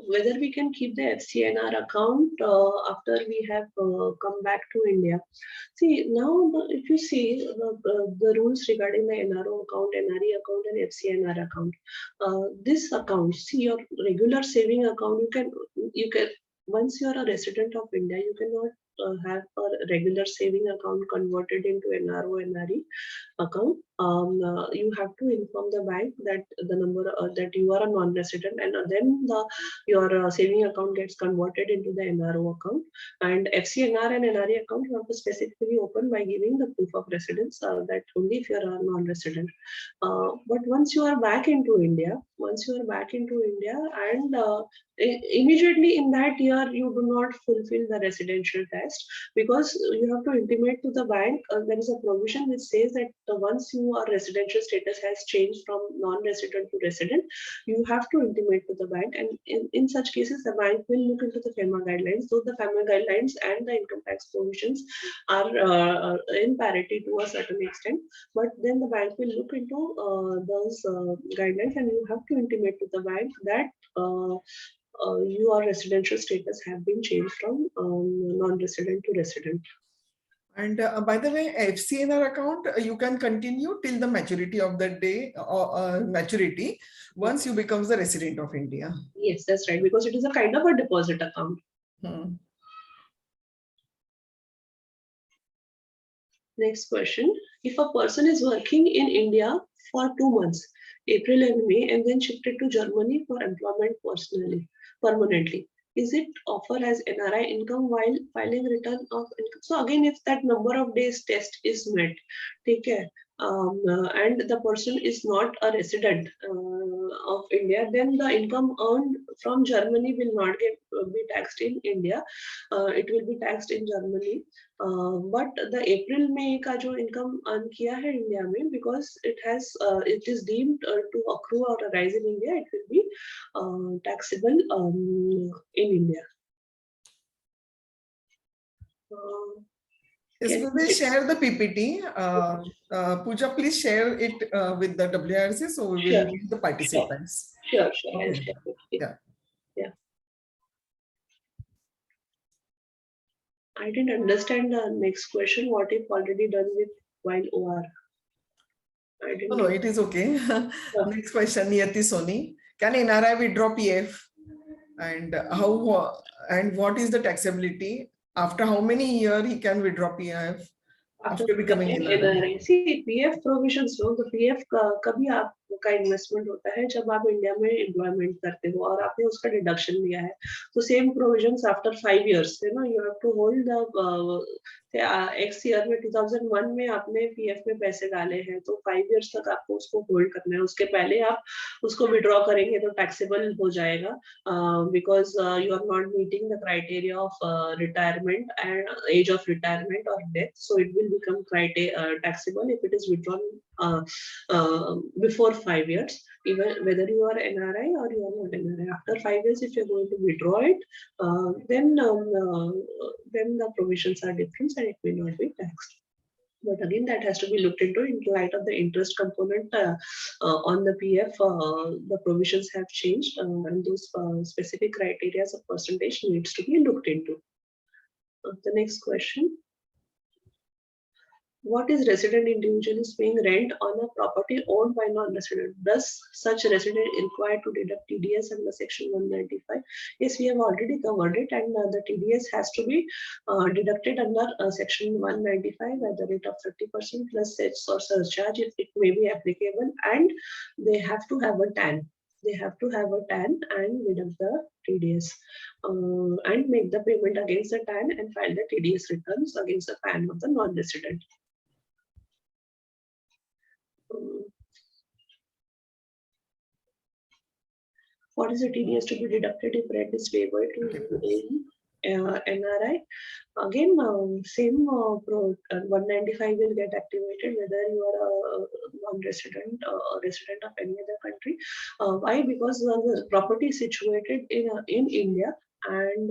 whether we can keep the FCNR account after we have come back to India. See, now if you see the rules regarding the NRO account, NRE account and FCNR account, this account, see your regular saving account, you can once you are a resident of India, you cannot have a regular saving account converted into NRO, NRE account. You have to inform the bank that the number that you are a non-resident, and then your saving account gets converted into the NRO account. And FCNR and NRE account you have to specifically open by giving the proof of residence, that only if you are a non-resident. But once you are back into India, and immediately in that year you do not fulfill the residential test, because you have to intimate to the bank. There is a provision which says that once your residential status has changed from non-resident to resident, you have to intimate to the bank, and in such cases the bank will look into the FEMA guidelines. So the FEMA guidelines and the income tax provisions are in parity to a certain extent, but then the bank will look into those guidelines, and you have to intimate to the bank that your residential status have been changed from non-resident to resident. And by the way, FCNR account, you can continue till the maturity of the day or maturity once you become the resident of India. Yes, that's right, because it is a kind of a deposit account. Next question. If a person is working in India for 2 months, April and May, and then shifted to Germany for employment permanently, is it offered as NRI income while filing return of income? So again, if that number of days test is met, take care, and the person is not a resident of India, then the income earned from Germany will not be taxed in India. It will be taxed in Germany. But the April May का जो income earn किया है India में, because it is deemed to accrue or arise in India, it will be taxable in India. Yes, we will share the PPT. Pooja, please share it with the WIRC, so we will meet the participants. Sure. Okay. Yeah. I didn't understand the next question. What if already done with while OR? No, it is okay. Next question, Niyati Soni. Can NRI withdraw PF? And how? And what is the taxability? After how many years he can withdraw PF after becoming NRI? See, PF provisions, no, the PF कभी आप का investment होता है जब आप India में employment करते हो और आपने उसका डिडक्शन लिया है. तो same provisions after 5 years, you have to hold the X year में 2001 में आपने पीएफ में पैसे डाले हैं तो 5 years तक आपको उसको होल्ड करना है. उसके पहले आप उसको विड्रॉ करेंगे तो टैक्सेबल हो जाएगा because you are not meeting the criteria of retirement and age of retirement or death, so it will become taxable if it is withdrawn before 5 years, even whether you are NRI or you are not NRI. After 5 years, if you are going to withdraw it, then the provisions are different and it will not be taxed. But again, that has to be looked into in light of the interest component on the PF. The provisions have changed, and those specific criteria of percentage needs to be looked into. The next question. What is resident individual is paying rent on a property owned by non-resident? Does such resident required to deduct TDS under section 195? Yes, we have already covered it, and the TDS has to be deducted under section 195 at the rate of 30% plus cess or surcharge if it may be applicable, and they have to have a TAN. They have to have a TAN and deduct the TDS and make the payment against the TAN and file the TDS returns against the PAN of the non-resident. What is the TDS to be deducted if rent is payable to NRI? Again, same 195 will get activated whether you are a non-resident or a resident of any other country. Why? Because the property is situated in India, and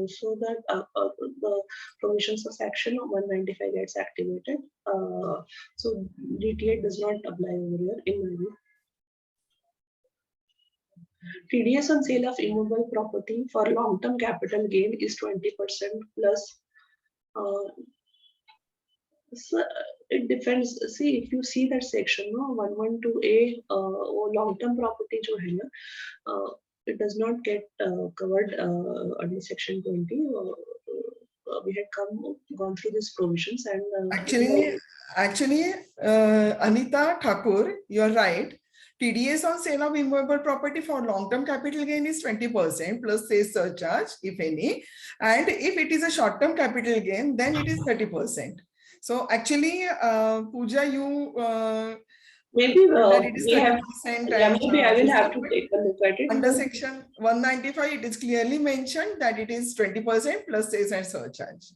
so that the provisions of section 195 gets activated. So DTA does not apply over here in my view. TDS on sale of immobile property for long-term capital gain is 20% plus. So it depends. See, if you see that section, no, 112A, long-term property, jo hai na, it does not get covered under section 20. We had gone through these provisions and actually, Anita Thakur, you're right. TDS on sale of immovable property for long-term capital gain is 20% plus cess surcharge, if any. And if it is a short-term capital gain, then it is 30%. So actually, Pooja, you maybe it is 30%. yeah, maybe I will have to take a look at it. Under section 195, it is clearly mentioned that it is 20% plus cess and surcharge.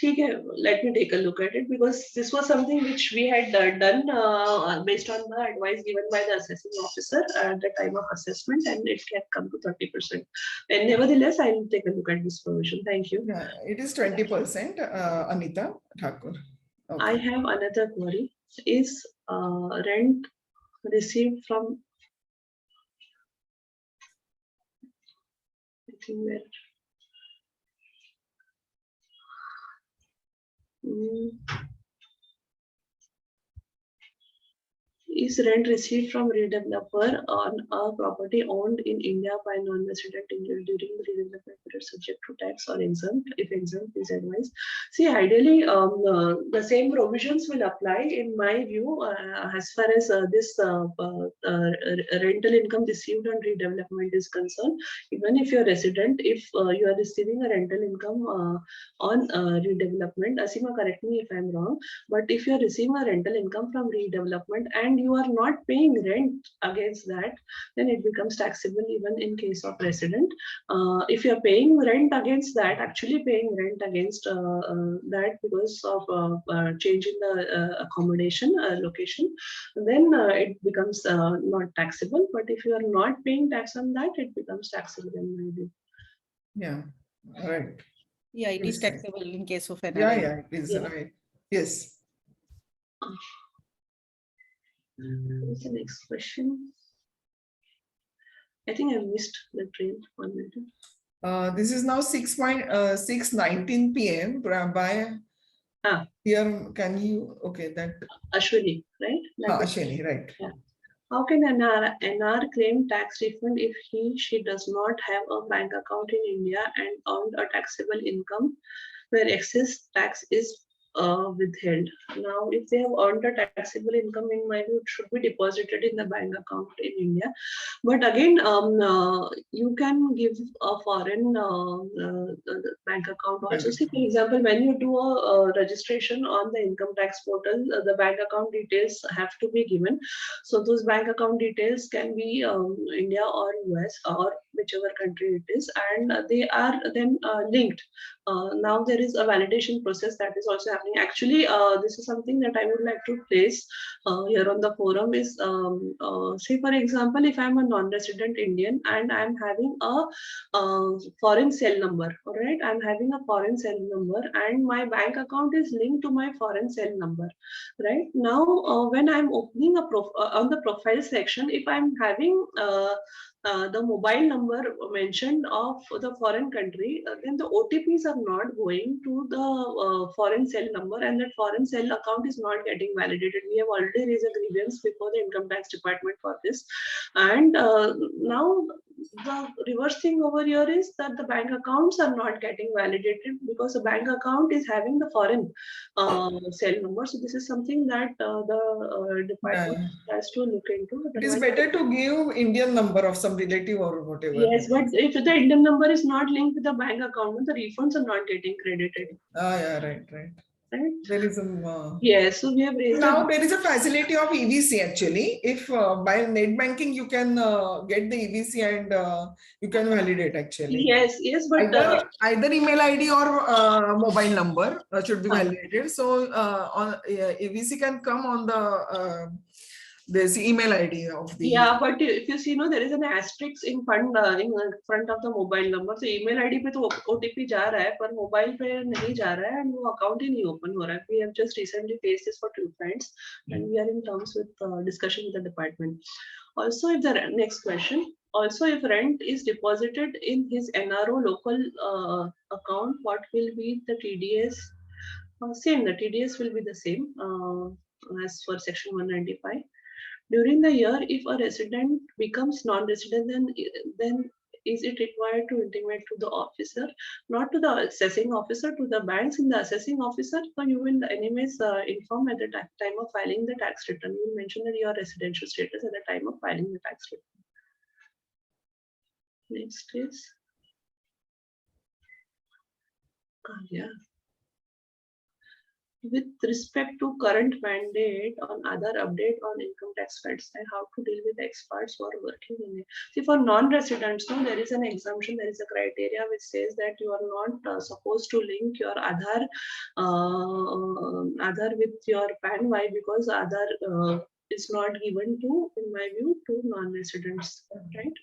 Okay, let me take a look at it because this was something which we had done based on the advice given by the assessing officer at the time of assessment, and it can come to 30%. And nevertheless, I will take a look at this provision. Thank you. Yeah, it is 20%, Anita Thakur. Okay. I have another query. Is rent received from, I think where, is rent received from redeveloper on a property owned in India by non-resident during the redevelopment period subject to tax or exempt? If exempt, please advise. See, ideally, the same provisions will apply in my view as far as this rental income received on redevelopment is concerned. Even if you're resident, if you are receiving a rental income on redevelopment, Asima, correct me if I'm wrong, but if you're receiving a rental income from redevelopment and you are not paying rent against that, then it becomes taxable even in case of resident. If you're paying rent against that, actually paying rent against that because of change in the accommodation location, then it becomes not taxable. But if you are not paying tax on that, it becomes taxable in my view. Yeah, all right. Yeah, it is taxable in case of NRI. Yeah, it is right. Yes. What's the next question? I think I missed the train 1 minute. This is now 6:19 p.m. by here. Can you that Ashwini, right? Ashwini, right? Yeah. How can an NR claim tax refund if she does not have a bank account in India and earned a taxable income where excess tax is withheld. Now, if they have earned a taxable income, in my view, it should be deposited in the bank account in India. But again, you can give a foreign bank account also. See, for example, when you do a registration on the income tax portal, the bank account details have to be given. So those bank account details can be India or US or whichever country it is, and they are then linked. Now there is a validation process that is also happening. Actually, this is something that I would like to place here on the forum is, say for example, if I'm a non-resident Indian and I'm having a foreign cell number, all right, I'm having a foreign cell number and my bank account is linked to my foreign cell number, right? Now, when I'm opening a on the profile section, if I'm having the mobile number mentioned of the foreign country, then the OTPs are not going to the foreign cell number and that foreign cell account is not getting validated. We have already raised a grievance before the income tax department for this. And now the reverse thing over here is that the bank accounts are not getting validated because the bank account is having the foreign cell number. So this is something that the department has to look into. It is better to give Indian number of some relative or whatever. Yes, but if the Indian number is not linked with the bank account, the refunds are not getting credited. Yeah, right. Right? There is some. Yes, so we have raised. Now there is a facility of EVC actually. If by net banking you can get the EVC and you can validate actually. Yes, but either email ID or mobile number should be validated. So on EVC can come on the this email ID of the. Yeah, but if you see, there is an asterisk in front of the mobile number. So email ID पे तो OTP जा रहा है, पर mobile पे नहीं जा रहा है, and वो account ही नहीं open हो रहा है. We have just recently faced this for 2 friends, and we are in terms with discussion with the department. Also, if the next question. Also, if rent is deposited in his NRO local account, what will be the TDS? Same, the TDS will be the same as for section 195. During the year, if a resident becomes non-resident, then is it required to intimate to the officer, not to the assessing officer, to the banks in the assessing officer, or you will anyways inform at the time of filing the tax return. You will mention that your residential status at the time of filing the tax return. Next is Kavya. With respect to current mandate on other update on income tax files and how to deal with experts who are working in it. See, for non-residents, there is an exemption, there is a criteria which says that you are not supposed to link your Aadhaar with your PAN. Why? Because Aadhaar is not given to, in my view, to non-residents, right?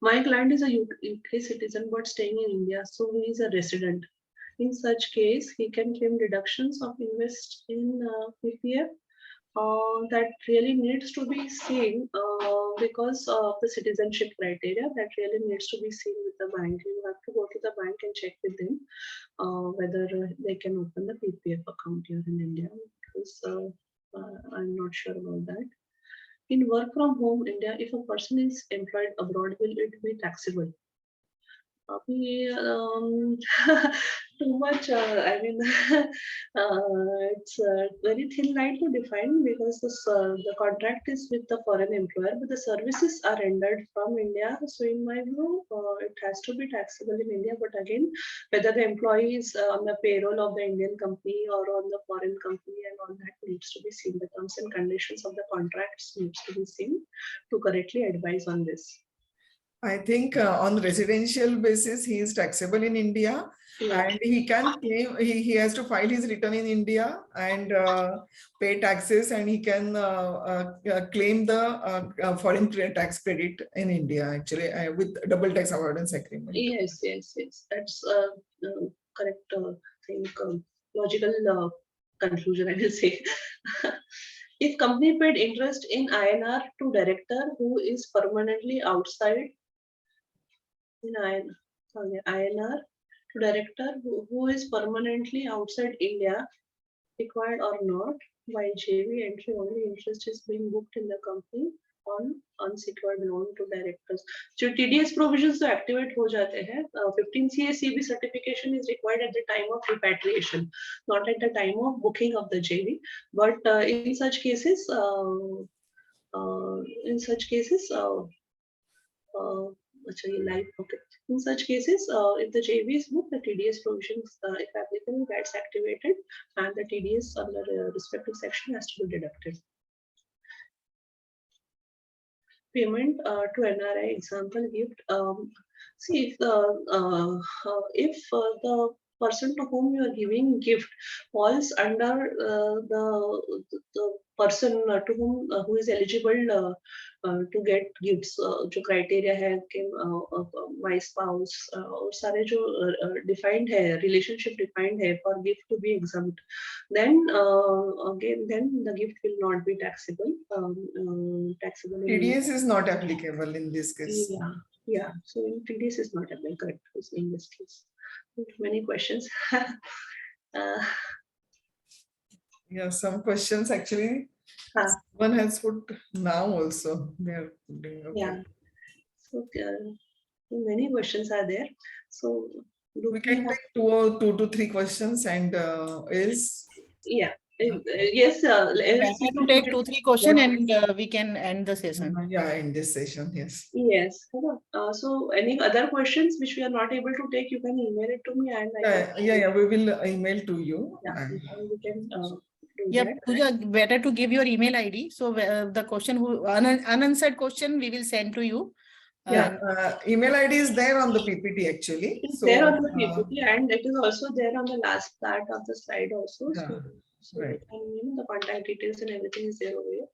My client is a UK citizen but staying in India, so he is a resident. In such case, he can claim deductions of invest in PPF. That really needs to be seen because of the citizenship criteria. That really needs to be seen with the bank. You have to go to the bank and check with them whether they can open the PPF account here in India. Because I'm not sure about that. In work from home India, if a person is employed abroad, will it be taxable? Too much. I mean, it's a very thin line to define because the contract is with the foreign employer, but the services are rendered from India. So, in my view, it has to be taxable in India. But again, whether the employee is on the payroll of the Indian company or on the foreign company, and all that needs to be seen. The terms and conditions of the contracts needs to be seen to correctly advise on this. I think on residential basis, he is taxable in India, and he can claim, he has to file his return in India and pay taxes, and he can claim the foreign tax credit in India actually with double tax avoidance agreement. Yes. That's correct. I think logical conclusion, I will say. If company paid interest in INR to director who is permanently outside in INR to director who is permanently outside India, required or not, by JV entry only interest is being booked in the company on unsecured loan to directors. So TDS provisions तो activate हो जाते हैं. 15 CACB certification is required at the time of repatriation, not at the time of booking of the JV. But in such cases, In such cases, if the JV is booked, the TDS provisions, if applicable, gets activated, and the TDS under respective section has to be deducted. Payment to NRI, example gift. See, if the person to whom you are giving gift falls under the person to whom who is eligible to get gifts, जो criteria है कि wife spouse और सारे जो defined है, relationship defined है for gift to be exempt, then then the gift will not be taxable. Taxable. TDS is not applicable in this case. Yeah. So TDS is not applicable. Correct. In this case, many questions. Yeah, some questions actually. One has put now also. They are putting. Okay. Yeah. So many questions are there. So we can take two to three questions and is. Yeah. Yes. We can take 2-3 questions and we can end the session. Yeah, end this session. Yes. Yes. So any other questions which we are not able to take, you can email it to me and we will email to you. Yeah, and we can do that. Pooja, better to give your email ID. So the question unanswered question we will send to you. Email ID is there on the PPT actually. It's there on the PPT and it is also there on the last part of the slide also. So right. And the contact details and everything is there over here.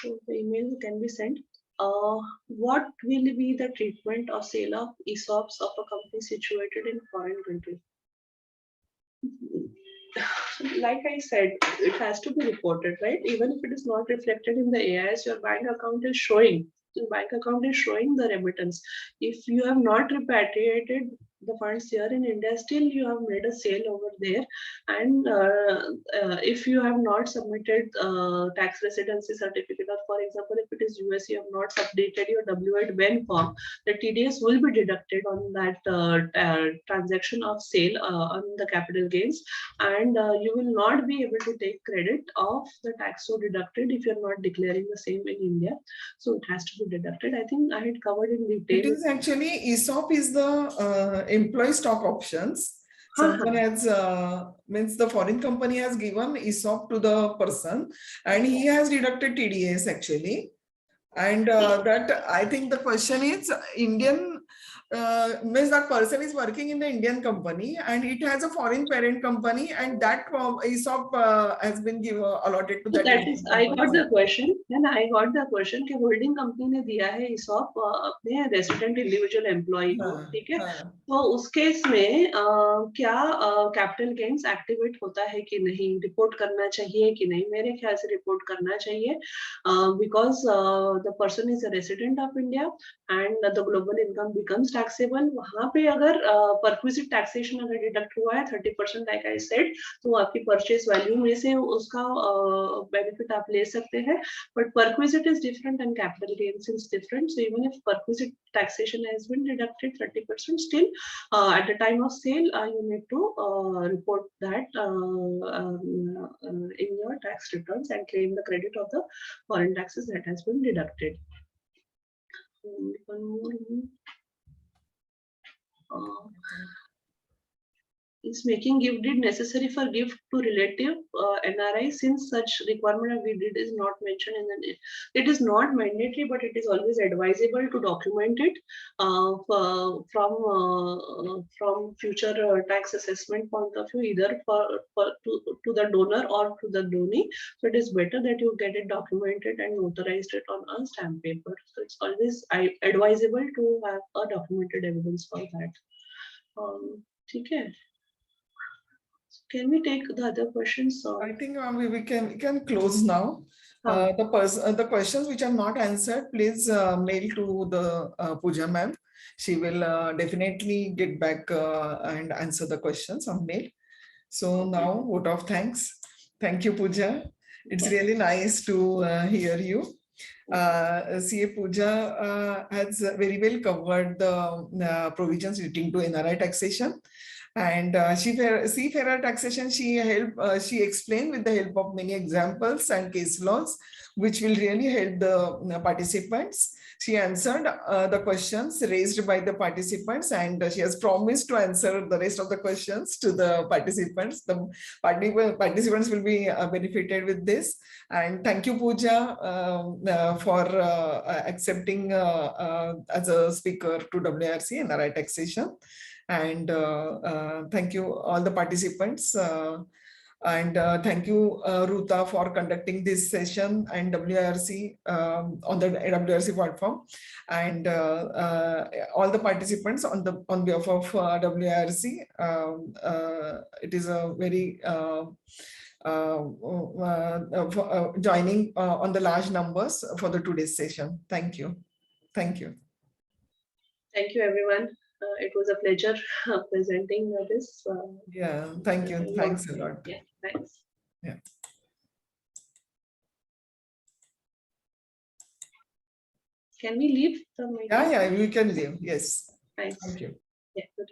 So the email can be sent. What will be the treatment or sale of ESOPs of a company situated in foreign country? Like I said, it has to be reported, right? Even if it is not reflected in the AIS, your bank account is showing. The bank account is showing the remittance. If you have not repatriated the funds here in India, still you have made a sale over there. And if you have not submitted tax residency certificate, or for example, if it is US, you have not updated your W8 Ben form, the TDS will be deducted on that transaction of sale on the capital gains, and you will not be able to take credit of the tax so deducted if you are not declaring the same in India. So it has to be deducted. I think I had covered in detail. It is actually ESOP is the employee stock options. Someone has means the foreign company has given ESOP to the person and he has deducted TDS actually. And that I think the question is Indian means that person is working in the Indian company and it has a foreign parent company and that ESOP has been allotted to that. That is, I got the question. Then I got the question कि holding company ने दिया है ESOP अपने resident individual employee को, ठीक है? तो उस केस में क्या capital gains activate होता है कि नहीं, report करना चाहिए कि नहीं? मेरे ख्याल से report करना चाहिए because the person is a resident of India and the global income becomes taxable. वहाँ पे अगर perquisite taxation अगर deduct हुआ है 30% like I said, तो आपकी purchase value में से उसका benefit आप ले सकते हैं. But perquisite is different and capital gains is different. So even if perquisite taxation has been deducted 30%, still at the time of sale you need to report that in your tax returns and claim the credit of the foreign taxes that has been deducted. One more. Is making gift deed necessary for gift to relative NRI, since such requirement of gift deed is not mentioned in the. It is not mandatory, but it is always advisable to document it from future tax assessment point of view, either to the donor or to the donee. So it is better that you get it documented and notarized it on a stamp paper. So it's always advisable to have a documented evidence for that. Okay. Can we take the other questions? I think we can close now. The questions which are not answered, please mail to the Pooja ma'am. She will definitely get back and answer the questions on mail. So now, vote of thanks. Thank you, Pooja. It's really nice to hear you. CA Pooja has very well covered the provisions relating to NRI taxation. And seafarer taxation, she explained with the help of many examples and case laws, which will really help the participants. She answered the questions raised by the participants, and she has promised to answer the rest of the questions to the participants. The participants will be benefited with this. And thank you, Pooja, for accepting as a speaker to WRC and NRI taxation. And thank you all the participants. And thank you, Ruta, for conducting this session and WRC on the WRC platform, and all the participants on behalf of WRC. It is a very joining on the large numbers for the today's session. Thank you. Thank you. Thank you, everyone. It was a pleasure presenting this. Yeah, thank you. Thanks a lot. Yeah, thanks. Yeah. Can we leave the meeting? Yeah, we can leave. Yes. Thanks. Thank you. Yeah, good.